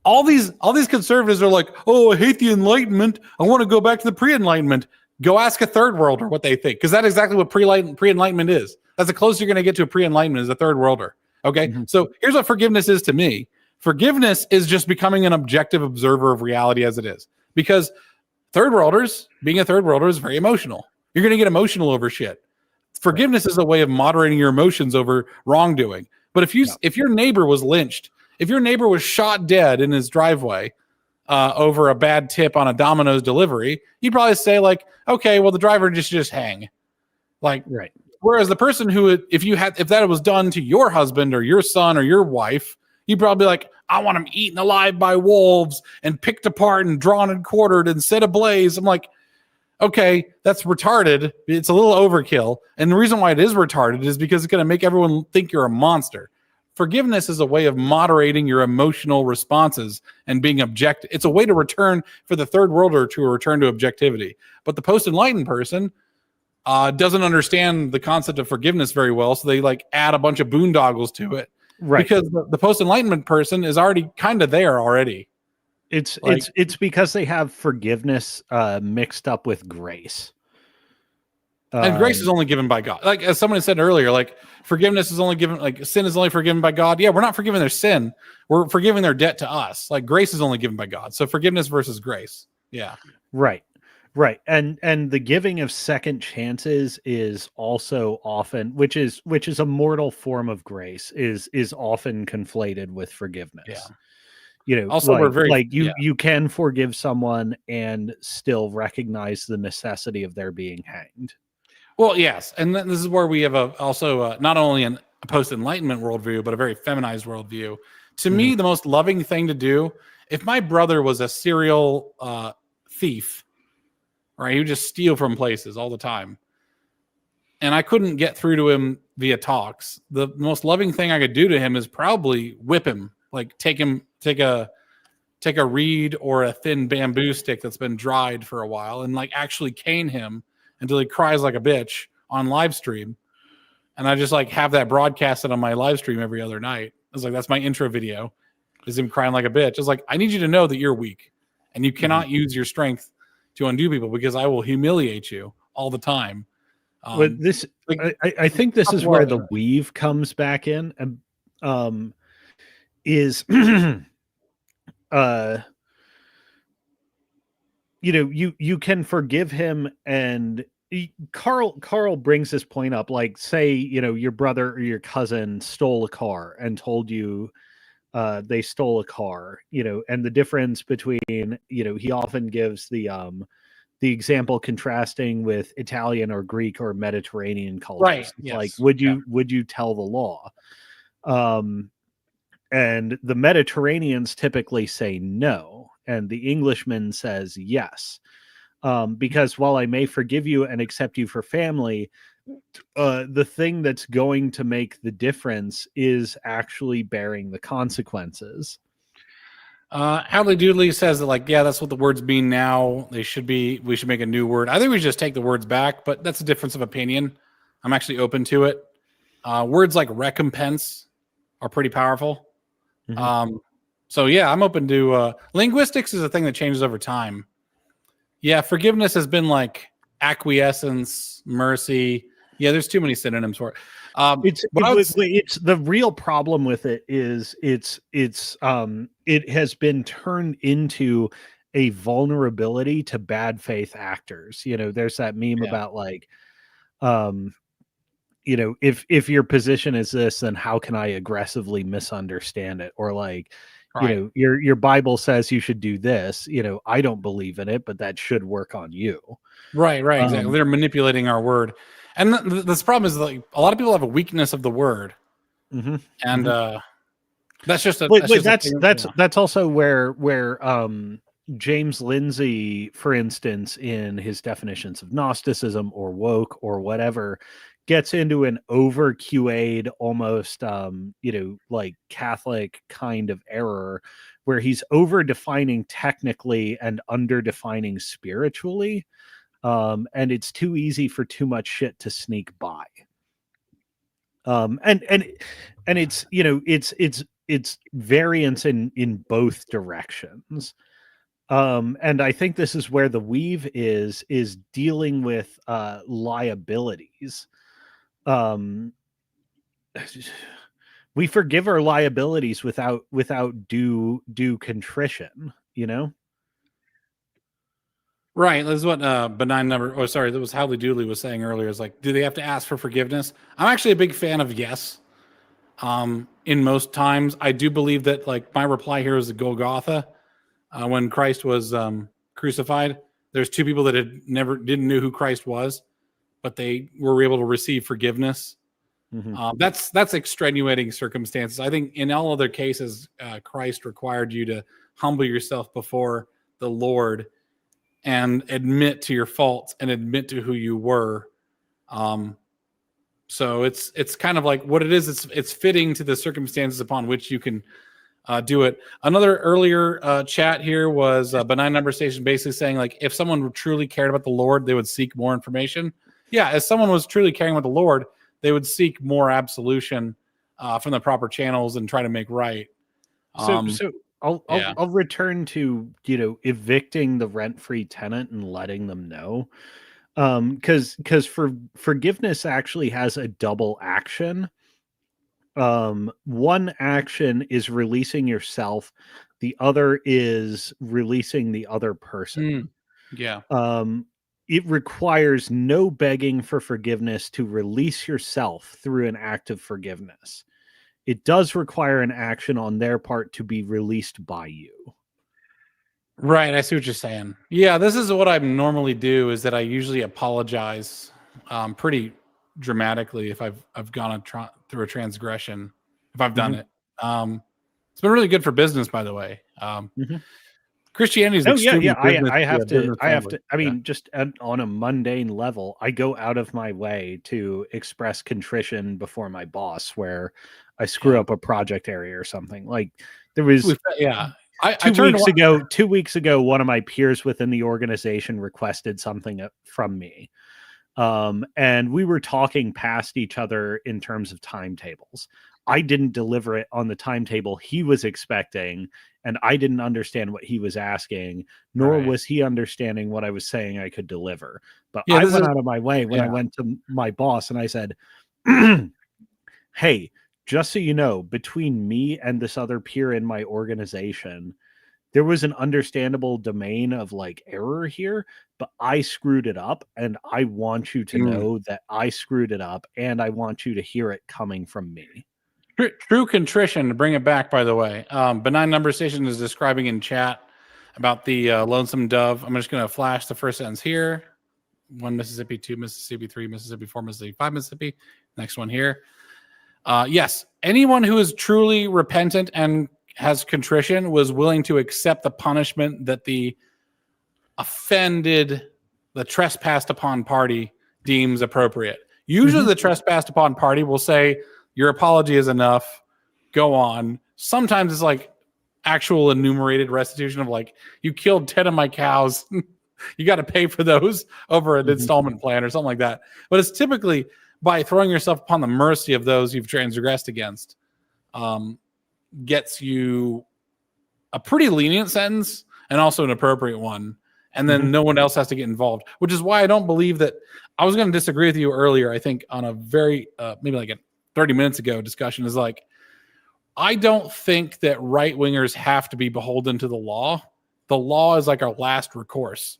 All these conservatives are like, oh, I hate the Enlightenment. I want to go back to the pre-Enlightenment. Go ask a third worlder what they think, because that's exactly what pre-Enlightenment is. That's the closest you're going to get to a pre-Enlightenment is a third worlder. Okay, so here's what forgiveness is to me. Forgiveness is just becoming an objective observer of reality as it is. Because third worlders, being a third worlder, is very emotional. You're going to get emotional over shit. Forgiveness is a way of moderating your emotions over wrongdoing. But if your neighbor was lynched, if your neighbor was shot dead in his driveway over a bad tip on a Domino's delivery, you'd probably say like, okay, well, the driver just hang. Like, right. Whereas the person who, if that was done to your husband or your son or your wife, you'd probably be like, I want him eaten alive by wolves and picked apart and drawn and quartered and set ablaze. I'm like, okay, that's retarded. It's a little overkill. And the reason why it is retarded is because it's going to make everyone think you're a monster. Forgiveness is a way of moderating your emotional responses and being objective. It's a way to return for the third worlder to a return to objectivity. But the post-enlightened person doesn't understand the concept of forgiveness very well, so they like add a bunch of boondoggles to it. Right. Because the post-enlightenment person is already kind of there already. It's Like, it's because they have forgiveness mixed up with grace. And grace is only given by God. Like as someone said earlier, like forgiveness is only given, like sin is only forgiven by God. Yeah, we're not forgiving their sin. We're forgiving their debt to us. Like grace is only given by God. So forgiveness versus grace. Yeah. Right. Right. And the giving of second chances is also often, which is a mortal form of grace, is often conflated with forgiveness. Yeah. You know, also we're very you can forgive someone and still recognize the necessity of their being hanged. Well, yes, and this is where we have also not only a post-enlightenment worldview, but a very feminized worldview. To me, the most loving thing to do, if my brother was a serial thief, right, he would just steal from places all the time, and I couldn't get through to him via talks, the most loving thing I could do to him is probably whip him, like take a reed or a thin bamboo stick that's been dried for a while, and like actually cane him until he cries like a bitch on live stream. And I just like have that broadcasted on my live stream every other night. I was like, that's my intro video, is him crying like a bitch. It's like, I need you to know that you're weak and you cannot use your strength to undo people, because I will humiliate you all the time. But this, like, I think this is where the weave comes back in, and is you know, you can forgive him, and Carl brings this point up, like, say, you know, your brother or your cousin stole a car and told you they stole a car, you know, and the difference between, you know, he often gives the example contrasting with Italian or Greek or Mediterranean cultures. Right. Yes. Like, would you tell the law? And the Mediterraneans typically say no, and the Englishman says yes. Because while I may forgive you and accept you for family, the thing that's going to make the difference is actually bearing the consequences. Howley Doodley says that, like, yeah, that's what the words mean now. We should make a new word. I think we should just take the words back, but that's a difference of opinion. I'm actually open to it. Words like recompense are pretty powerful. So yeah, I'm open to linguistics is a thing that changes over time. Yeah, forgiveness has been like acquiescence, mercy. Yeah, there's too many synonyms for it. It's the real problem with it is it has been turned into a vulnerability to bad faith actors. You know, there's that meme about like, you know, if your position is this, then how can I aggressively misunderstand it? Or like, you know, your Bible says you should do this. You know, I don't believe in it, but that should work on you. Right, exactly. They're manipulating our word, and this problem is like a lot of people have a weakness of the word, and that's just that's also where James Lindsay, for instance, in his definitions of Gnosticism or woke or whatever, gets into an over QA'd, almost, like Catholic kind of error where he's over defining technically and under defining spiritually. And it's too easy for too much shit to sneak by. And it's, it's variance in both directions. And I think this is where the weave is dealing with liabilities. We forgive our liabilities without due contrition, Right. That's what benign number. Oh, sorry. That was Howley Dooley was saying earlier. Is like, do they have to ask for forgiveness? I'm actually a big fan of yes. In most times, I do believe that, like, my reply here is the Golgotha. When Christ was crucified, there's two people that didn't know who Christ was, but they were able to receive forgiveness. Mm-hmm. That's extenuating circumstances. I think in all other cases, Christ required you to humble yourself before the Lord and admit to your faults and admit to who you were. So it's kind of like what it is. It's fitting to the circumstances upon which you can do it. Another earlier chat here was Benign Number Station basically saying, like, if someone truly cared about the Lord, they would seek more information. Yeah, if someone was truly caring about the Lord, they would seek more absolution from the proper channels and try to make right. So I'll return to, evicting the rent-free tenant and letting them know. Because forgiveness actually has a double action. One action is releasing yourself, the other is releasing the other person. It requires no begging for forgiveness to release yourself through an act of forgiveness. It does require an action on their part to be released by you. Right, I see what you're saying. Yeah, this is what I normally do, is that I usually apologize pretty dramatically if I've gone through a transgression, if I've done it. It's been really good for business, by the way. Christianity is extremely I have to. I mean, just on a mundane level, I go out of my way to express contrition before my boss, where I screw up a project area or something. Like there was, 2 weeks ago, one of my peers within the organization requested something from me. And we were talking past each other in terms of timetables. I didn't deliver it on the timetable he was expecting, and I didn't understand what he was asking, nor was he understanding what I was saying I could deliver. But I went out of my way when I went to my boss and I said, hey, just so you know, between me and this other peer in my organization, there was an understandable domain of like error here, but I screwed it up, and I want you to know that I screwed it up, and I want you to hear it coming from me. True contrition, to bring it back, by the way. Benign Number Station is describing in chat about the lonesome dove. I'm just going to flash the first sentence here. 1 Mississippi, 2 Mississippi, 3 Mississippi, 4 Mississippi, 5 Mississippi. Next one here. Yes, anyone who is truly repentant and has contrition was willing to accept the punishment that the trespassed upon party deems appropriate. Usually the trespassed upon party will say, your apology is enough, go on. Sometimes it's like actual enumerated restitution of, like, you killed 10 of my cows. You got to pay for those over an installment plan or something like that. But it's typically by throwing yourself upon the mercy of those you've transgressed against, gets you a pretty lenient sentence and also an appropriate one. And then no one else has to get involved, which is why I don't believe that. I was going to disagree with you earlier, I think, on a very, maybe like a 30 minutes ago discussion, is like, I don't think that right-wingers have to be beholden to the law. The law is like our last recourse.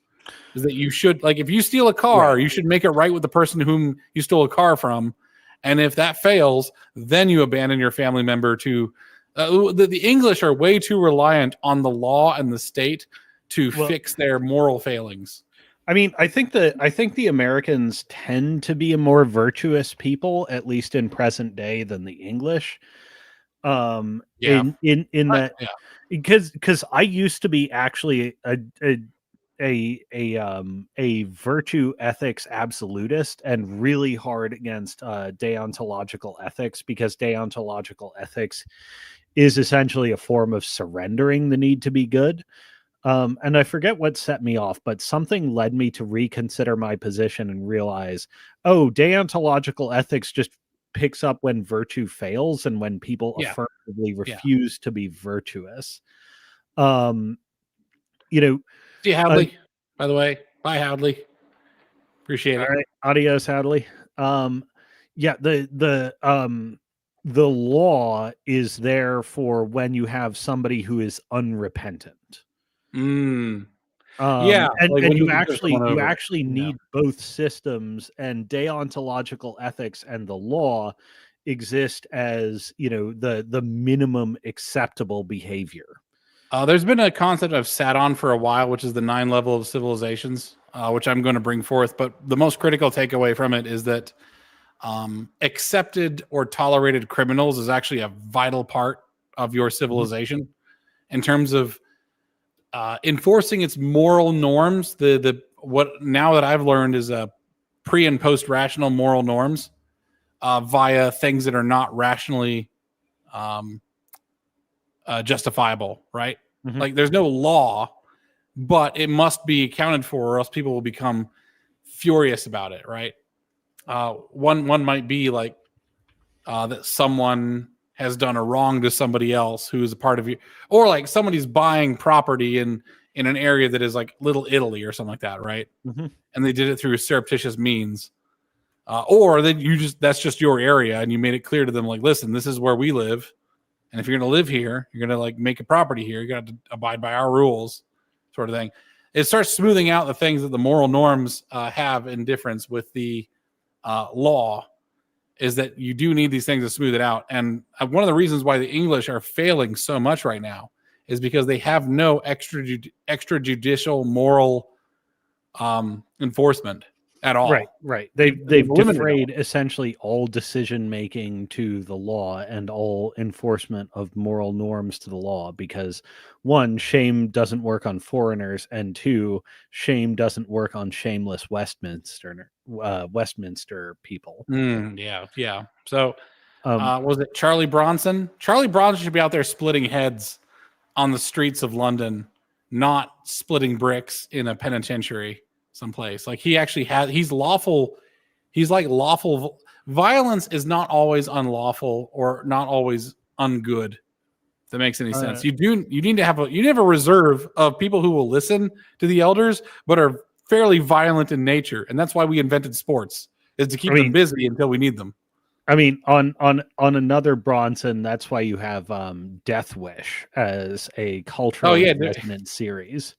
Is that you should, like, if you steal a car, you should make it right with the person whom you stole a car from. And if that fails, then you abandon your family member to, the English are way too reliant on the law and the state to fix their moral failings. I mean, I think the Americans tend to be a more virtuous people, at least in present day, than the English. Yeah. In that, Yeah. because I used to be actually a virtue ethics absolutist and really hard against deontological ethics, because deontological ethics is essentially a form of surrendering the need to be good. And I forget what set me off, but something led me to reconsider my position and realize, oh, deontological ethics just picks up when virtue fails and when people Yeah. affirmatively Yeah. refuse to be virtuous. Um, you know, See Hadley, by the way. Bye, Hadley. Appreciate all it. right, adios, Hadley. Yeah, the law is there for when you have somebody who is unrepentant. Mm. Yeah. Like And when you can throw someone you over. actually Yeah. need both systems, and deontological ethics and the law exist as, the minimum acceptable behavior. There's been a concept I've sat on for a while, which is the 9 level of civilizations, which I'm going to bring forth. But the most critical takeaway from it is that accepted or tolerated criminals is actually a vital part of your civilization in terms of enforcing its moral norms. The what now that I've learned is pre and post rational moral norms via things that are not rationally um, justifiable, right? Mhm. Like there's no law, but it must be accounted for, or else people will become furious about it, right? One might be like that someone has done a wrong to somebody else who is a part of you, or like somebody's buying property in an area that is like Little Italy or something like that, right? Mhm. And they did it through surreptitious means, or that that's just your area and you made it clear to them, like, listen, this is where we live, and if you're going to live here, you're going to like make a property here, you got to abide by our rules, sort of thing. It starts smoothing out the things that the moral norms have in difference with the law, is that you do need these things to smooth it out. And one of the reasons why the English are failing so much right now is because they have no extrajudicial moral enforcement at all. Right. They've They've eliminated all. defrayed essentially all decision making to the law and all enforcement of moral norms to the law, because one, shame doesn't work on foreigners, and two, shame doesn't work on shameless Westminster people. Yeah. So Um, was it Charlie Bronson? Charlie Bronson should be out there splitting heads on the streets of London, not splitting bricks in a penitentiary someplace. Like he's lawful. He's like lawful. Violence is not always unlawful or not always ungood. If that makes any sense. You need to have a reserve of people who will listen to the elders, but are fairly violent in nature. And that's why we invented sports, is to keep them busy until we need them. I mean, on another Bronson, that's why you have Death Wish as a cultural resonant series.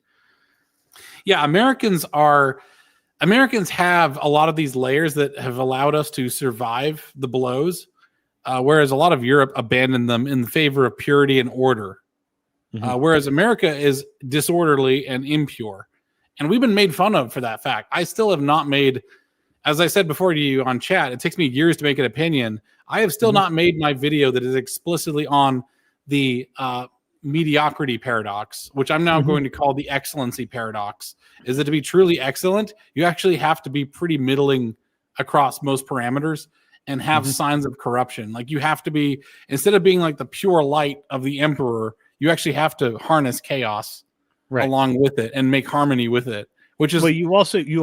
Yeah, Americans have a lot of these layers that have allowed us to survive the blows, whereas a lot of Europe abandoned them in favor of purity and order. Whereas America is disorderly and impure. And we've been made fun of for that fact. I still have not made, as I said before to you on chat, it takes me years to make an opinion. I have still not made my video that is explicitly on the mediocrity paradox, which I'm now going to call the excellency paradox. Is that to be truly excellent, you actually have to be pretty middling across most parameters and have signs of corruption. Like you have to be, instead of being like the pure light of the emperor, you actually have to harness chaos along with it and make harmony with it. Which is, well, you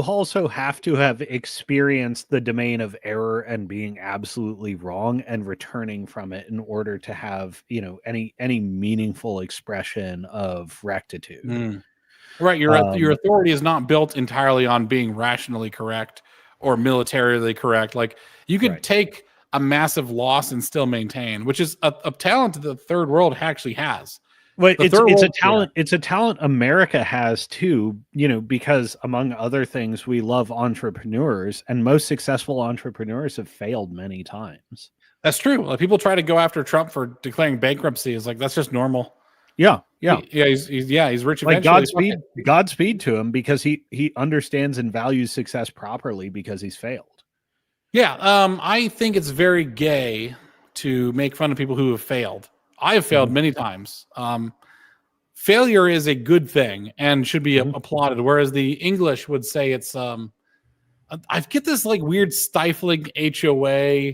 also have to have experienced the domain of error and being absolutely wrong and returning from it in order to have, any meaningful expression of rectitude. Right. Your authority is not built entirely on being rationally correct or militarily correct. Like you could take a massive loss and still maintain, which is a talent that the third world actually has. Well, it's a talent America has too, because among other things, we love entrepreneurs, and most successful entrepreneurs have failed many times. That's true. Like people try to go after Trump for declaring bankruptcy. It's like, that's just normal. Yeah. He's rich. Like Godspeed to him, because he understands and values success properly because he's failed. Yeah. I think it's very gay to make fun of people who have failed. I have failed many times. Failure is a good thing and should be applauded, whereas the English would say it's I get this like weird stifling HOA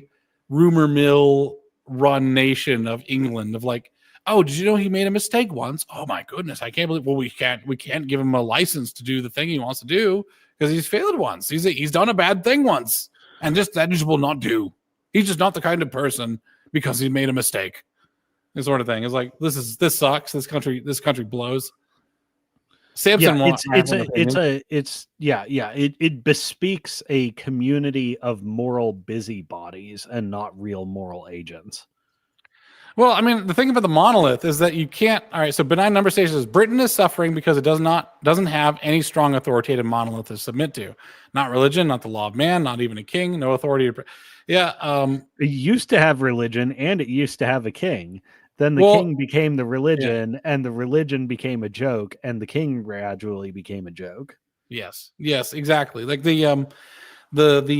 rumor mill run nation of England of like, oh, did you know he made a mistake once? Oh my goodness, I can't believe. Well, we can't give him a license to do the thing he wants to do because he's failed once. He's done a bad thing once, and that just will not do. He's just not the kind of person because he made a mistake. This sort of thing. It's like this sucks. This country blows. Samson it bespeaks a community of moral busybodies and not real moral agents. Well, I mean, the thing about the monolith is that you can't. All right, so benign number station says Britain is suffering because it doesn't have any strong authoritative monolith to submit to. Not religion, not the law of man, not even a king, no authority. Yeah, it used to have religion and it used to have a king. Then the king became the religion, and the religion became a joke, and the king gradually became a joke. Yes, exactly. Like the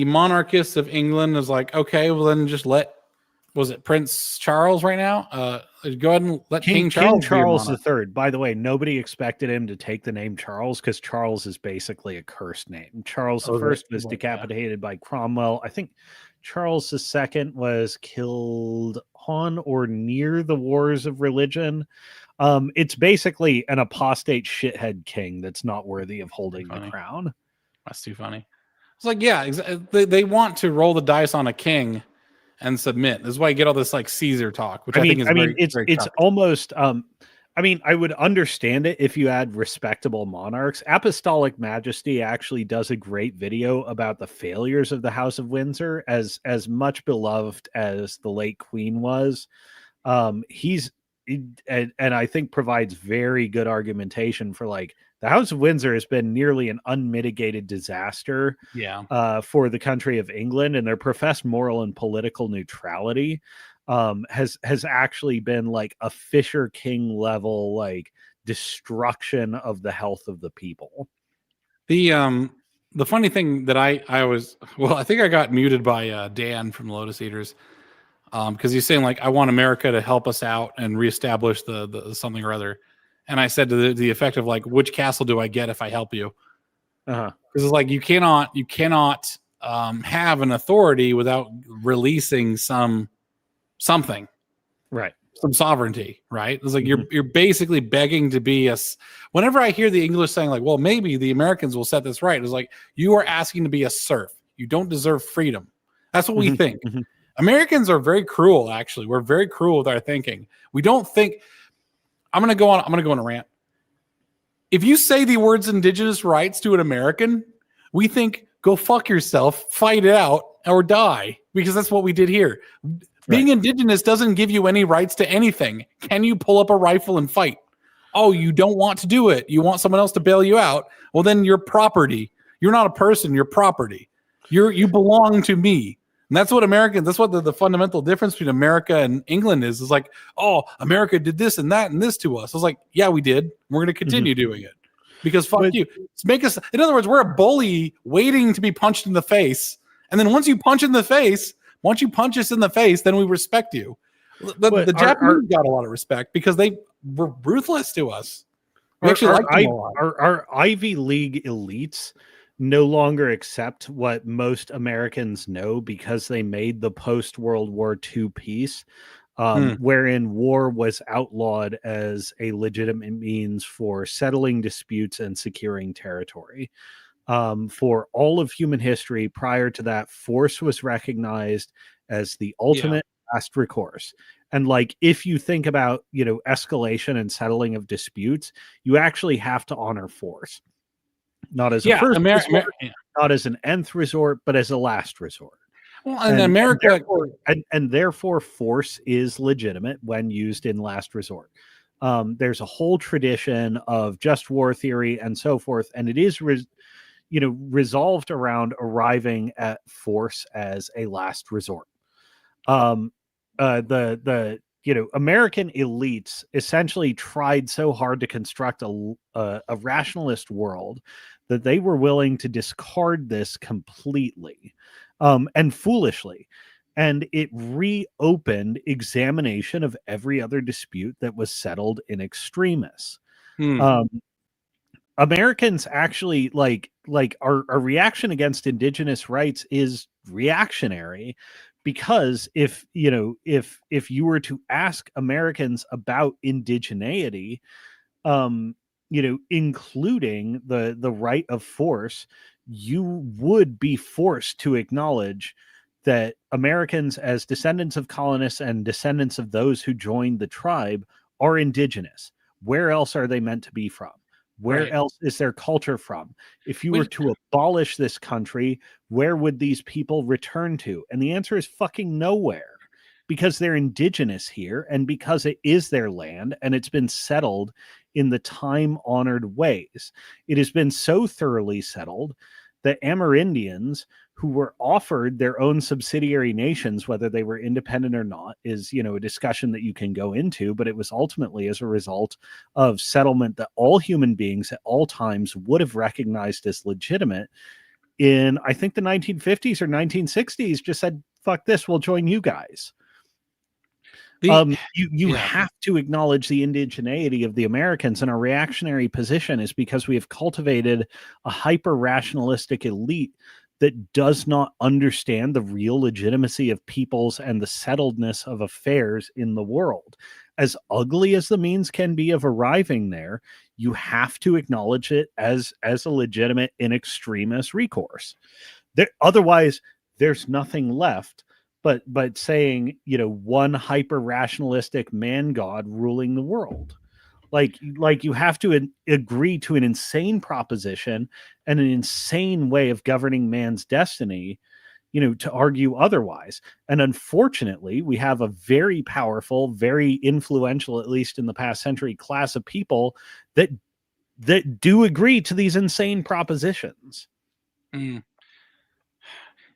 monarchists of England is like, okay, well then just was it Prince Charles right now? Go ahead and let King Charles III. By the way, nobody expected him to take the name Charles because Charles is basically a cursed name. Charles I was decapitated by Cromwell. I think Charles II was killed on or near the wars of religion. It's basically an apostate shithead king that's not worthy of holding the crown. That's too funny. It's like, yeah, they want to roll the dice on a king and submit. This is why you get all this like Caesar talk, which I think is it's almost I would understand it if you had respectable monarchs. Apostolic Majesty actually does a great video about the failures of the House of Windsor, as much beloved as the late Queen was. And I think provides very good argumentation for like the House of Windsor has been nearly an unmitigated disaster for the country of England, and their professed moral and political neutrality has actually been like a Fisher King level like destruction of the health of the people. The funny thing that I think I got muted by Dan from Lotus Eaters because he's saying like I want America to help us out and reestablish the something or other, and I said to the effect of like, which castle do I get if I help you? Because it's like you cannot have an authority without releasing something, right? Some sovereignty, right? It's like you're basically begging to be whenever I hear the English saying like, well, maybe the Americans will set this right, it's like you are asking to be a serf. You don't deserve freedom. That's what we think. Americans are very cruel, actually. We're very cruel with our thinking. We don't think. I'm gonna go on a rant. If you say the words indigenous rights to an American, we think go fuck yourself, fight it out, or die, because that's what we did here. Being indigenous doesn't give you any rights to anything. Can you pull up a rifle and fight? Oh, you don't want to do it. You want someone else to bail you out. Well, then you're property. You're not a person. You're property. You belong to me. And that's what the fundamental difference between America and England is like, oh, America did this and that and this to us. I was like, yeah, we did. We're going to continue doing it because fuck you. Make us. In other words, we're a bully waiting to be punched in the face. And then once you punch us in the face, then we respect you. The Japanese got a lot of respect because they were ruthless to us. We actually liked them a lot. Our Ivy League elites no longer accept what most Americans know because they made the post-World War II peace, wherein war was outlawed as a legitimate means for settling disputes and securing territory. For all of human history prior to that, force was recognized as the ultimate last recourse. And like, if you think about, escalation and settling of disputes, you actually have to honor force. Not as a first resort, not as an nth resort, but as a last resort. Well, and America, and therefore force is legitimate when used in last resort. There's a whole tradition of just war theory and so forth, and it is resolved around arriving at force as a last resort. American elites essentially tried so hard to construct a rationalist world that they were willing to discard this completely, and foolishly. and it reopened examination of every other dispute that was settled in extremis. Americans actually like our reaction against indigenous rights is reactionary, because if you were to ask Americans about indigeneity, including the right of force, you would be forced to acknowledge that Americans, as descendants of colonists and descendants of those who joined the tribe, are indigenous. Where else are they meant to be from? Where else is their culture from? If you were to abolish this country, where would these people return to? And the answer is fucking nowhere, because they're indigenous here, and because it is their land and it's been settled in the time-honored ways. It has been so thoroughly settled that Amerindians, who were offered their own subsidiary nations, whether they were independent or not, is, a discussion that you can go into, but it was ultimately as a result of settlement that all human beings at all times would have recognized as legitimate. In, I think, the 1950s or 1960s, just said, fuck this, we'll join you guys. You have to acknowledge the indigeneity of the Americans, and our reactionary position is because we have cultivated a hyper-rationalistic elite that does not understand the real legitimacy of peoples and the settledness of affairs in the world. As ugly as the means can be of arriving there, you have to acknowledge it as a legitimate in extremis recourse. Otherwise, there's nothing left but saying, one hyper rationalistic man god ruling the world. Like you have to agree to an insane proposition and an insane way of governing man's destiny, to argue otherwise. And unfortunately, we have a very powerful, very influential, at least in the past century, class of people that do agree to these insane propositions.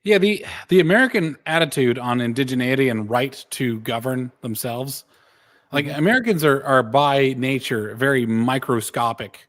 Yeah, the American attitude on indigeneity and right to govern themselves, like Americans are by nature very microscopic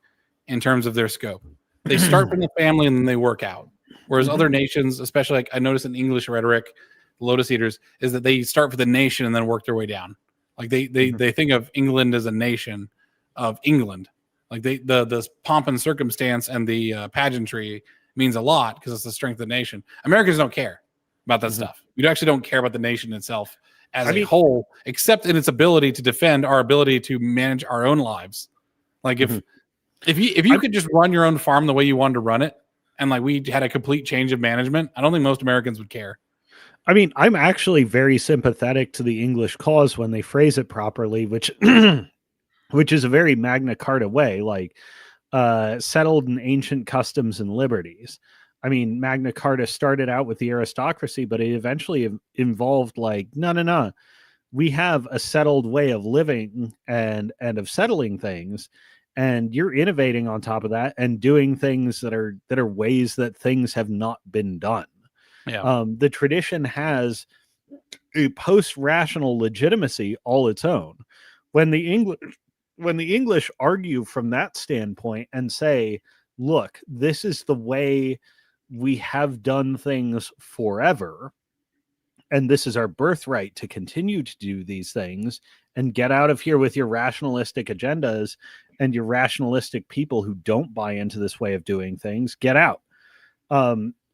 in terms of their scope. They start from the family and then they work out. Whereas other nations, especially like I noticed in English rhetoric, Lotus Eaters, is that they start for the nation and then work their way down. Like they think of England as a nation of England. Like the pomp and circumstance and the pageantry means a lot because it's the strength of the nation. Americans don't care about that stuff. We actually don't care about the nation itself as a whole, except in its ability to defend our ability to manage our own lives. Like if you could just run your own farm the way you wanted to run it, and like we had a complete change of management, I don't think most Americans would care. I mean, I'm actually very sympathetic to the English cause when they phrase it properly, which is a very Magna Carta way, like settled in ancient customs and liberties. I mean, Magna Carta started out with the aristocracy, but it eventually involved like, no. We have a settled way of living and of settling things, and you're innovating on top of that and doing things that are ways that things have not been done. Yeah. The tradition has a post-rational legitimacy all its own. When the English argue from that standpoint and say, look, this is the way we have done things forever, and this is our birthright to continue to do these things, and get out of here with your rationalistic agendas and your rationalistic people who don't buy into this way of doing things, get out.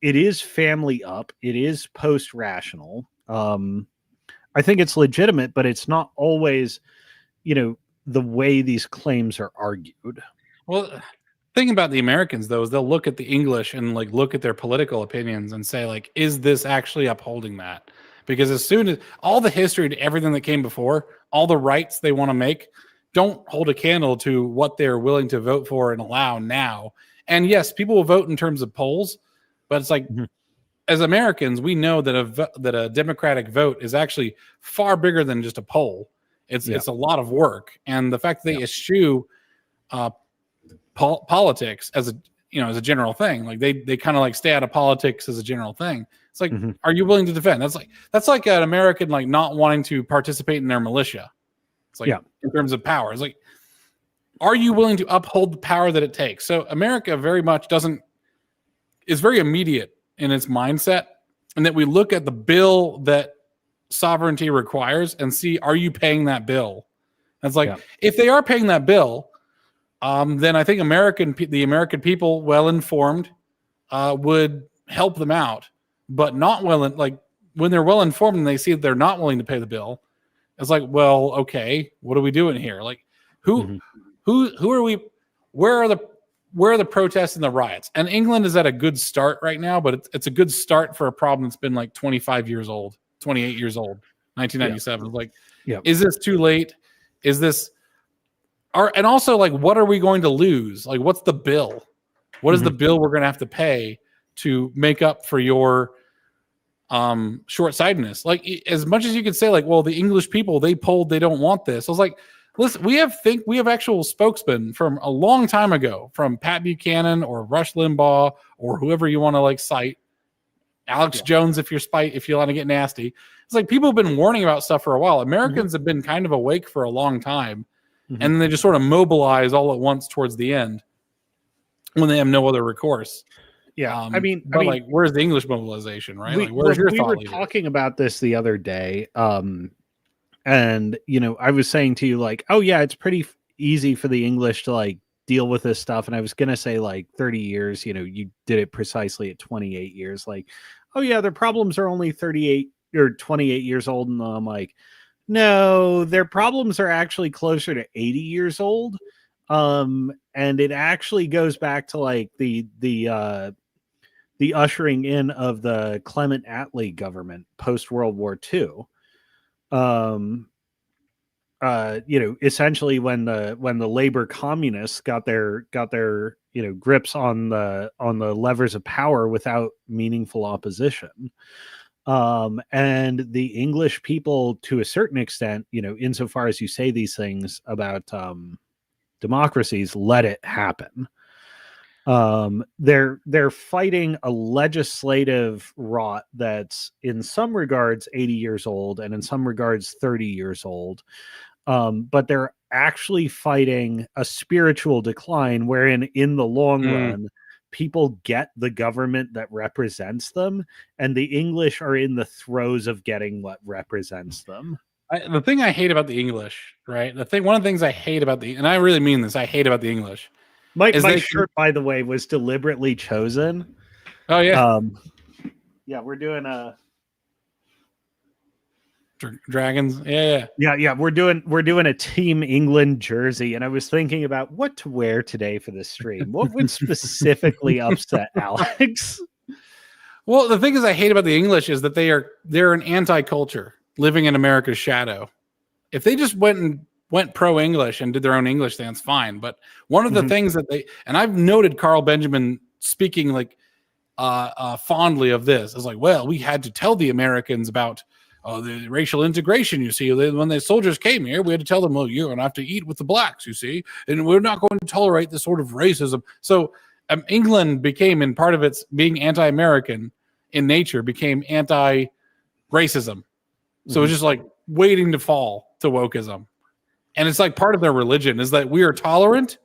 It is family up. It is post-rational. I think it's legitimate, but it's not always, the way these claims are argued. Well, thing about the Americans, though, is they'll look at the English and like look at their political opinions and say, like, is this actually upholding that? Because as soon as all the history to everything that came before, all the rights they want to make don't hold a candle to what they're willing to vote for and allow now. And yes, people will vote in terms of polls, but it's like, as Americans, we know that a democratic vote is actually far bigger than just a poll. It's a lot of work, and the fact that they eschew politics as a general thing, like they kind of like stay out of politics as a general thing. It's like, are you willing to defend? That's like an American like not wanting to participate in their militia. It's like in terms of power, it's like, are you willing to uphold the power that it takes? So America very much is very immediate in its mindset, and that we look at the bill that sovereignty requires and see, are you paying that bill? And it's like, Yeah. if they are paying that bill, then I think the American people, well informed, would help them out. But not when they're well informed and they see that they're not willing to pay the bill, it's like, well, okay, what are we doing here? Like, who are we? Where are the protests and the riots? And England is at a good start right now, but it's a good start for a problem that's been like 25 years old, 28 years old, 1997. Like, is this too late? Is this? And also, like, what are we going to lose? Like, what's the bill? What is the bill we're going to have to pay to make up for your short-sightedness? Like, as much as you could say, like, well, the English people, they polled, they don't want this. I was like, listen, we have actual spokesmen from a long time ago, from Pat Buchanan or Rush Limbaugh or whoever you want to like cite, Alex Jones, if you want to get nasty. It's like, people have been warning about stuff for a while. Americans have been kind of awake for a long time, and then they just sort of mobilize all at once towards the end when they have no other recourse. Yeah, I mean, like, where's the English mobilization, right? We were talking about this the other day, and I was saying to you, like, oh yeah, it's pretty easy for the English to like deal with this stuff, and I was gonna say like 30 years. You did it precisely at 28 years. Like, oh yeah, their problems are only 38 or 28 years old, and I'm like, no, their problems are actually closer to 80 years old. And it actually goes back to like the ushering in of the Clement Attlee government post World War II. Essentially when the labor communists got their grips on the levers of power without meaningful opposition. And the English people, to a certain extent, insofar as you say these things about democracies, let it happen. They're fighting a legislative rot that's in some regards 80 years old and in some regards 30 years old. But they're actually fighting a spiritual decline wherein in the long run, people get the government that represents them, and the English are in the throes of getting what represents them. The thing I hate about the English, right? One of the things I hate about and I really mean this, I hate about the English. My shirt, by the way, was deliberately chosen. Oh yeah. Yeah, we're doing Dragons. Yeah. We're doing a Team England jersey, and I was thinking about what to wear today for this stream. What would specifically upset Alex? Well, the thing is, I hate about the English is that they're an anti-culture living in America's shadow. If they just went pro-English and did their own English stance, fine. But one of the things that and I've noted Carl Benjamin speaking like fondly of this is like, well, we had to tell the Americans about the racial integration. You see, when the soldiers came here, we had to tell them, well, you're going to have to eat with the blacks, you see, and we're not going to tolerate this sort of racism. So England became, in part of its being anti-American in nature, became anti-racism. So it's just like waiting to fall to wokeism. And it's like part of their religion is that we are tolerant,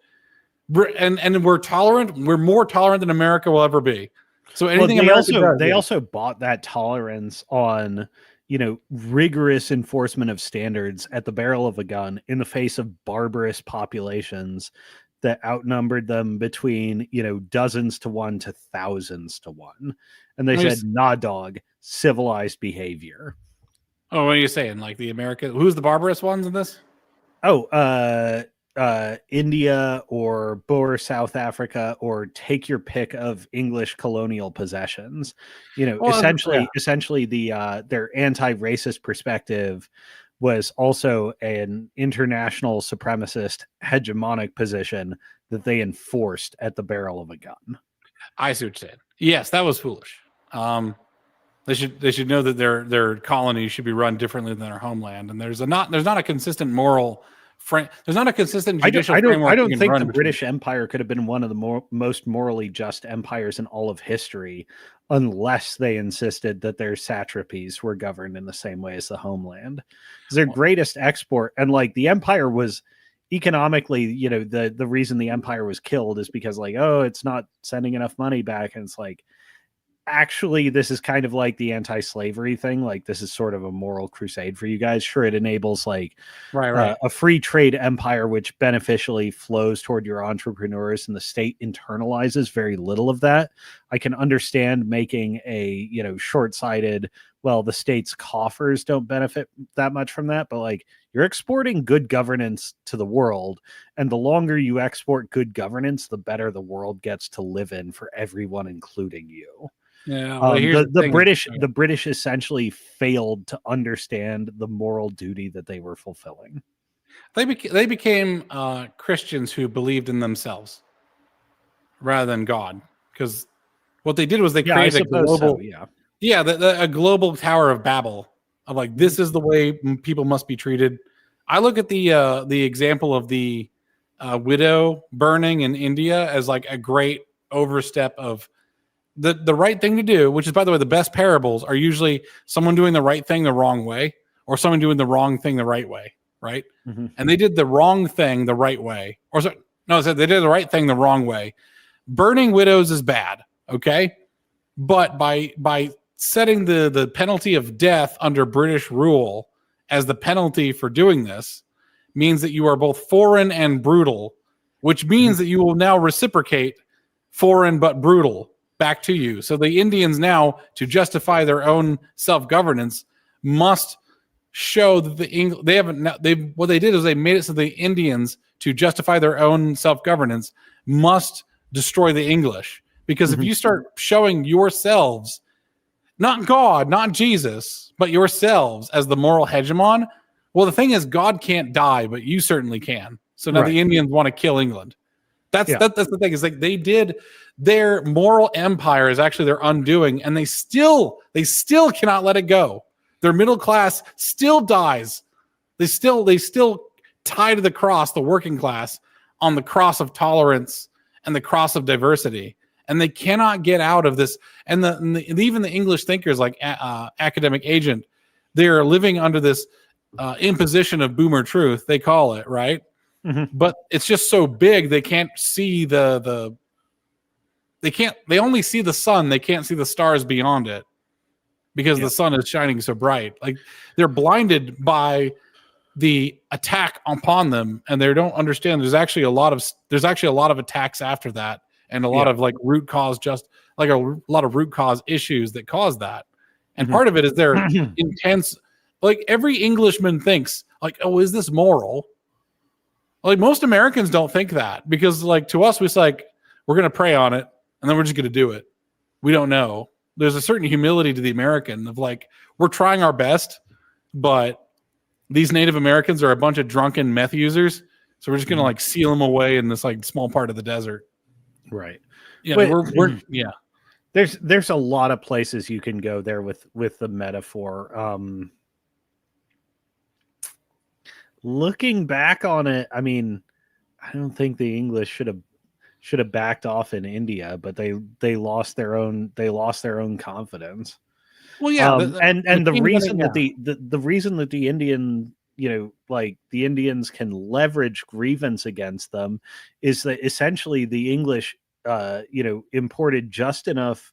and we're tolerant. We're more tolerant than America will ever be. So anything they also bought that tolerance on rigorous enforcement of standards at the barrel of a gun in the face of barbarous populations that outnumbered them between dozens to one to thousands to one. And they said, nah, dog, civilized behavior. Oh, what are you saying? Like the American? Who's the barbarous ones in this? Oh, India or Boer South Africa, or take your pick of English colonial possessions. Essentially their anti-racist perspective was also an international supremacist hegemonic position that they enforced at the barrel of a gun. I see what you're saying. Yes, that was foolish. They should know that their colonies should be run differently than their homeland, and there's not a consistent moral. There's not a consistent judicial framework. I don't think the British Empire could have been one of the most morally just empires in all of history, unless they insisted that their satrapies were governed in the same way as the homeland. It's their greatest export, and like the empire was economically, the reason the empire was killed is because it's not sending enough money back, and it's like, actually, this is kind of like the anti-slavery thing. Like, this is sort of a moral crusade for you guys. Sure, it enables like Right. a free trade empire, which beneficially flows toward your entrepreneurs, and the state internalizes very little of that. I can understand making a, short-sighted, well, the state's coffers don't benefit that much from that, but like, you're exporting good governance to the world, and the longer you export good governance, the better the world gets to live in for everyone, including you. Yeah. Well, here's The thing. British essentially failed to understand the moral duty that they were fulfilling. They became Christians who believed in themselves rather than God, because what they did was they created a global, a global Tower of Babel of like, this is the way people must be treated. I look at the example of the widow burning in India as like a great overstep of the right thing to do, which is, by the way, the best parables are usually someone doing the right thing the wrong way or someone doing the wrong thing the right way, right? Mm-hmm. And they did the wrong thing the right way. They did the right thing the wrong way. Burning widows is bad, okay? But by setting the penalty of death under British rule as the penalty for doing this means that you are both foreign and brutal, which means that you will now reciprocate foreign but brutal back to you. So the Indians now, to justify their own self-governance, must show that what they did is they made it so the Indians, to justify their own self-governance, must destroy the English. Because if you start showing yourselves, not God, not Jesus, but yourselves as the moral hegemon, well, the thing is, God can't die, but you certainly can. So now the Indians want to kill England. That's the thing, is like, they did their moral empire is actually their undoing, and they still cannot let it go. Their middle class still dies. They still tie to the cross, the working class, on the cross of tolerance and the cross of diversity. And they cannot get out of this. And even the English thinkers like Academic Agent, they're living under this imposition of boomer truth, they call it, right? Mm-hmm. But it's just so big, they can't see they only see the sun, they can't see the stars beyond it, because the sun is shining so bright. Like, they're blinded by the attack upon them, and they don't understand there's actually a lot of attacks after that, and a lot of like root cause issues that cause that. And part of it is their intense, like, every Englishman thinks like, oh, is this moral? Like, most Americans don't think that, because like, to us, it's like, we're going to pray on it and then we're just going to do it. We don't know. There's a certain humility to the American of like, we're trying our best, but these Native Americans are a bunch of drunken meth users. So we're just going to like seal them away in this like small part of the desert. Right. Yeah. There's a lot of places you can go there with the metaphor. Looking back on it, I mean, I don't think the English should have backed off in India, but they lost their own confidence. Well, yeah, the reason that the Indian, the Indians can leverage grievance against them is that essentially the English, imported just enough,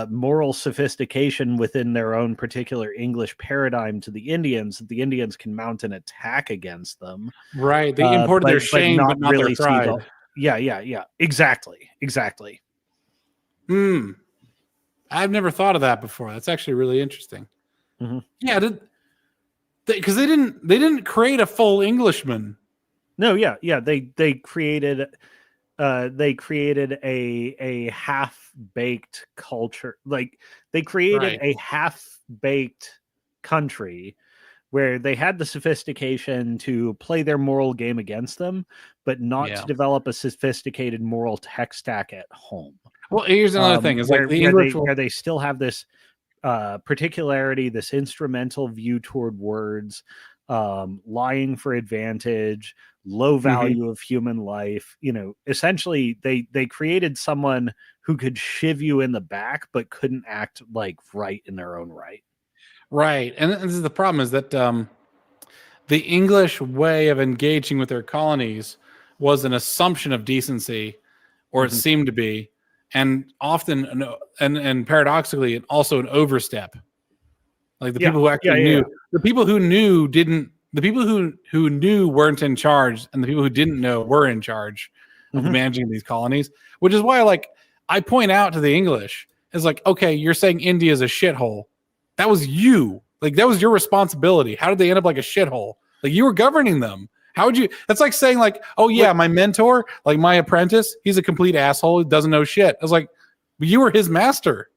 moral sophistication within their own particular English paradigm to the Indians, that the Indians can mount an attack against them. Right. They imported their shame, but not really their pride. Yeah. Exactly. I've never thought of that before. That's actually really interesting. Mm-hmm. Yeah, because they didn't create a full Englishman. No, yeah. They created a half-baked culture. Like, they created a half-baked country where they had the sophistication to play their moral game against them, but not to develop a sophisticated moral tech stack at home. Well, here's another thing: is like the English where they still have this particularity, this instrumental view toward words, lying for advantage, low value of human life. Essentially, they created someone who could shiv you in the back, but couldn't act like right in their own right. Right, and this is the problem: is that the English way of engaging with their colonies was an assumption of decency, or it seemed to be. and often and paradoxically also an overstep. Like the people who actually knew, the people who knew didn't, the people who knew weren't in charge, and the people who didn't know were in charge of managing these colonies. Which is why, like, I point out to the English, it's like, okay, you're saying India is a shithole. That was you. Like, that was your responsibility. How did they end up like a shithole? Like, you were governing them. How would you? That's like saying, like, oh yeah, my mentor, like my apprentice, he's a complete asshole. He doesn't know shit. I was like, but you were his master.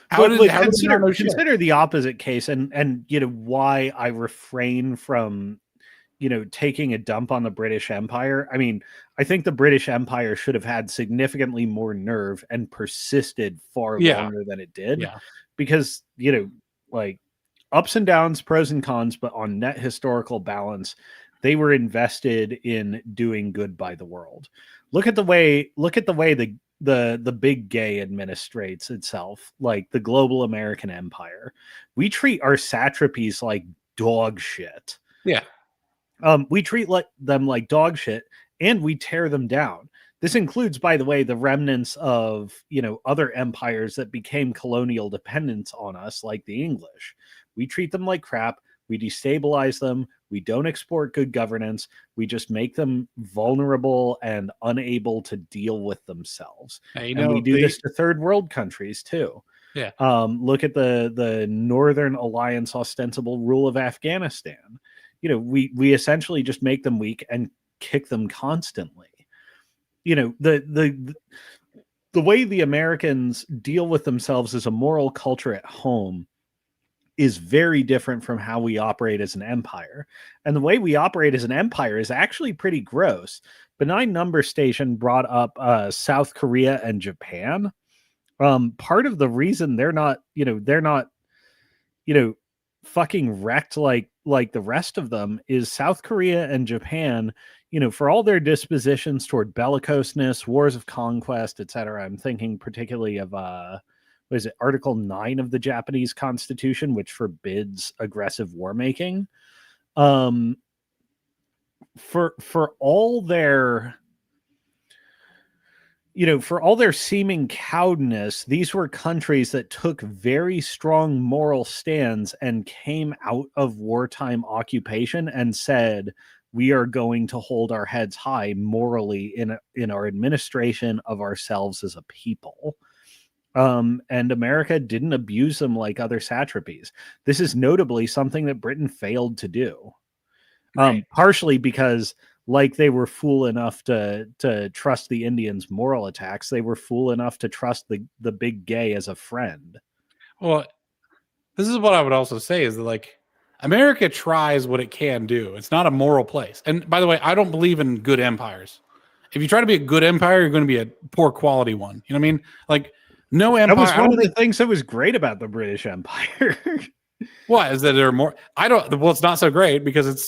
How did consider the opposite case, and you know why I refrain from, you know, taking a dump on the British Empire. I mean, I think the British Empire should have had significantly more nerve and persisted far longer than it did. Yeah. Because, you know, like, ups and downs, pros and cons, but on net historical balance, they were invested in doing good by the world. Look at the way the big gay administrates itself, like the global American empire. We treat our satrapies like dog shit. Yeah. We treat them like dog shit, and we tear them down. This includes, by the way, the remnants of, you know, other empires that became colonial dependents on us, like the English. We treat them like crap. We destabilize them. We don't export good governance. We just make them vulnerable and unable to deal with themselves. And we do this to third world countries too. Yeah. Look at the Northern Alliance ostensible rule of Afghanistan. You know, we essentially just make them weak and kick them constantly. You know, the way the Americans deal with themselves as a moral culture at home is very different from how we operate as an empire. And the way we operate as an empire is actually pretty gross. Benign Number Station brought up South Korea and Japan. Part of the reason they're not fucking wrecked like the rest of them is South Korea and Japan, you know, for all their dispositions toward bellicoseness, wars of conquest, etc. I'm thinking particularly of what is it, Article 9 of the Japanese Constitution, which forbids aggressive war making. For all their, you know, for all their seeming cowedness, these were countries that took very strong moral stands and came out of wartime occupation and said, we are going to hold our heads high morally in our administration of ourselves as a people. And America didn't abuse them like other satrapies. This is notably something that Britain failed to do. Partially because, like, they were fool enough to trust the Indians' moral attacks, they were fool enough to trust the big gay as a friend. Well, this is what I would also say is that, like, America tries what it can do. It's not a moral place. And by the way, I don't believe in good empires. If you try to be a good empire, you're going to be a poor quality one. You know what I mean? Like, no empire. That was one of the things that was great about the British Empire. What is that? There are more. Well, it's not so great because it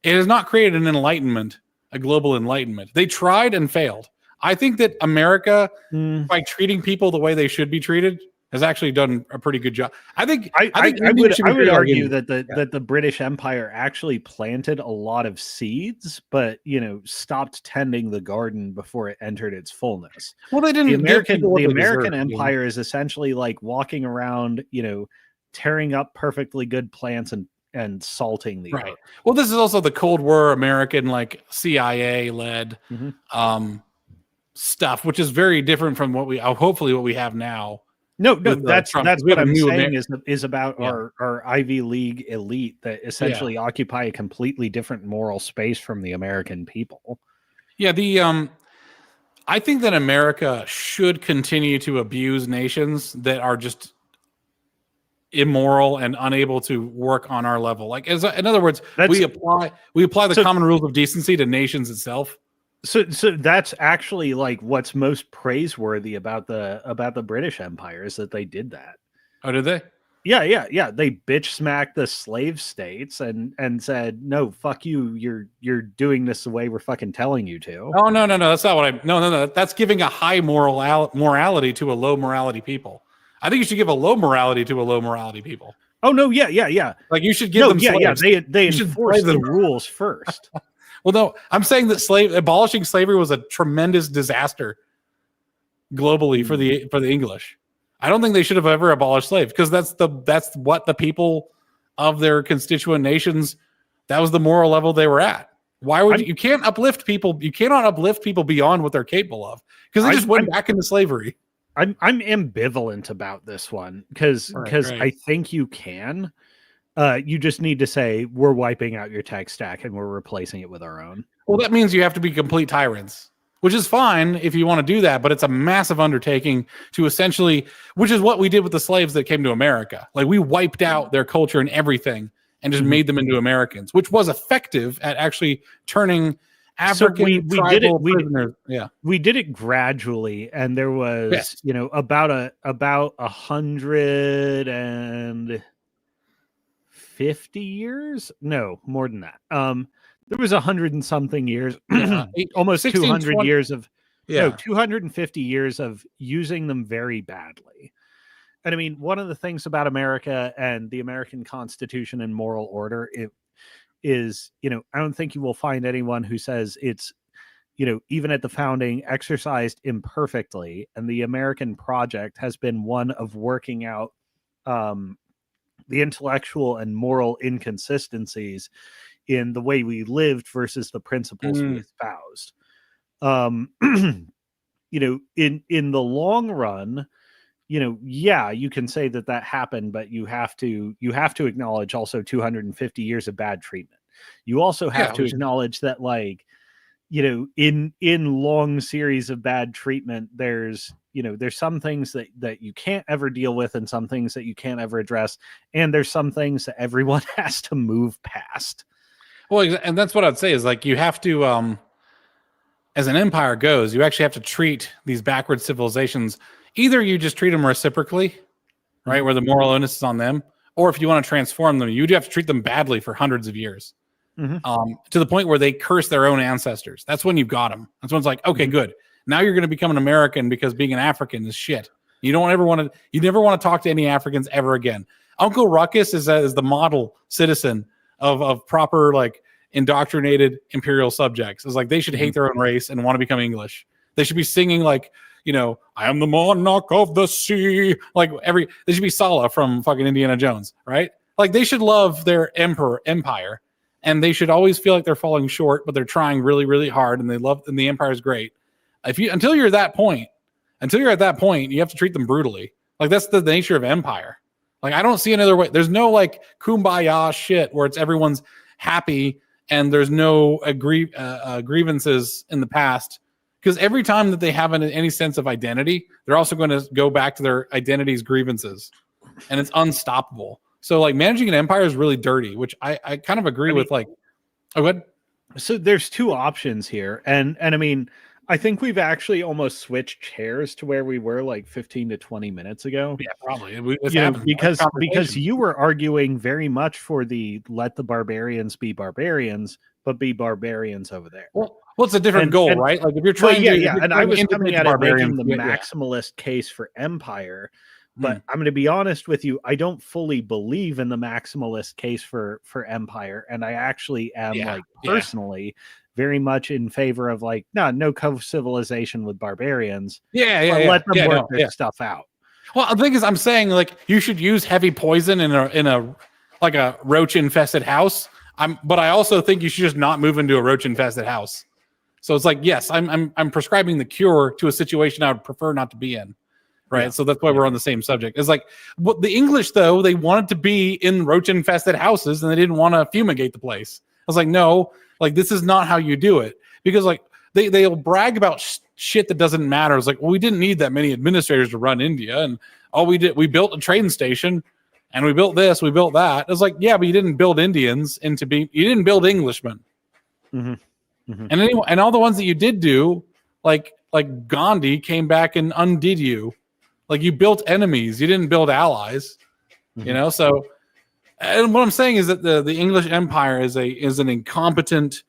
has not created an enlightenment, a global enlightenment. They tried and failed. I think that America, by treating people the way they should be treated, has actually done a pretty good job. I would argue that the British Empire actually planted a lot of seeds, but, you know, stopped tending the garden before it entered its fullness. Well, they didn't. The American Empire is essentially like walking around, you know, tearing up perfectly good plants and salting the earth. Well, this is also the Cold War American, like, CIA led stuff, which is very different from what we have now. No, that's what I'm saying is about our Ivy League elite that essentially occupy a completely different moral space from the American people. Yeah, I think that America should continue to abuse nations that are just immoral and unable to work on our level. Like, in other words, we apply the common rules of decency to nations itself. So that's actually, like, what's most praiseworthy about the British Empire is that they did that. Oh, did they? Yeah. They bitch smacked the slave states and said, no, fuck you. You're doing this the way we're fucking telling you to. Oh, no. That's not what no. That's giving a high morality to a low morality people. I think you should give a low morality to a low morality people. Oh no, yeah. Like, you should give them slaves. They enforce the rules first. Well, no, I'm saying that abolishing slavery was a tremendous disaster. globally for the English. I don't think they should have ever abolished slaves, because that's what the people of their constituent nations, that was the moral level they were at. Why would you can't uplift people? You cannot uplift people beyond what they're capable of, because they just went back into slavery. I'm ambivalent about this one because I think you can. You just need to say we're wiping out your tech stack and we're replacing it with our own. Well, that means you have to be complete tyrants, which is fine if you want to do that, but it's a massive undertaking to essentially, which is what we did with the slaves that came to America. Like, we wiped out their culture and everything and just made them into Americans, which was effective at actually turning African prisoners. We did it gradually, and there was about 150 years, no more than that. There was 100 and something years, almost 16, 200 20, years of 250 years of using them very badly. And I mean, one of the things about America and the American Constitution and moral order, is, I don't think you will find anyone who says it's, even at the founding, exercised imperfectly. And the American project has been one of working out the intellectual and moral inconsistencies in the way we lived versus the principles we espoused. In the long run, you can say that happened, but you have to acknowledge also 250 years of bad treatment. You also have to acknowledge that, like, in long series of bad treatment, there's some things that you can't ever deal with, and some things that you can't ever address, and there's some things that everyone has to move past. Well, and that's what I'd say is, like, you have to, as an empire goes, you actually have to treat these backward civilizations. Either you just treat them reciprocally, right, where the moral onus is on them, or if you want to transform them, you do have to treat them badly for hundreds of years, to the point where they curse their own ancestors. That's when you've got them. That's when it's like, okay, good. Now you're going to become an American, because being an African is shit. You never want to talk to any Africans ever again. Uncle Ruckus is the model citizen of proper, like, indoctrinated imperial subjects. It's like they should hate their own race and want to become English. They should be singing, like, I am the monarch of the sea. Like, they should be Sala from fucking Indiana Jones, right? Like, they should love their empire, and they should always feel like they're falling short, but they're trying really, really hard, and and the empire is great. Until you're at that point, you have to treat them brutally. Like, that's the nature of empire. Like, I don't see another way. There's no, like, kumbaya shit where it's everyone's happy and there's no grievances in the past. Because every time that they have any sense of identity, they're also going to go back to their identity's grievances, and it's unstoppable. So, like, managing an empire is really dirty, which I kind of agree with. Like, good. So there's two options here, and I mean, I think we've actually almost switched chairs to where we were like 15 to 20 minutes ago. Yeah, probably. Because you were arguing very much for the let the barbarians be barbarians, but be barbarians over there. Well, it's a different goal, right? Like, if you're trying and I was coming at it making the maximalist case for empire. But I'm going to be honest with you, I don't fully believe in the maximalist case for empire, and I actually am personally very much in favor of, like, no co-civilization with barbarians. Let them work their stuff out. Well, the thing is, I'm saying, like, you should use heavy poison in a roach infested house. But I also think you should just not move into a roach infested house. So it's like, yes, I'm prescribing the cure to a situation I would prefer not to be in. Right. Yeah. So that's why we're on the same subject. It's like, the English, though, they wanted to be in roach infested houses, and they didn't want to fumigate the place. I was like, no, like, this is not how you do it. Because, like, they'll brag about shit that doesn't matter. It's like, well, we didn't need that many administrators to run India. And all we did, we built a train station, and we built this, we built that. It's like, yeah, but you didn't build Indians you didn't build Englishmen. And all the ones that you did do, like Gandhi came back and undid you. Like, you built enemies, you didn't build allies. So, and what I'm saying is that the English Empire is an incompetent.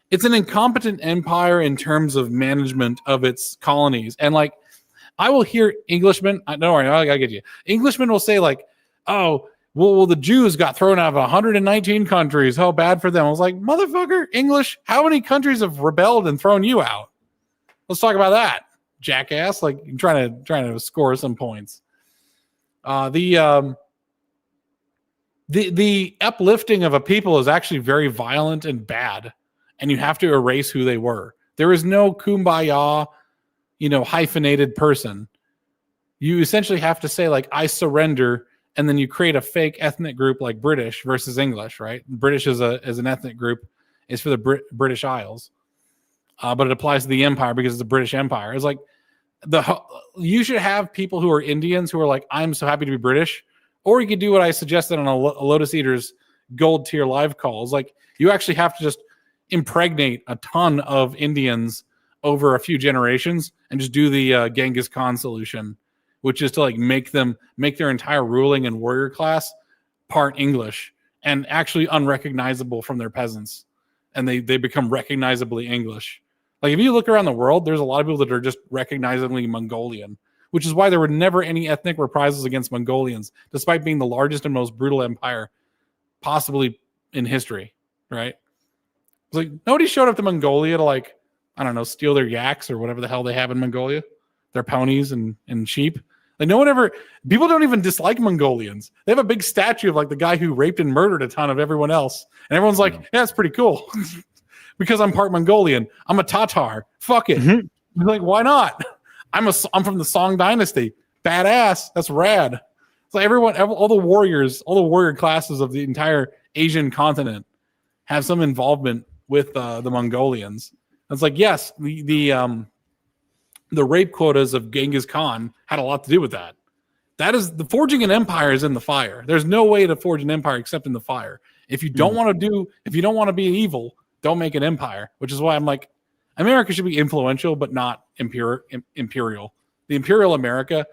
It's an incompetent empire in terms of management of its colonies. And, like, I will hear Englishmen. I get you. Englishmen will say, like, oh, well, the Jews got thrown out of 119 countries. How bad for them. I was like, motherfucker, English, how many countries have rebelled and thrown you out? Let's talk about that. jackass. Like you're trying to score some points. The uplifting of a people is actually very violent and bad, and you have to erase who they were. There is no kumbaya, hyphenated person. You essentially have to say like, I surrender, and then you create a fake ethnic group like British versus English, right? British as an ethnic group is for the British Isles, but it applies to the empire because it's a British Empire. It's like you should have people who are Indians who are like, I'm so happy to be British, or you could do what I suggested on a Lotus Eaters Gold Tier live calls. Like you actually have to just impregnate a ton of Indians over a few generations and just do the Genghis Khan solution, which is to like make their entire ruling and warrior class part English and actually unrecognizable from their peasants. And they become recognizably English. Like if you look around the world, there's a lot of people that are just recognizably Mongolian, which is why there were never any ethnic reprisals against Mongolians, despite being the largest and most brutal empire possibly in history, right? It's like nobody showed up to Mongolia to like, I don't know, steal their yaks or whatever the hell they have in Mongolia, their ponies and sheep. Like people don't even dislike Mongolians. They have a big statue of like the guy who raped and murdered a ton of everyone else. And everyone's like, yeah, that's pretty cool. Because I'm part Mongolian. I'm a Tatar. Fuck it. Mm-hmm. Like, why not? I'm from the Song Dynasty. Badass. That's rad. So all the warrior classes of the entire Asian continent have some involvement with the Mongolians. It's like, yes, the rape quotas of Genghis Khan had a lot to do with that. That is the forging an empire is in the fire. There's no way to forge an empire except in the fire. If you don't want to be evil, don't make an empire, which is why I'm like, America should be influential, but not imperial. The imperial America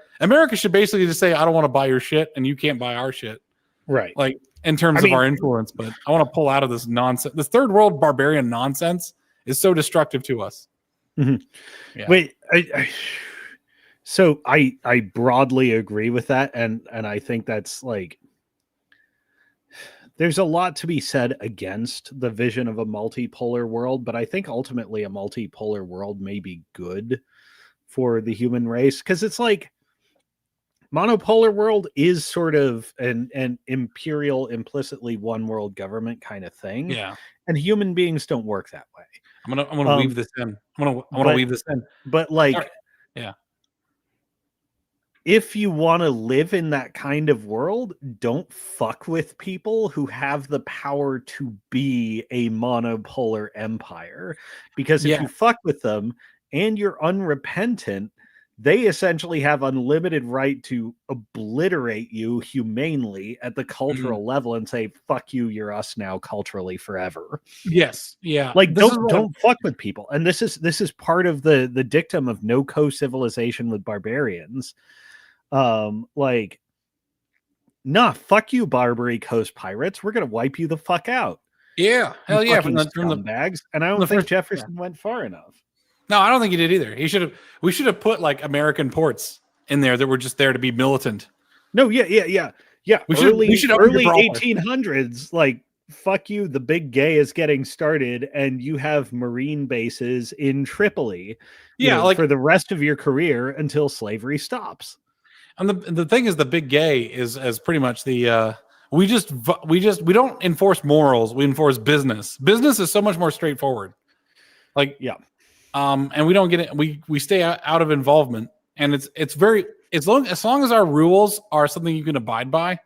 should basically just say, I don't want to buy your shit and you can't buy our shit. Right. Like in terms of our influence, but I want to pull out of this nonsense. This third world barbarian nonsense is so destructive to us. Mm-hmm. Yeah. Wait, so I broadly agree with that. And I think that's like, there's a lot to be said against the vision of a multipolar world, but I think ultimately a multipolar world may be good for the human race. Cause it's like monopolar world is sort of an imperial, implicitly one world government kind of thing. Yeah. And human beings don't work that way. I'm gonna weave this in. I want to weave this in. But like, right. Yeah. If you want to live in that kind of world, don't fuck with people who have the power to be a monopolar empire. Because if you fuck with them and you're unrepentant, they essentially have unlimited right to obliterate you humanely at the cultural level and say, fuck you, you're us now culturally forever. Yes. Yeah. Like don't fuck with people. And this is part of the dictum of no co-civilization with barbarians. Like, nah, fuck you, Barbary Coast pirates. We're gonna wipe you the fuck out. Yeah, hell yeah, from the bags. And I don't think Jefferson went far enough. No, I don't think he did either. We should have put like American ports in there that were just there to be militant. No, yeah. We should early 1800s, like, fuck you, the big gay is getting started, and you have marine bases in Tripoli. For the rest of your career until slavery stops. And the thing is, the big gay is as pretty much the we don't enforce morals, we enforce business. Business is so much more straightforward. Like and we don't get it. We stay out of involvement, and it's very as long as our rules are something you can abide by,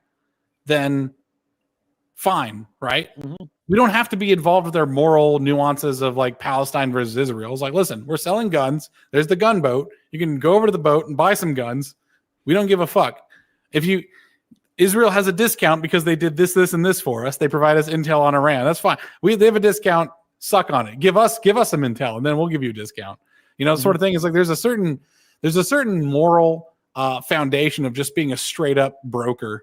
then fine, right? Mm-hmm. We don't have to be involved with their moral nuances of like Palestine versus Israel. It's like, listen, we're selling guns. There's the gunboat. You can go over to the boat and buy some guns. We don't give a fuck. Israel has a discount because they did this, and this for us. They provide us intel on Iran. That's fine. They have a discount. Suck on it. Give us some intel, and then we'll give you a discount. Sort of thing. It's like there's a certain moral foundation of just being a straight up broker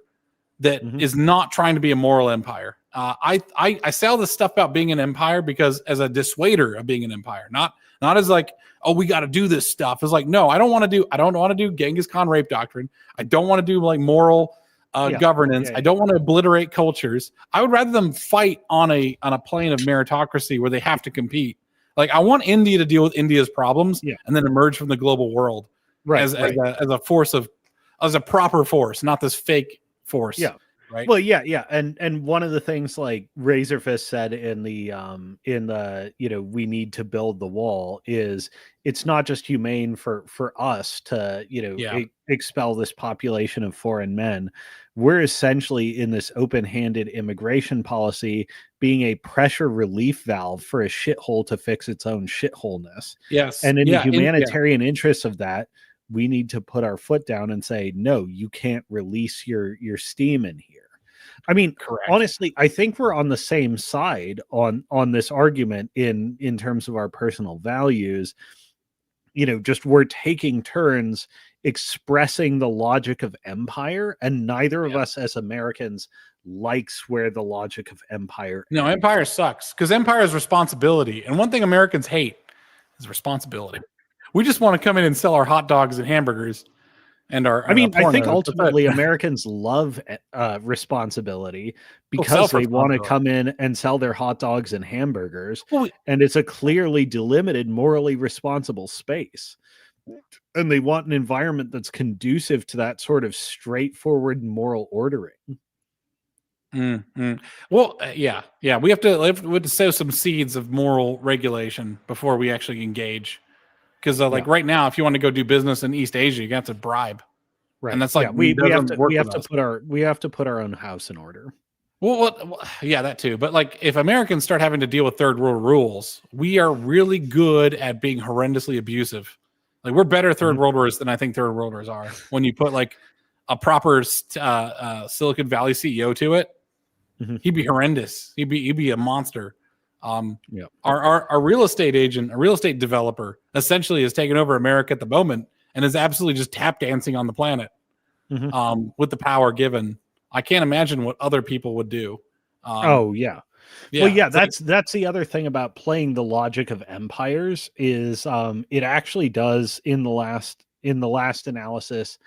that is not trying to be a moral empire. I sell this stuff about being an empire because as a dissuader of being an empire, not as like, oh, we got to do this stuff. It's like, no, I don't want to do Genghis Khan rape doctrine. I don't want to do like moral governance. I don't want to obliterate cultures. I would rather them fight on a plane of meritocracy where they have to compete. Like, I want India to deal with India's problems Yeah. and then emerge from the global world as a force as a proper force, not this fake force. Yeah. Right. Well, yeah. And one of the things like Razorfist said in the we need to build the wall is it's not just humane for us to, expel this population of foreign men. We're essentially in this open-handed immigration policy being a pressure relief valve for a shithole to fix its own shitholeness. Yes. And in the humanitarian interests of that, we need to put our foot down and say, no, you can't release your steam in here. I mean, correct. Honestly, I think we're on the same side on this argument in terms of our personal values. Just we're taking turns expressing the logic of empire, and neither of us as Americans likes where the logic of empire No, empire sucks because empire is responsibility. And one thing Americans hate is responsibility. We just want to come in and sell our hot dogs and hamburgers and our. I think ultimately Americans love responsibility because they want to come in and sell their hot dogs and hamburgers. And it's a clearly delimited, morally responsible space. And they want an environment that's conducive to that sort of straightforward moral ordering. Mm-hmm. Well, yeah. We have to sow some seeds of moral regulation before we actually engage. Because right now, if you want to go do business in East Asia, you have to bribe, right? And that's like we have to put our own house in order. Well, yeah, that too. But like, if Americans start having to deal with third world rules, we are really good at being horrendously abusive. Like, we're better third worlders than I think third worlders are. When you put like a proper Silicon Valley CEO to it, he'd be horrendous. He'd be a monster. Our real estate agent, a real estate developer, essentially has taken over America at the moment and is absolutely just tap dancing on the planet with the power given. I can't imagine what other people would do. Well, that's the other thing about playing the logic of empires is it actually does in the last analysis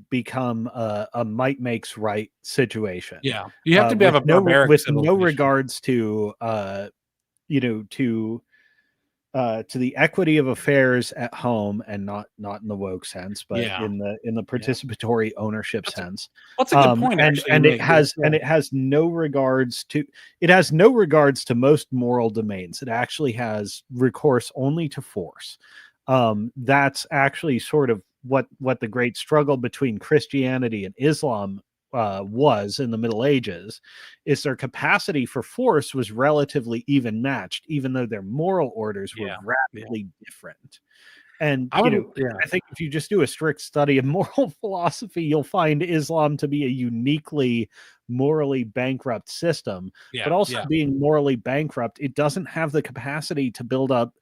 become a might makes right situation. Yeah, you have to have with no regards to to the equity of affairs at home, and not in the woke sense, but in the participatory ownership sense. That's a good point. And it has no regards to most moral domains. It actually has recourse only to force. That's actually sort of what the great struggle between Christianity and Islam was in the Middle Ages, is their capacity for force was relatively even matched, even though their moral orders were radically different. And I think if you just do a strict study of moral philosophy, you'll find Islam to be a uniquely morally bankrupt system. But also being morally bankrupt, it doesn't have the capacity to build up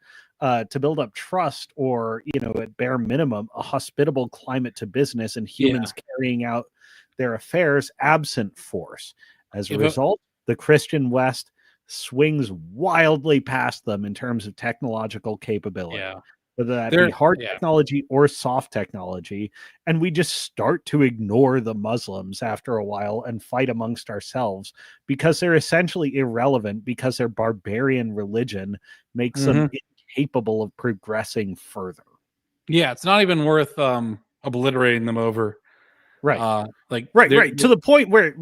trust, or at bare minimum a hospitable climate to business and humans carrying out their affairs absent force. As a result, the Christian West swings wildly past them in terms of technological capability, whether that be hard technology or soft technology, and we just start to ignore the Muslims after a while and fight amongst ourselves because they're essentially irrelevant, because their barbarian religion makes them incapable of progressing further. Yeah, it's not even worth obliterating them over. Right. To the point where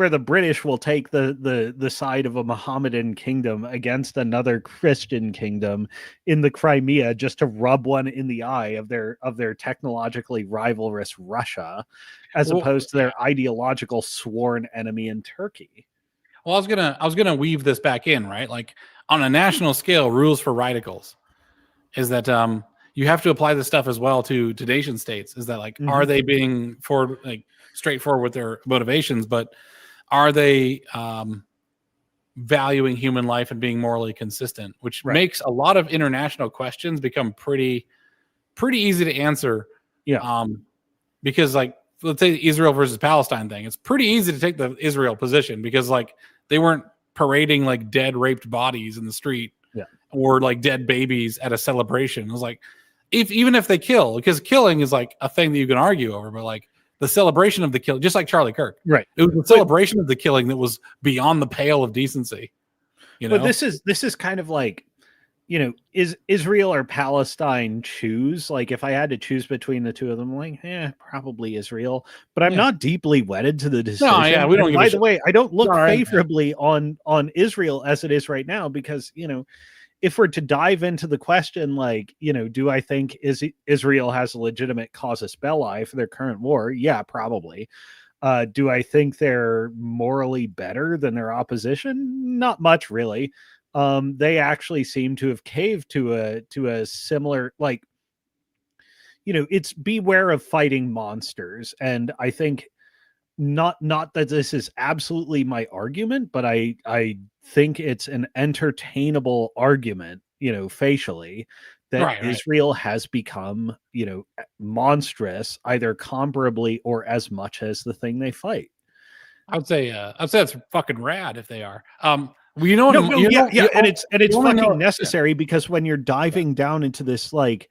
the British will take the side of a Mohammedan kingdom against another Christian kingdom in the Crimea just to rub one in the eye of their technologically rivalrous Russia, as opposed to their ideological sworn enemy in Turkey. Well, I was gonna weave this back in, right? Like, on a national scale, rules for radicals is that you have to apply this stuff as well to nation states. Is that like, are they being straightforward with their motivations, but are they valuing human life and being morally consistent, which makes a lot of international questions become pretty easy to answer. Because like, let's say the Israel versus Palestine thing, it's pretty easy to take the Israel position because like they weren't parading like dead raped bodies in the street or like dead babies at a celebration. It was like, even if they kill, because killing is like a thing that you can argue over, but like the celebration of the kill, just like Charlie Kirk, it was the celebration of the killing that was beyond the pale of decency. But this is kind of like is Israel or Palestine choose? Like, if I had to choose between the two of them, like, probably Israel. But I'm not deeply wedded to the decision. No, yeah, we don't. And by the way, I don't look favorably yeah. on Israel as it is right now, because if we're to dive into the question, like, do I think Israel has a legitimate casus belli for their current war? Yeah, probably. Do I think they're morally better than their opposition? Not much, really. They actually seem to have caved to a similar, like, it's beware of fighting monsters. And I think not that this is absolutely my argument, but I think it's an entertainable argument, facially, that Israel has become, monstrous, either comparably or as much as the thing they fight. I'd say that's fucking rad if they are. And it's fucking necessary, because when you're diving down into this, like,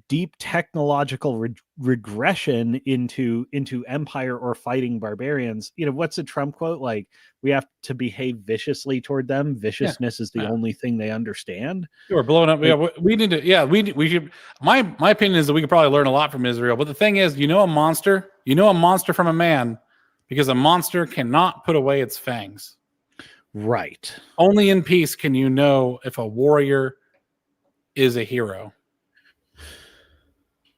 deep technological regression into empire or fighting barbarians, what's the Trump quote? Like, we have to behave viciously toward them. Viciousness is the only thing they understand. We're blowing up. Like, we need to. Yeah, we should. My opinion is that we could probably learn a lot from Israel. But the thing is, a monster from a man, because a monster cannot put away its fangs. Right. Only in peace can you know if a warrior is a hero.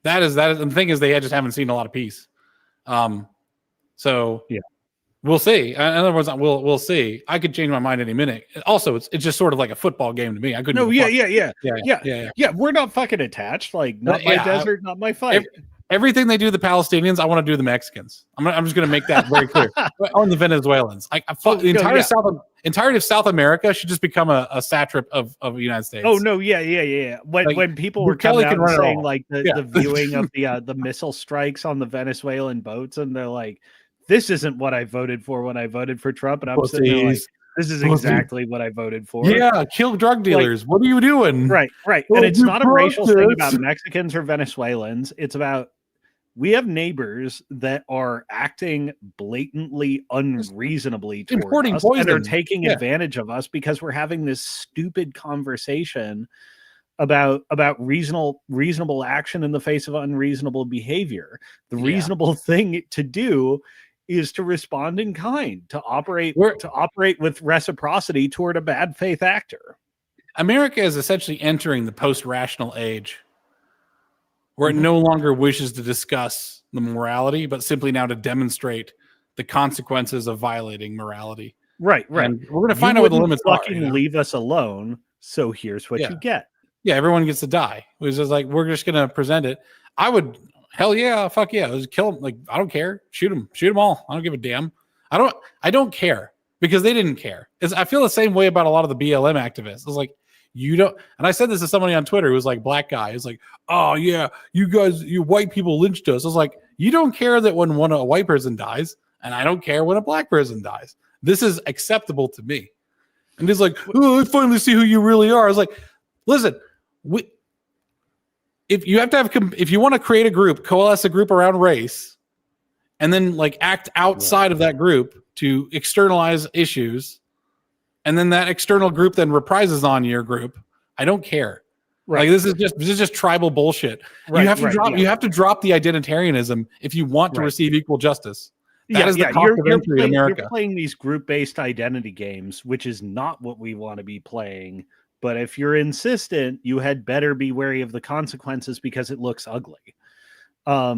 That is. And the thing is, they just haven't seen a lot of peace. So yeah, we'll see. In other words, we'll see. I could change my mind any minute. Also, it's just sort of like a football game to me. I couldn't. No, yeah. We're not fucking attached. Like, not my desert, not my fight. Everything they do the Palestinians, I want to do the Mexicans. I'm just going to make that very clear. On the Venezuelans, the entirety of South America should just become a satrap of the United States. Oh no, yeah. When people were coming out and saying, like, the viewing of the missile strikes on the Venezuelan boats, and they're like, "This isn't what I voted for when I voted for Trump," and I'm sitting there like, this is exactly what I voted for. Yeah, kill drug dealers. Like, what are you doing? Right. And it's not a racial thing about Mexicans or Venezuelans. It's about, we have neighbors that are acting blatantly unreasonably toward us, and are taking advantage of us because we're having this stupid conversation about reasonable action in the face of unreasonable behavior. The reasonable thing to do is to respond in kind, to operate with reciprocity toward a bad faith actor. America is essentially entering the post-rational age, where it no longer wishes to discuss the morality, but simply now to demonstrate the consequences of violating morality. Right. And we're going to find out what the limits are. Leave us alone. So here's what you get. Yeah, everyone gets to die. It was just like, we're just going to present it. I would, hell yeah, fuck yeah, just kill them. Like, I don't care. Shoot them all. I don't give a damn. I don't care, because they didn't care. I feel the same way about a lot of the BLM activists. It's like, you don't, and I said this to somebody on Twitter who was like, black guy. It's like, oh yeah, you white people lynched us. I was like, you don't care that when a white person dies, and I don't care when a black person dies. This is acceptable to me. And he's like, oh, I finally see who you really are. I was like, listen, if you want to create a group, coalesce a group around race, and then like act outside of that group to externalize issues, and then that external group then reprises on your group, I don't care. Right. Like, this is just tribal bullshit. Right, you have to drop the identitarianism if you want to receive equal justice. That is the cost of entry in America. You're playing these group-based identity games, which is not what we want to be playing. But if you're insistent, you had better be wary of the consequences, because it looks ugly. I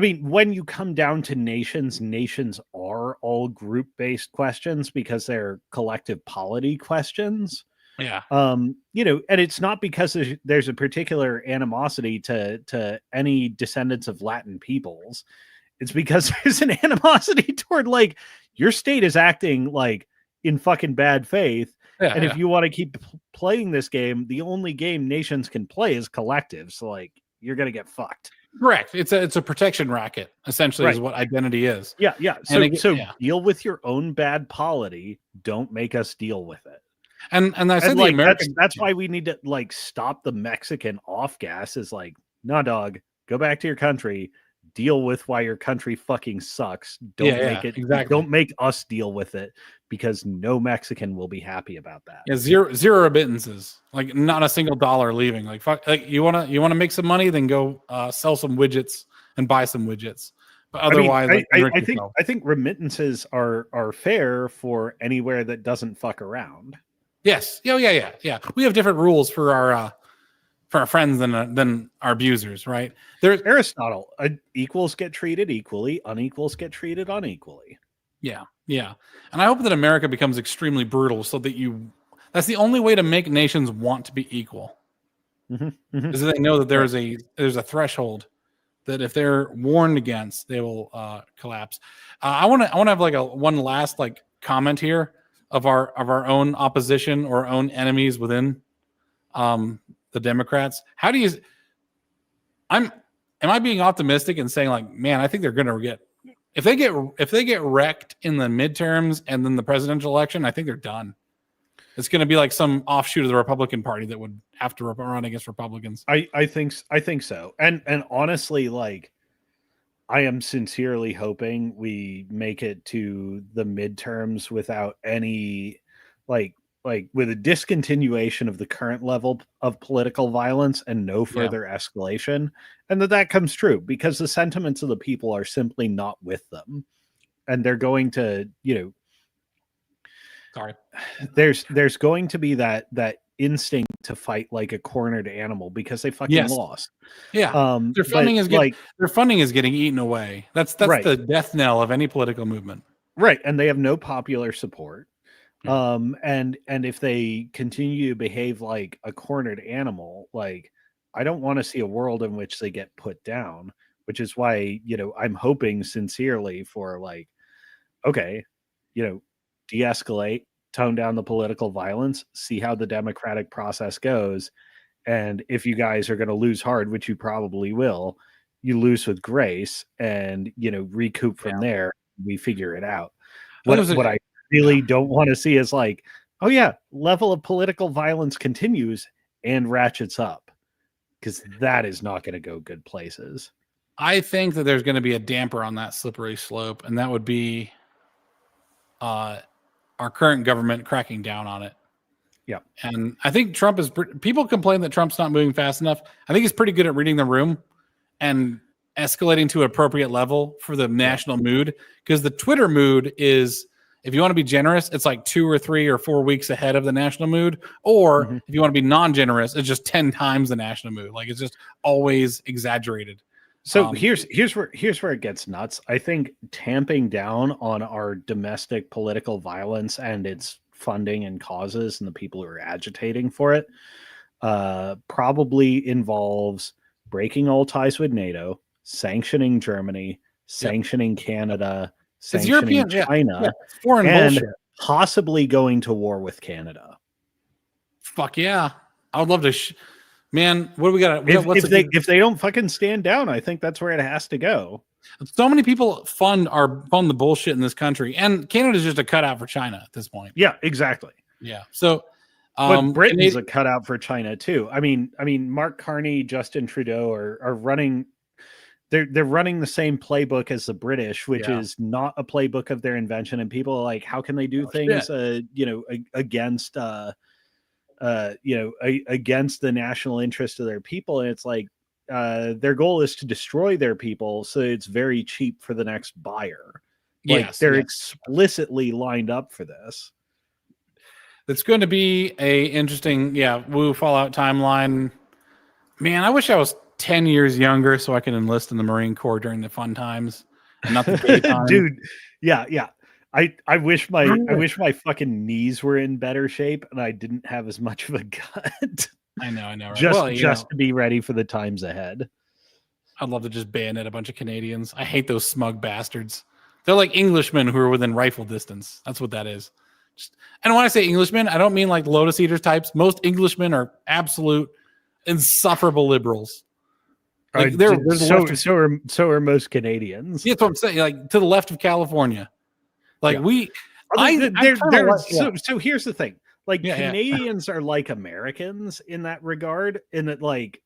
mean, when you come down to nations are all group-based questions, because they're collective polity questions. Yeah. And it's not because there's a particular animosity to any descendants of Latin peoples. It's because there's an animosity toward, like, your state is acting like in fucking bad faith. Yeah, and if you want to keep playing this game, the only game nations can play is collective. So, like, you're going to get fucked. Correct. It's a protection racket, essentially, is what identity is. Yeah. So deal with your own bad polity. Don't make us deal with it. And I said, like, that's why we need to, like, stop the Mexican off gas. Is like, no, dog, go back to your country, deal with why your country fucking sucks. Don't Yeah, make it exactly. Don't make us deal with it, because no Mexican will be happy about that. Yeah, zero remittances. Like not a single dollar leaving. Like fuck. Like you wanna make some money, then go sell some widgets and buy some widgets. But otherwise, I think remittances are fair for anywhere that doesn't fuck around. Yes. Yeah. We have different rules for our friends than our abusers, right? There's Aristotle. Equals get treated equally. Unequals get treated unequally. Yeah. And I hope that America becomes extremely brutal, so that that's the only way to make nations want to be equal. Because they know that there's a threshold that if they're warned against, they will collapse. I want to have like one last like comment here of our own opposition or our own enemies within the Democrats. Am I being optimistic and saying like, man, I think they're going to get if they get wrecked in the midterms and then the presidential election, I think they're done. It's going to be like some offshoot of the Republican Party that would have to run against Republicans. I think so. And honestly, like, I am sincerely hoping we make it to the midterms without any like with a discontinuation of the current level of political violence and no further escalation, and that comes true, because the sentiments of the people are simply not with them, and they're going to, there's going to be that instinct to fight like a cornered animal because they fucking lost. Yeah. Their funding is getting eaten away. That's right. The death knell of any political movement. Right. And they have no popular support. And if they continue to behave like a cornered animal, like, I don't want to see a world in which they get put down, which is why, I'm hoping sincerely for like, okay, de-escalate, tone down the political violence, see how the democratic process goes. And if you guys are going to lose hard, which you probably will, you lose with grace and, recoup from there. We figure it out. What I really don't want to see is like, oh yeah, level of political violence continues and ratchets up, because that is not going to go good places. I think that there's going to be a damper on that slippery slope, and that would be our current government cracking down on it. Yeah. And I think Trump is, people complain that Trump's not moving fast enough. I think he's pretty good at reading the room and escalating to an appropriate level for the national mood. Because the Twitter mood is, if you want to be generous, it's like 2 or 3 or 4 weeks ahead of the national mood. Or if you want to be non-generous, it's just 10 times the national mood. Like, it's just always exaggerated. So here's where it gets nuts. I think tamping down on our domestic political violence and its funding and causes and the people who are agitating for it probably involves breaking all ties with NATO, sanctioning Germany, sanctioning Canada, sanctioning China, foreign and bullshit. Possibly going to war with Canada. Fuck yeah. I would love to man, what do we got? If they don't fucking stand down, I think that's where it has to go. So many people fund the bullshit in this country, and Canada's just a cutout for China at this point. Yeah, exactly. Yeah. So, but Britain's a cutout for China too. I mean, Mark Carney, Justin Trudeau are running. They're running the same playbook as the British, which is not a playbook of their invention. And people are like, how can they do things, against against the national interest of their people? And it's like, their goal is to destroy their people, so it's very cheap for the next buyer. They're explicitly lined up for this. It's going to be a interesting, Woo Fallout timeline. Man, I wish I was 10 years younger so I could enlist in the Marine Corps during the fun times and not the gay times. Dude, yeah. I wish my fucking knees were in better shape and I didn't have as much of a gut. I know. Right? Just to be ready for the times ahead. I'd love to just bayonet a bunch of Canadians. I hate those smug bastards. They're like Englishmen who are within rifle distance. That's what that is. And when I say Englishmen, I don't mean like Lotus Eaters types. Most Englishmen are absolute insufferable liberals. Like so are most Canadians. Yeah, that's what I'm saying. Like to the left of California. Like so here's the thing. Like Canadians are like Americans in that regard, in that like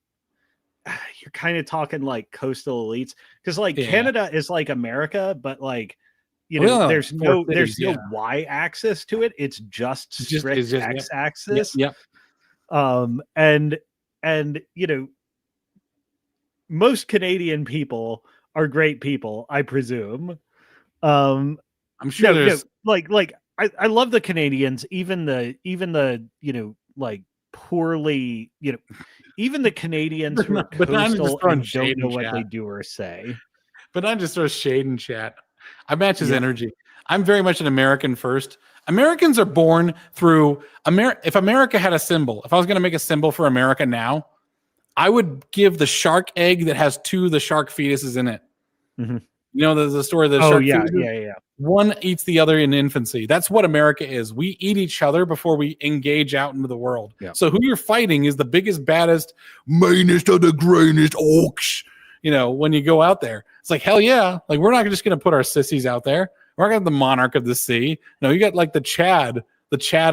you're kind of talking like coastal elites, because like Yeah. Canada is like America, but like, you Well, know, yeah, there's four no cities, yeah. y-axis to it. It's just It's just, strict yep, x-axis. yep. And you know, most Canadian people are great people, I presume. I'm sure No, there's like I love the Canadians, even the you know, like poorly, you know, even the Canadians who are but I'm just coastal throwing and don't shade know in what chat. they do or say. But I just throw shade in chat. I match his Yeah. energy. I'm very much an American first. Americans are born through if America had a symbol, if I was going to make a symbol for America now, I would give the shark egg that has two of the shark fetuses in it. Mhm. You know, there's the story of the Oh shark yeah, fetuses. yeah. One eats the other in infancy. That's what America is. We eat each other before we engage out into the world. Yeah. So who you're fighting is the biggest, baddest, meanest of the greenest orcs. You know, when you go out there, it's like, hell yeah. Like, we're not just going to put our sissies out there. We're not going to have the monarch of the sea. No, you got like the Chad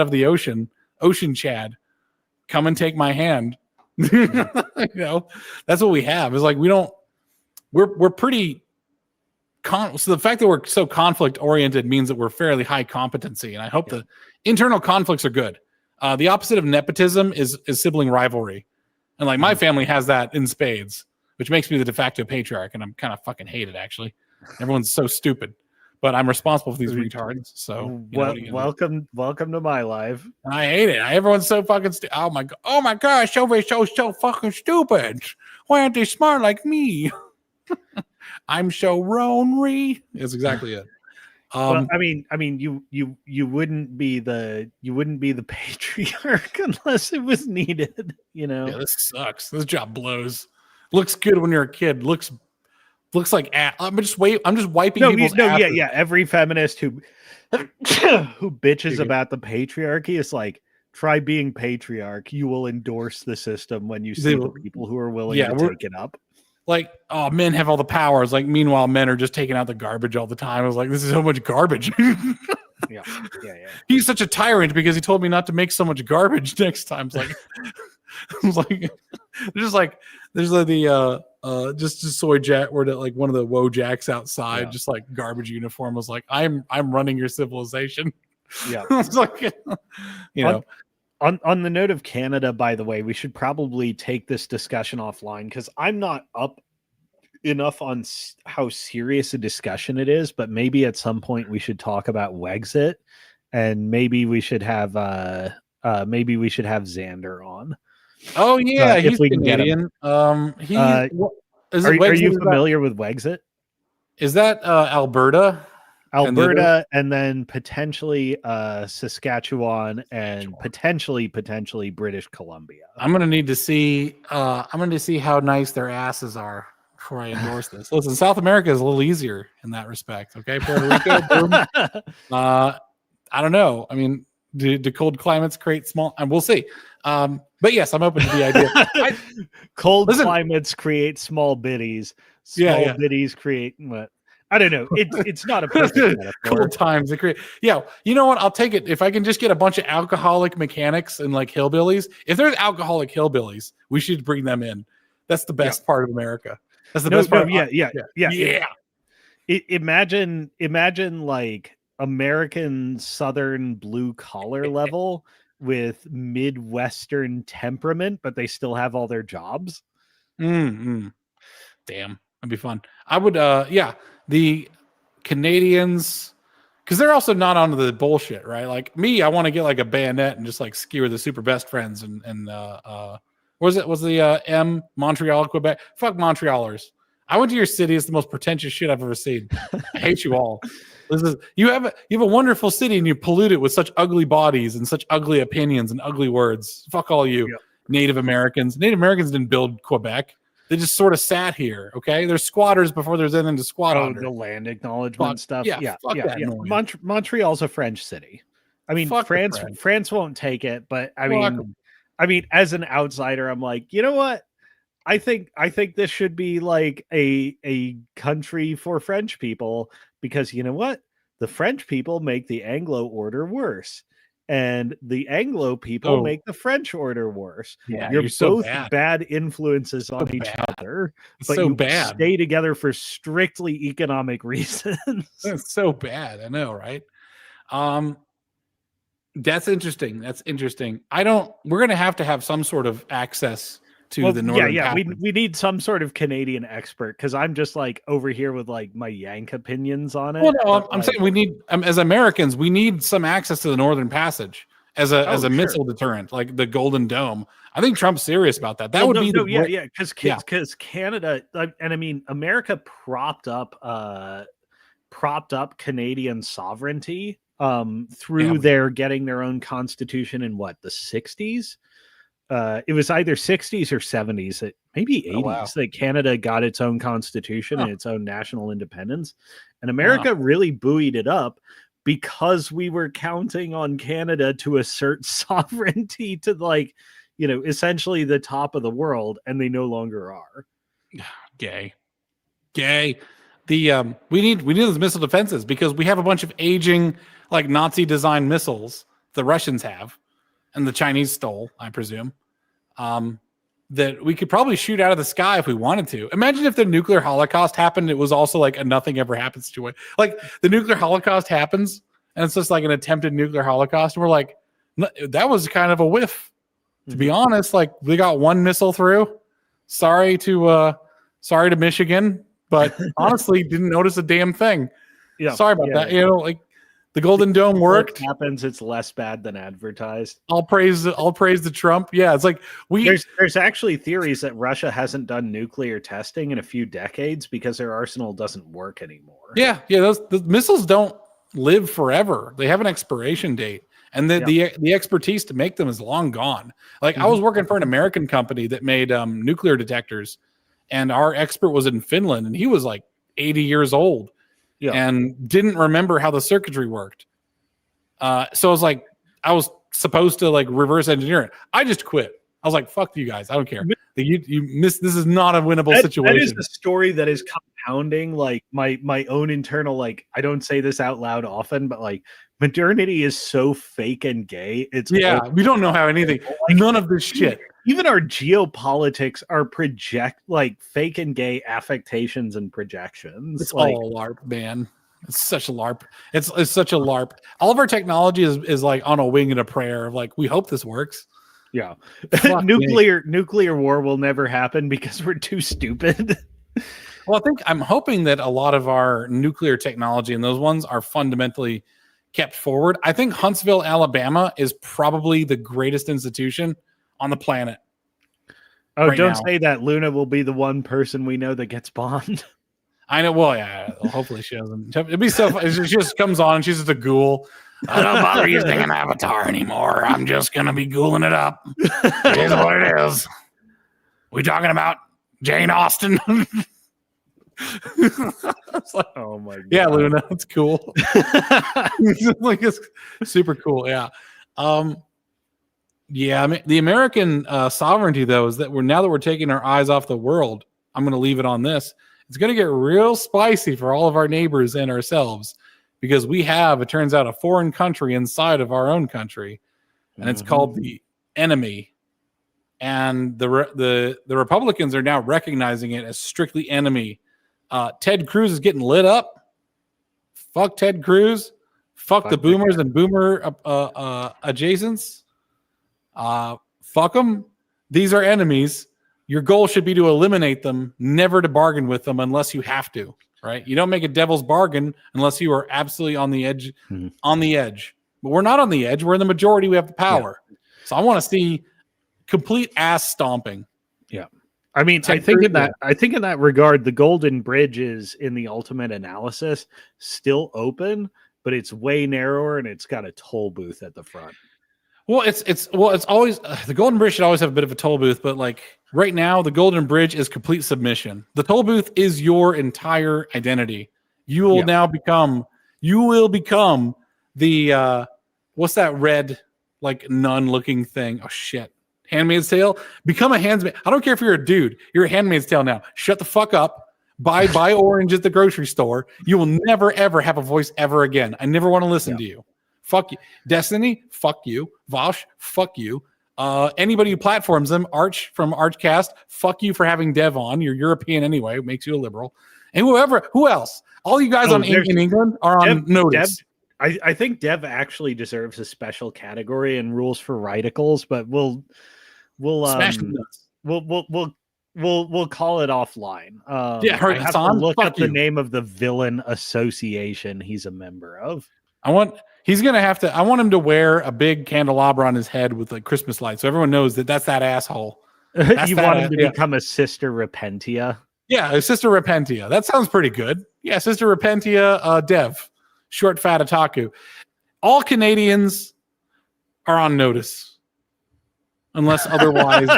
of the ocean Chad. Come and take my hand. You know, that's what we have. It's like, we're pretty so the fact that we're so conflict oriented means that we're fairly high competency, and I hope the internal conflicts are good. The opposite of nepotism is sibling rivalry, and like my family has that in spades, which makes me the de facto patriarch, and I'm kind of fucking hated actually. Everyone's so stupid, but I'm responsible for these retards. So welcome to my life. I hate it. Everyone's so fucking stupid. Oh my gosh, everybody's so fucking stupid. Why aren't they smart like me? I'm so lonely. That's exactly it. Well, I mean, you wouldn't be the patriarch unless it was needed. You know. Yeah, this sucks. This job blows. Looks good when you're a kid. Looks like I'm just wiping people's asses. Yeah. Every feminist who bitches about the patriarchy is like, try being patriarch. You will endorse the system when you see the people who are willing to take it up. Like, oh, men have all the powers. Like, meanwhile, men are just taking out the garbage all the time. I was like, this is so much garbage. Yeah. He's such a tyrant because he told me not to make so much garbage next time. It's like, I was like, there's just soy jack or like one of the Wojaks outside, just like garbage uniform. Was like, I'm running your civilization. Yeah. I was like, you know. On the note of Canada, by the way, we should probably take this discussion offline because I'm not up enough on how serious a discussion it is. But maybe at some point we should talk about Wexit, and maybe we should have Xander on. Oh yeah, if he's we can Canadian. Are you familiar with Wexit? Is that Alberta? And then potentially Saskatchewan and potentially British Columbia. I'm gonna need to see how nice their asses are before I endorse this. Listen, South America is a little easier in that respect. Okay, Puerto Rico. Boom. I don't know. I mean, do cold climates create small? And we'll see. But yes, I'm open to the idea. Climates create small biddies. Small biddies create what? I don't know. It's not a perfect metaphor. Cool times. Yeah. You know what? I'll take it. If I can just get a bunch of alcoholic mechanics and like hillbillies, if there's alcoholic hillbillies, we should bring them in. That's the best part of America. That's the best part. Yeah. Imagine like American Southern blue collar level with Midwestern temperament, but they still have all their jobs. Damn. That'd be fun. I would, the Canadians, because they're also not onto the bullshit, right? Like me, I want to get like a bayonet and just like skewer the super best friends and was the M Montreal, Quebec? Fuck Montrealers. I went to your city. It's the most pretentious shit I've ever seen. I hate you all. You have a wonderful city and you pollute it with such ugly bodies and such ugly opinions and ugly words. Fuck all you, Native Americans. Native Americans didn't build Quebec. They just sort of sat here, okay? They're squatters before there's anything to squat under. The land acknowledgement stuff. Yeah. Montreal's a French city. I mean, France won't take it, but I mean, as an outsider, I'm like, you know what? I think this should be like a country for French people because you know what? The French people make the Anglo order worse. and the Anglo people make the French order worse. Yeah, you're so both bad influences on each other, but so you bad. stay together for strictly economic reasons. That's so bad. I know, right? That's interesting. That's interesting. We're gonna have to have some sort of access to the Northern Passage. We need some sort of Canadian expert, because I'm just like over here with like my Yank opinions on it. Well, no, I'm saying we need, as Americans, we need some access to the Northern Passage as a missile deterrent, like the Golden Dome. I think Trump's serious about that. That would be because Canada, and I mean America propped up Canadian sovereignty through their getting their own constitution in the 60s. It was either 60s or 70s, maybe 80s, that Canada got its own constitution and its own national independence. And America really buoyed it up because we were counting on Canada to assert sovereignty to essentially the top of the world, and they no longer are. Gay. We need those missile defenses because we have a bunch of aging, like Nazi designed missiles the Russians have, and the Chinese stole, I presume, that we could probably shoot out of the sky if we wanted to. Imagine if the nuclear holocaust happened. It was also like a nothing ever happens to it. Like the nuclear holocaust happens and it's just like an attempted nuclear holocaust. And we're like, that was kind of a whiff, to be honest. Like we got one missile through. Sorry to Michigan, but honestly didn't notice a damn thing. Yeah. Sorry about that. You know, like, the Golden Dome worked. It happens. It's less bad than advertised. I'll praise the Trump. Yeah, it's like there's actually theories that Russia hasn't done nuclear testing in a few decades because their arsenal doesn't work anymore. Yeah. The missiles don't live forever. They have an expiration date, and the expertise to make them is long gone. Like I was working for an American company that made nuclear detectors, and our expert was in Finland, and he was like 80 years old. Yeah. And didn't remember how the circuitry worked. So I was like, I was supposed to like reverse engineer it. I just quit. I was like, fuck you guys. I don't care. You missed. This is not a winnable situation. That is a story that is compounding like my own internal, like, I don't say this out loud often, but like modernity is so fake and gay. We don't know how anything, none of this shit. Even our geopolitics are fake and gay affectations and projections. It's all a LARP, man. It's such a LARP. It's such a LARP. All of our technology is like on a wing and a prayer of like, we hope this works. Yeah. Nuclear war will never happen because we're too stupid. Well, I'm hoping that a lot of our nuclear technology and those ones are fundamentally kept forward. I think Huntsville, Alabama is probably the greatest institution on the planet. Oh, don't say that. Luna will be the one person we know that gets bombed. I know. Well, yeah. Hopefully she doesn't. It'd be so fun. She just comes on and she's just a ghoul. I don't bother using an avatar anymore. I'm just gonna be ghouling it up. It is what it is. We talking about Jane Austen? Like, oh my god. Yeah, Luna, that's cool. Like it's super cool. Yeah. Yeah, I mean, the American sovereignty, though, is that now that we're taking our eyes off the world, I'm going to leave it on this. It's going to get real spicy for all of our neighbors and ourselves because we have, it turns out, a foreign country inside of our own country, and it's called the enemy. And the Republicans are now recognizing it as strictly enemy. Ted Cruz is getting lit up. Fuck Ted Cruz. Fuck the boomers and boomer adjacents. Fuck them. These are enemies. Your goal should be to eliminate them, never to bargain with them unless you have to, right? You don't make a devil's bargain unless you are absolutely on the edge, on the edge. But we're not on the edge. We're in the majority. We have the power. Yeah. So I want to see complete ass stomping. Yeah. I mean, I think in that regard, the Golden Bridge is, in the ultimate analysis, still open, but it's way narrower and it's got a toll booth at the front. Well, it's always the Golden Bridge should always have a bit of a toll booth, but like right now, the Golden Bridge is complete submission. The toll booth is your entire identity. You will now become the what's that red like nun looking thing? Oh shit. Handmaid's Tale. Become a handmaid. I don't care if you're a dude. You're a Handmaid's Tale now. Shut the fuck up. Buy orange at the grocery store. You will never ever have a voice ever again. I never want to listen to you. fuck you. Destiny, fuck you. Vosh, fuck you. Anybody who platforms them, Arch from Archcast, fuck you for having Dev on. You're European anyway, it makes you a liberal. And who else? All you guys in England are on notice. I think Dev actually deserves a special category in rules for radicals, but we'll Smash the nuts. We'll call it offline. I have to look up the name of the villain association he's a member of. I want him to wear a big candelabra on his head with like Christmas lights, so everyone knows that's that asshole. You want him to become a Sister Repentia? Yeah, a Sister Repentia. That sounds pretty good. Yeah, Sister Repentia, Dev, short fat otaku. All Canadians are on notice, unless otherwise.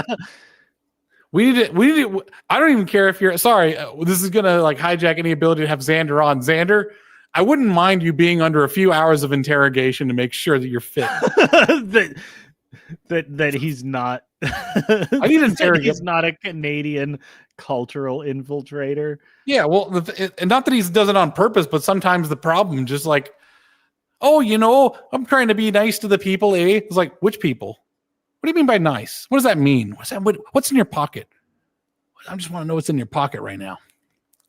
We need to. I don't even care if you're sorry. This is gonna like hijack any ability to have Xander on. Xander, I wouldn't mind you being under a few hours of interrogation to make sure that you're fit. that he's not. I need to interrogate. He's not a Canadian cultural infiltrator. Yeah, well, and not that he does it on purpose, but sometimes the problem just like, oh, I'm trying to be nice to the people. It's like, which people? What do you mean by nice? What does that mean? What's in your pocket? I just want to know what's in your pocket right now.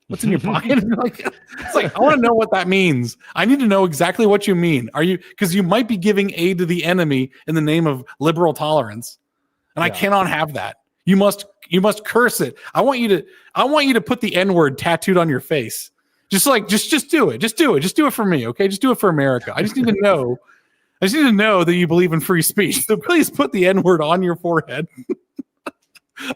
What's in your pocket? It's like, I want to know what that means. I need to know exactly what you mean. Because you might be giving aid to the enemy in the name of liberal tolerance. And I cannot have that. You must curse it. I want you to put the N-word tattooed on your face. Just do it. Just do it. Just do it for me. Okay. Just do it for America. I just need to know. I just need to know that you believe in free speech. So please put the N-word on your forehead.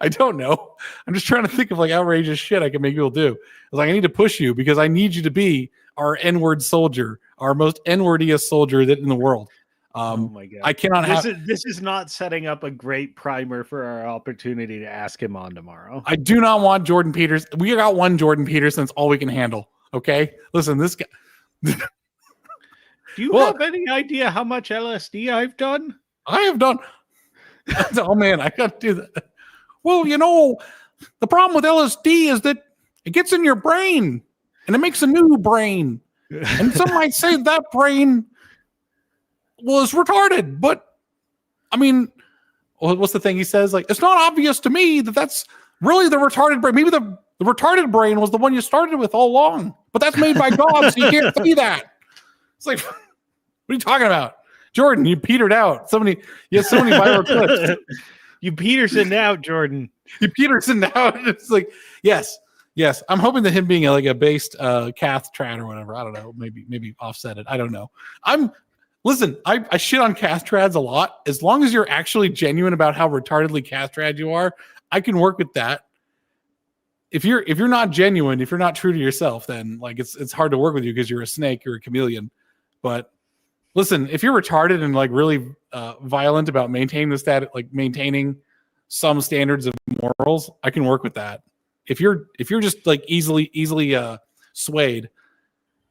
I don't know. I'm just trying to think of like outrageous shit I can make people do. It's like I need to push you because I need you to be our N-word soldier, our most N-wordiest soldier in the world. Oh my God! I cannot This is not setting up a great primer for our opportunity to ask him on tomorrow. I do not want Jordan Peters. We got one Jordan Peterson. That's all we can handle. Okay, listen, this guy. Do you have any idea how much LSD I've done? I have done. Oh man, I got to do that. Well, the problem with LSD is that it gets in your brain and it makes a new brain. And some might say that brain was retarded, but I mean, what's the thing he says? Like, it's not obvious to me that that's really the retarded brain. Maybe the retarded brain was the one you started with all along, but that's made by God, so you can't see that. It's like, what are you talking about? Jordan, you petered out. You have so many viral clips. You Peterson out, Jordan. You Peterson out. It's like, yes. I'm hoping that him being a based cath trad or whatever. I don't know. Maybe offset it. I don't know. Listen, I shit on cath trads a lot. As long as you're actually genuine about how retardedly cath trad you are, I can work with that. If you're not genuine, if you're not true to yourself, then like it's hard to work with you because you're a snake, you're a chameleon. But listen, if you're retarded and like really violent about maintaining some standards of morals, I can work with that. If you're just like easily swayed,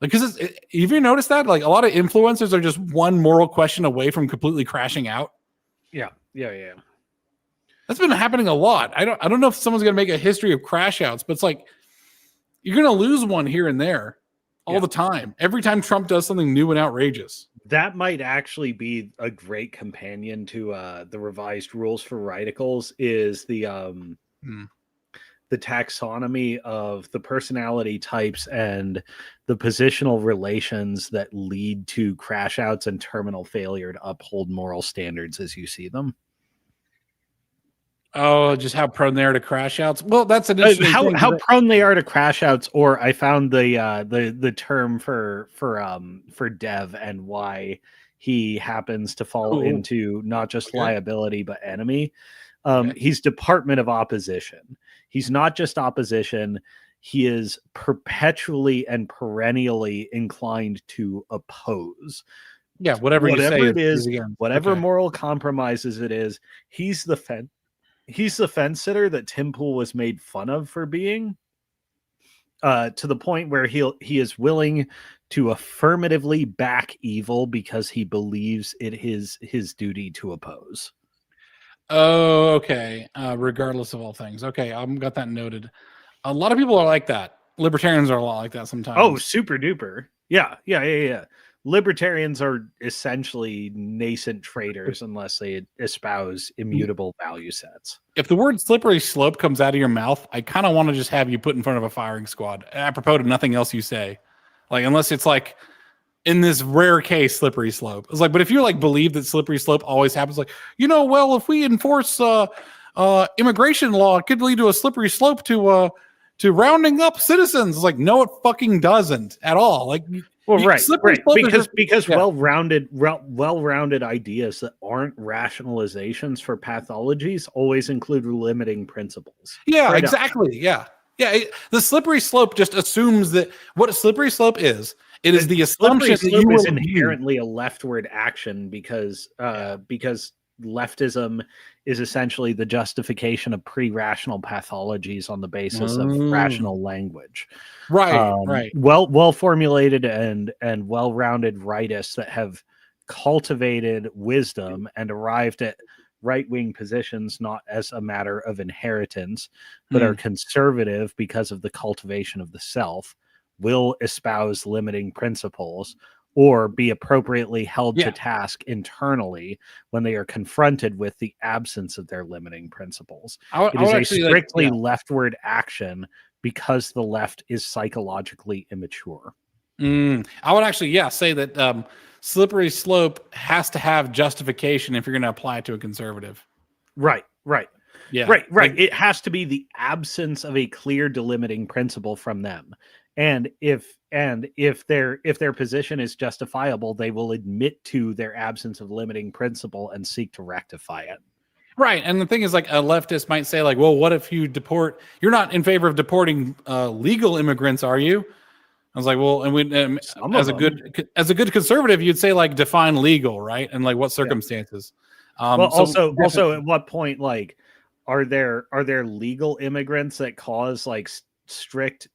because have you noticed that like a lot of influencers are just one moral question away from completely crashing out? Yeah. That's been happening a lot. I don't know if someone's gonna make a history of crash outs, but it's like you're gonna lose one here and there all the time. Every time Trump does something new and outrageous. That might actually be a great companion to the revised rules for radicals is the taxonomy of the personality types and the positional relations that lead to crash outs and terminal failure to uphold moral standards as you see them. Oh, just how prone they are to crash outs. Well, that's an interesting thing. How prone they are to crash outs, or I found the term for Dev and why he happens to fall into not just liability but enemy. He's Department of Opposition. He's not just opposition. He is perpetually and perennially inclined to oppose. Yeah, whatever you say it is, whatever moral compromises it is, he's the fence sitter that Tim Pool was made fun of for being, to the point where he is willing to affirmatively back evil because he believes it is his duty to oppose. Oh, okay. Regardless of all things. Okay, I've got that noted. A lot of people are like that. Libertarians are a lot like that sometimes. Oh, super duper. Yeah. libertarians are essentially nascent traders unless they espouse immutable value sets. If the word slippery slope comes out of your mouth, I kind of want to just have you put in front of a firing squad, apropos to nothing else you say. Like, unless it's like, in this rare case, slippery slope. It's like, but if you like believe that slippery slope always happens, like, well, if we enforce immigration law, it could lead to a slippery slope to rounding up citizens. It's like, no, it fucking doesn't at all. Like, well, right, because yeah. well-rounded ideas that aren't rationalizations for pathologies always include limiting principles. Yeah, Straight exactly. up. Yeah. The slippery slope just assumes that what a slippery slope is. It is the assumption that you is will inherently a leftward action because leftism is essentially the justification of pre-rational pathologies on the basis of rational language. Right. Well formulated and well-rounded rightists that have cultivated wisdom and arrived at right-wing positions not as a matter of inheritance, but are conservative because of the cultivation of the self, will espouse limiting principles or be appropriately held to task internally when they are confronted with the absence of their limiting principles. It is a strictly leftward action because the left is psychologically immature. I would actually, say that slippery slope has to have justification if you're going to apply it to a conservative. Right. Yeah. Right. Like, it has to be the absence of a clear delimiting principle from them. And if their position is justifiable, they will admit to their absence of limiting principle and seek to rectify it. Right. And the thing is, like, a leftist might say, like, well, what if you deport? You're not in favor of deporting legal immigrants, are you? I was like, well, and as a good conservative, you'd say, like, define legal, right? And like what circumstances? Also, at what point, like, are there legal immigrants that cause like strict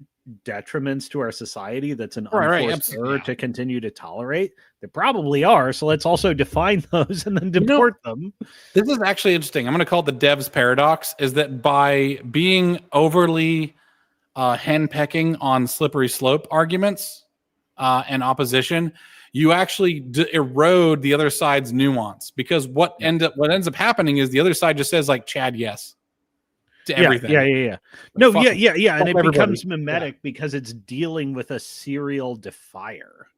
detriments to our society that's an unforced error to continue to tolerate? There probably are. So let's also define those and then deport them. This is actually interesting. I'm going to call it the devs paradox, is that by being overly henpecking on slippery slope arguments and opposition, you actually erode the other side's nuance, because what ends up happening is the other side just says, like, Chad, yes. To everything. Yeah. No, yeah. And it becomes mimetic because it's dealing with a serial defier.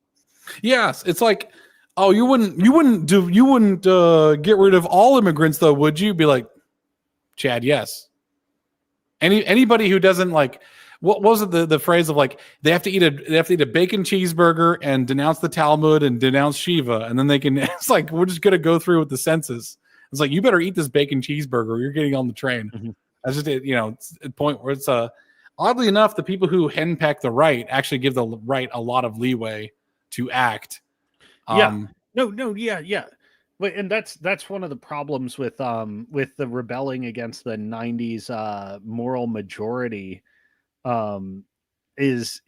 Yes, it's like, oh, you wouldn't get rid of all immigrants, though, would you? Be like, Chad, yes. Anybody who doesn't, like, what was it, the phrase of, like, they have to eat a bacon cheeseburger and denounce the Talmud and denounce Shiva, and then they can. It's like, we're just gonna go through with the census. It's like, you better eat this bacon cheeseburger, or you're getting on the train. Mm-hmm. That's just it. It's a point where it's oddly enough, the people who henpeck the right actually give the right a lot of leeway to act. Yeah. But and that's one of the problems with the rebelling against the 90s moral majority is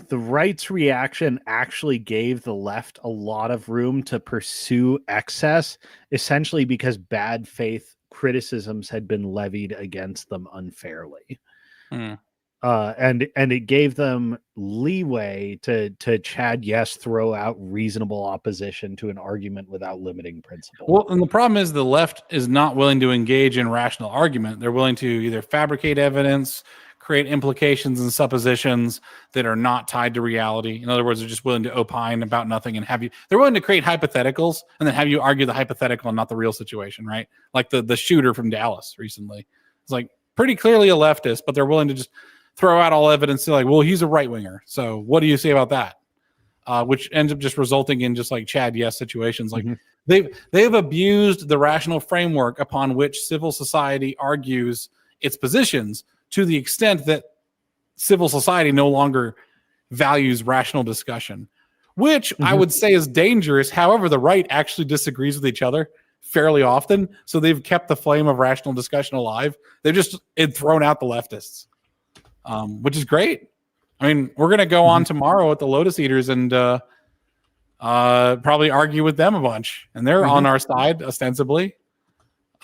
the right's reaction actually gave the left a lot of room to pursue excess, essentially because bad faith criticisms had been levied against them unfairly. And it gave them leeway to Chad, yes, throw out reasonable opposition to an argument without limiting principle. Well, and the problem is the left is not willing to engage in rational argument. They're willing to either fabricate evidence, create implications and suppositions that are not tied to reality. In other words, they're just willing to opine about nothing and they're willing to create hypotheticals and then have you argue the hypothetical and not the real situation, right? Like the shooter from Dallas recently. It's like pretty clearly a leftist, but they're willing to just throw out all evidence to, like, well, he's a right winger. So what do you say about that? Which ends up just resulting in just like Chad, yes situations. Like they've abused the rational framework upon which civil society argues its positions, to the extent that civil society no longer values rational discussion, which I would say is dangerous. However, the right actually disagrees with each other fairly often. So they've kept the flame of rational discussion alive. They've just thrown out the leftists, which is great. I mean, we're going to go on tomorrow at the Lotus Eaters and probably argue with them a bunch. And they're on our side, ostensibly.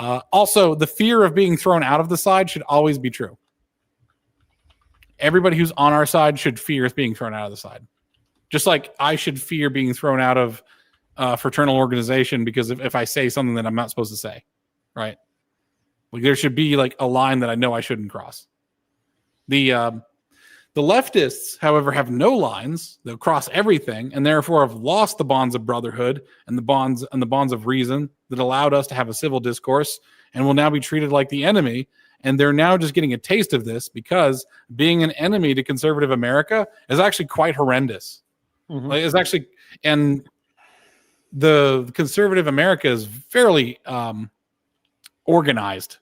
Also, the fear of being thrown out of the side should always be true. Everybody who's on our side should fear being thrown out of the side. Just like I should fear being thrown out of fraternal organization because if I say something that I'm not supposed to say, right? Like there should be like a line that I know I shouldn't cross. The leftists, however, have no lines. They'll cross everything, and therefore have lost the bonds of brotherhood and the bonds of reason that allowed us to have a civil discourse, and will now be treated like the enemy. And they're now just getting a taste of this because being an enemy to conservative America is actually quite horrendous. Like, it's actually, and the conservative America is fairly organized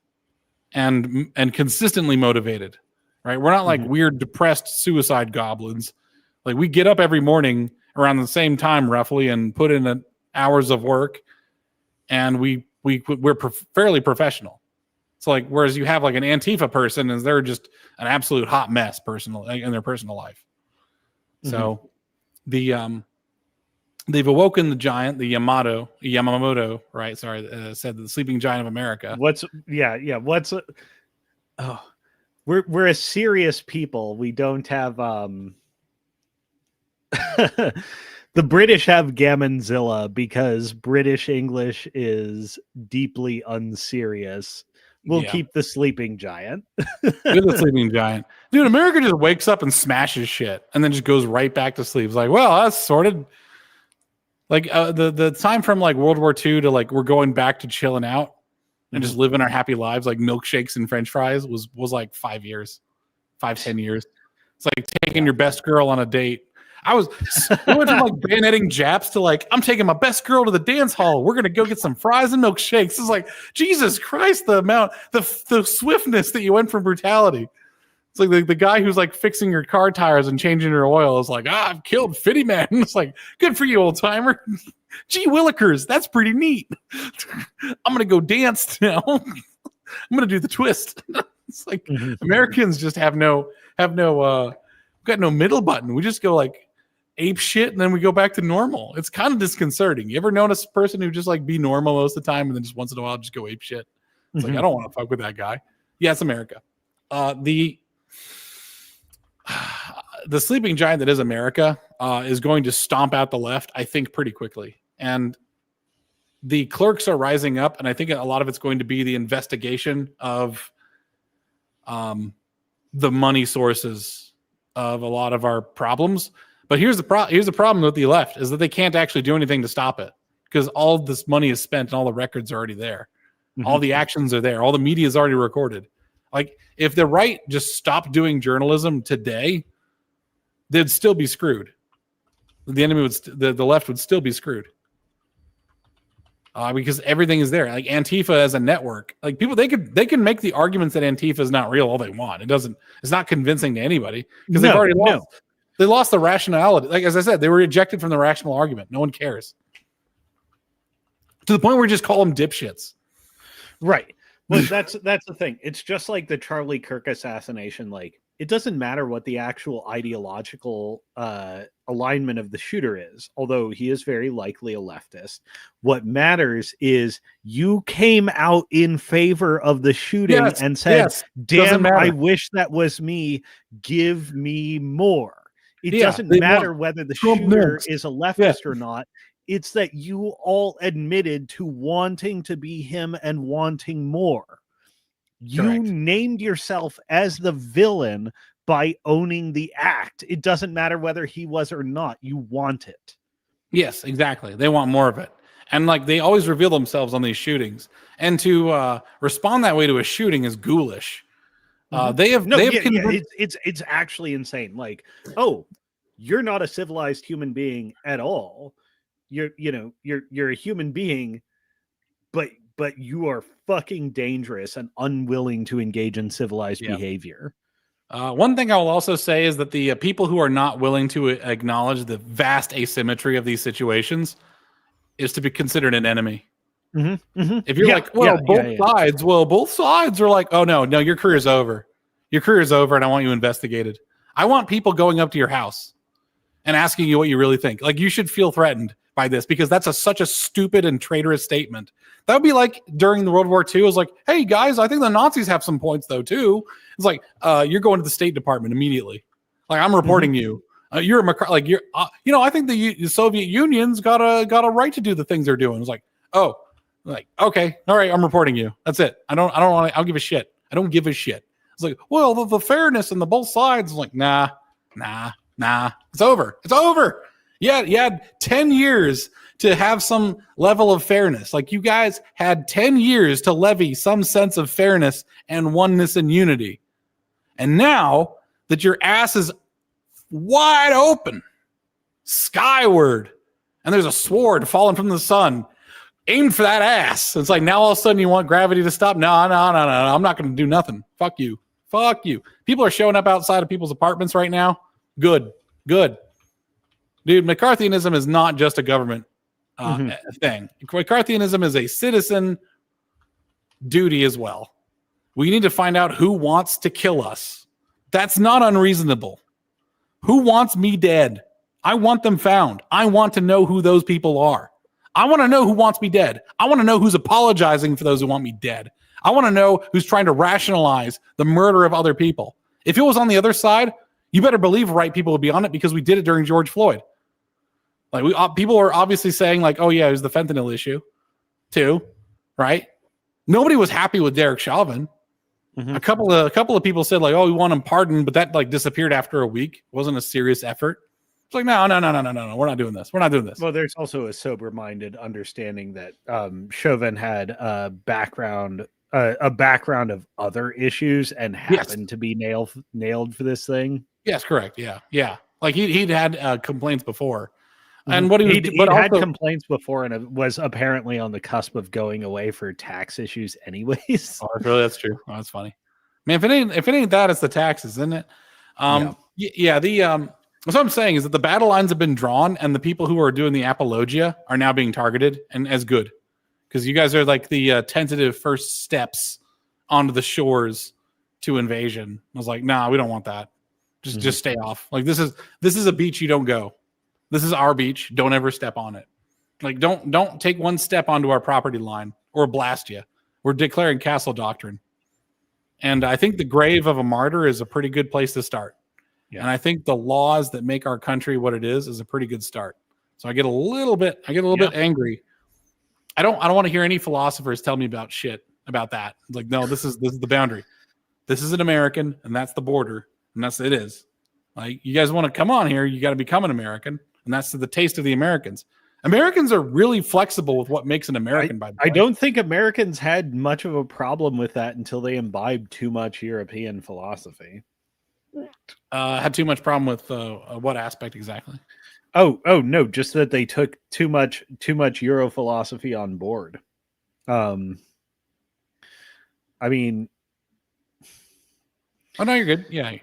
and consistently motivated. Right, we're not like weird, depressed suicide goblins. Like we get up every morning around the same time, roughly, and put in hours of work, and we're fairly professional. It's like whereas you have like an Antifa person, and they're just an absolute hot mess in their personal life. So they've awoken the giant, the Yamamoto, right? Sorry, said the sleeping giant of America. We're a serious people. We don't have the British have Gammonzilla because British English is deeply unserious. We'll keep the sleeping giant. You're the sleeping giant. Dude, America just wakes up and smashes shit and then just goes right back to sleep. It's like, well, that's sorted. Like the time from like World War II to like we're going back to chilling out and just living our happy lives, like milkshakes and French fries, was like 10 years. It's like taking your best girl on a date. We went from like bayoneting Japs to like, I'm taking my best girl to the dance hall. We're going to go get some fries and milkshakes. It's like, Jesus Christ, the swiftness that you went from brutality. It's like the guy who's like fixing your car tires and changing your oil is like, I've killed Fitty Man. It's like, good for you, old timer. Gee willikers, that's pretty neat. I'm gonna go dance now. I'm gonna do the twist. It's like Americans just got no middle button. We just go like ape shit and then we go back to normal. It's kind of disconcerting. You ever notice a person who just like be normal most of the time and then just once in a while just go ape shit? It's like I don't want to fuck with that guy. Yeah, it's America. The sleeping giant that is America is going to stomp out the left, I think, pretty quickly. And the clerks are rising up, and I think a lot of it's going to be the investigation of the money sources of a lot of our problems. But here's the problem with the left is that they can't actually do anything to stop it because all this money is spent and all the records are already there. All the actions are there. All the media is already recorded. Like if the right just stopped doing journalism today, they'd still be screwed. The enemy the left would still be screwed. Because everything is there. Like Antifa as a network, like people, they can make the arguments that Antifa is not real all they want. It's not convincing to anybody because they've already lost. They lost the rationality. Like, as I said, they were ejected from the rational argument. No one cares. To the point where we just call them dipshits. Right. Well, that's the thing. It's just like the Charlie Kirk assassination. Like, it doesn't matter what the actual ideological alignment of the shooter is, although he is very likely a leftist. What matters is you came out in favor of the shooting and said, damn, I wish that was me. Give me more. It doesn't matter whether the shooter is a leftist or not. It's that you all admitted to wanting to be him and wanting more. You named yourself as the villain by owning the act. It doesn't matter whether he was or not. You want it. Yes, exactly. They want more of it. And like they always reveal themselves on these shootings. And to respond that way to a shooting is ghoulish. It's actually insane. Like, oh, you're not a civilized human being at all. You're a human being, but you are fucking dangerous and unwilling to engage in civilized behavior. One thing I will also say is that the people who are not willing to acknowledge the vast asymmetry of these situations is to be considered an enemy. If you're both sides are like, oh no, your career's over. Your career's over and I want you investigated. I want people going up to your house and asking you what you really think. Like, you should feel threatened by this because that's such a stupid and traitorous statement. That would be like during the World War II. It was like, hey guys, I think the Nazis have some points though too. It's like, you're going to the State Department immediately. Like, I'm reporting you. You're a like you're I think the Soviet Union's got a right to do the things they're doing. It's like, oh, like, okay, all right, I'm reporting you. That's it. I don't give a shit. I don't give a shit. It's like, well, the fairness and the both sides. Like, nah. It's over. Yeah, you had 10 years to have some level of fairness. Like, you guys had 10 years to levy some sense of fairness and oneness and unity. And now that your ass is wide open, skyward, and there's a sword falling from the sun, aimed for that ass. It's like, now all of a sudden you want gravity to stop? No. I'm not going to do nothing. Fuck you. People are showing up outside of people's apartments right now. Good. Dude, McCarthyism is not just a government thing. McCarthyism is a citizen duty as well. We need to find out who wants to kill us. That's not unreasonable. Who wants me dead? I want them found. I want to know who those people are. I want to know who wants me dead. I want to know who's apologizing for those who want me dead. I want to know who's trying to rationalize the murder of other people. If it was on the other side, you better believe right people would be on it, because we did it during George Floyd. Like, people are obviously saying, like, oh yeah, it was the fentanyl issue too, right? Nobody was happy with Derek Chauvin. Mm-hmm. A couple of people said, like, oh, we want him pardoned, but that, like, disappeared after a week. It wasn't a serious effort. It's like, no. We're not doing this. Well, there's also a sober-minded understanding that Chauvin had a background of other issues and happened to be nailed for this thing. Yes, correct. Yeah. Like, he'd had complaints before, and what he had complaints before, and it was apparently on the cusp of going away for tax issues, anyways. Oh, that's true. Oh, that's funny, man. If it ain't that, it's the taxes, isn't it? What I'm saying is that the battle lines have been drawn, and the people who are doing the apologia are now being targeted, and as good, because you guys are like the tentative first steps onto the shores to invasion. I was like, nah, we don't want that. Just stay off. Like, this is a beach you don't go. This is our beach. Don't ever step on it. Like, don't take one step onto our property line or blast you. We're declaring castle doctrine. And I think the grave of a martyr is a pretty good place to start. Yeah. And I think the laws that make our country what it is a pretty good start. So I get a little bit angry. I don't want to hear any philosophers tell me about shit about that. Like, no, this is the boundary. This is an American, and that's the border, and that's it is. Like, you guys want to come on here, you got to become an American, and that's the taste of the Americans. Americans are really flexible with what makes an American. By the way, I don't think Americans had much of a problem with that until they imbibed too much European philosophy. Had too much problem with what aspect exactly? Oh no, just that they took too much Euro philosophy on board. I mean, oh no, you're good. Yeah,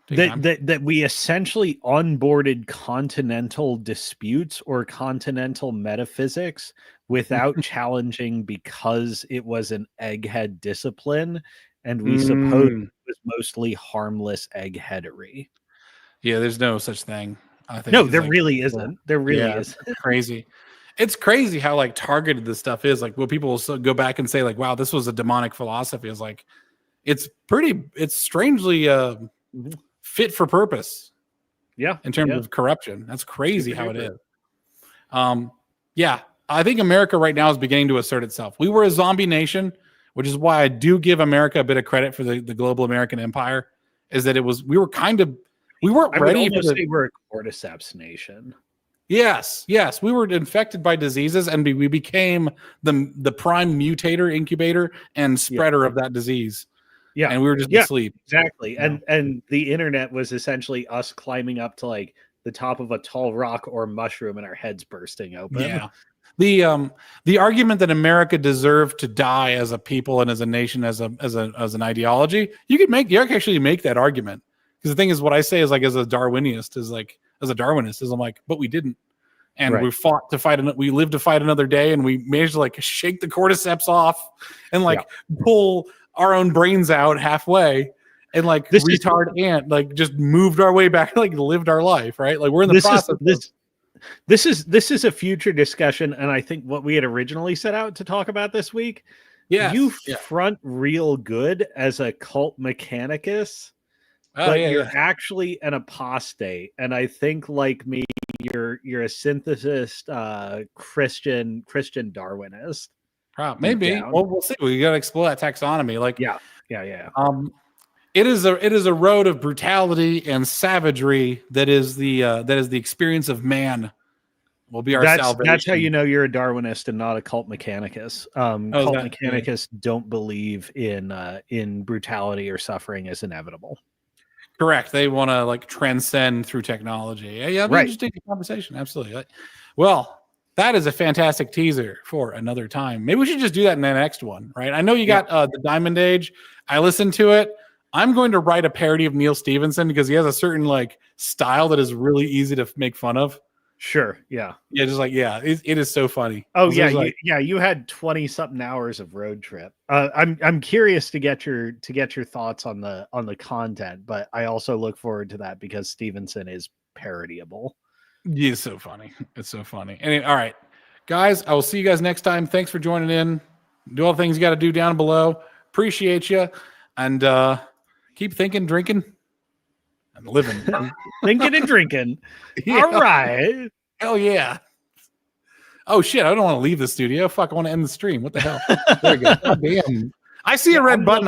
that we essentially onboarded continental disputes or continental metaphysics without challenging, because it was an egghead discipline, and we suppose it was mostly harmless eggheadery. Yeah, there's no such thing. I think no, there really isn't. There really is. Crazy. It's crazy how, like, targeted this stuff is. Like, when people will go back and say, like, wow, this was a demonic philosophy. It's like, it's strangely fit for purpose. Yeah. In terms of corruption. That's crazy how it is. Yeah. I think America right now is beginning to assert itself. We were a zombie nation, which is why I do give America a bit of credit for the global American empire, is that we weren't ready for we're a cordyceps nation. Yes. We were infected by diseases, and we became the prime mutator, incubator, and spreader of that disease. Yeah. And we were just asleep. Exactly. And the internet was essentially us climbing up to, like, the top of a tall rock or mushroom and our heads bursting open. Yeah. The argument that America deserved to die as a people and as a nation, as an ideology, you can actually make that argument. Because the thing is, what I say is, like, as a Darwinist, is I'm like, but we didn't. And we we lived to fight another day, and we managed to, like, shake the cordyceps off and, like, pull our own brains out halfway, and, like, like, just moved our way back, like, lived our life, right? Like, we're in the process. This is a future discussion, and I think what we had originally set out to talk about this week. Yeah, you front real good as a cult mechanicus Oh, but yeah, you're yeah. actually an apostate. And I think, like me, you're a synthesist, Christian Darwinist. Maybe. down. Well, we'll see. We got to explore that taxonomy. Like, Yeah. it is a road of brutality and savagery that is the experience of man. Will be our salvation. That's how you know you're a Darwinist and not a cult mechanicus. Cult mechanics don't believe in brutality or suffering as inevitable. Correct. They want to like transcend through technology. Yeah, that'd be Right. interesting conversation. Absolutely. Well, that is a fantastic teaser for another time. Maybe we should just do that in the next one, right? I know you got the Diamond Age. I listened to it. I'm going to write a parody of Neil Stephenson because he has a certain like style that is really easy to make fun of. Sure. Yeah. Yeah, just like it is so funny. Oh So yeah, you had 20 something hours of road trip. I'm curious to get your thoughts on the content, but I also look forward to that because Stevenson is parodyable. Yeah, it's so funny. It's so funny. Anyway, all right, guys, I will see you guys next time. Thanks for joining in. Do all the things you got to do down below. Appreciate you, and keep thinking, drinking, and living. Thinking and drinking. Yeah. All right. Hell yeah. Oh shit, I don't want to leave the studio. Fuck, I want to end the stream. What the hell? There we go. God damn. I see a red button.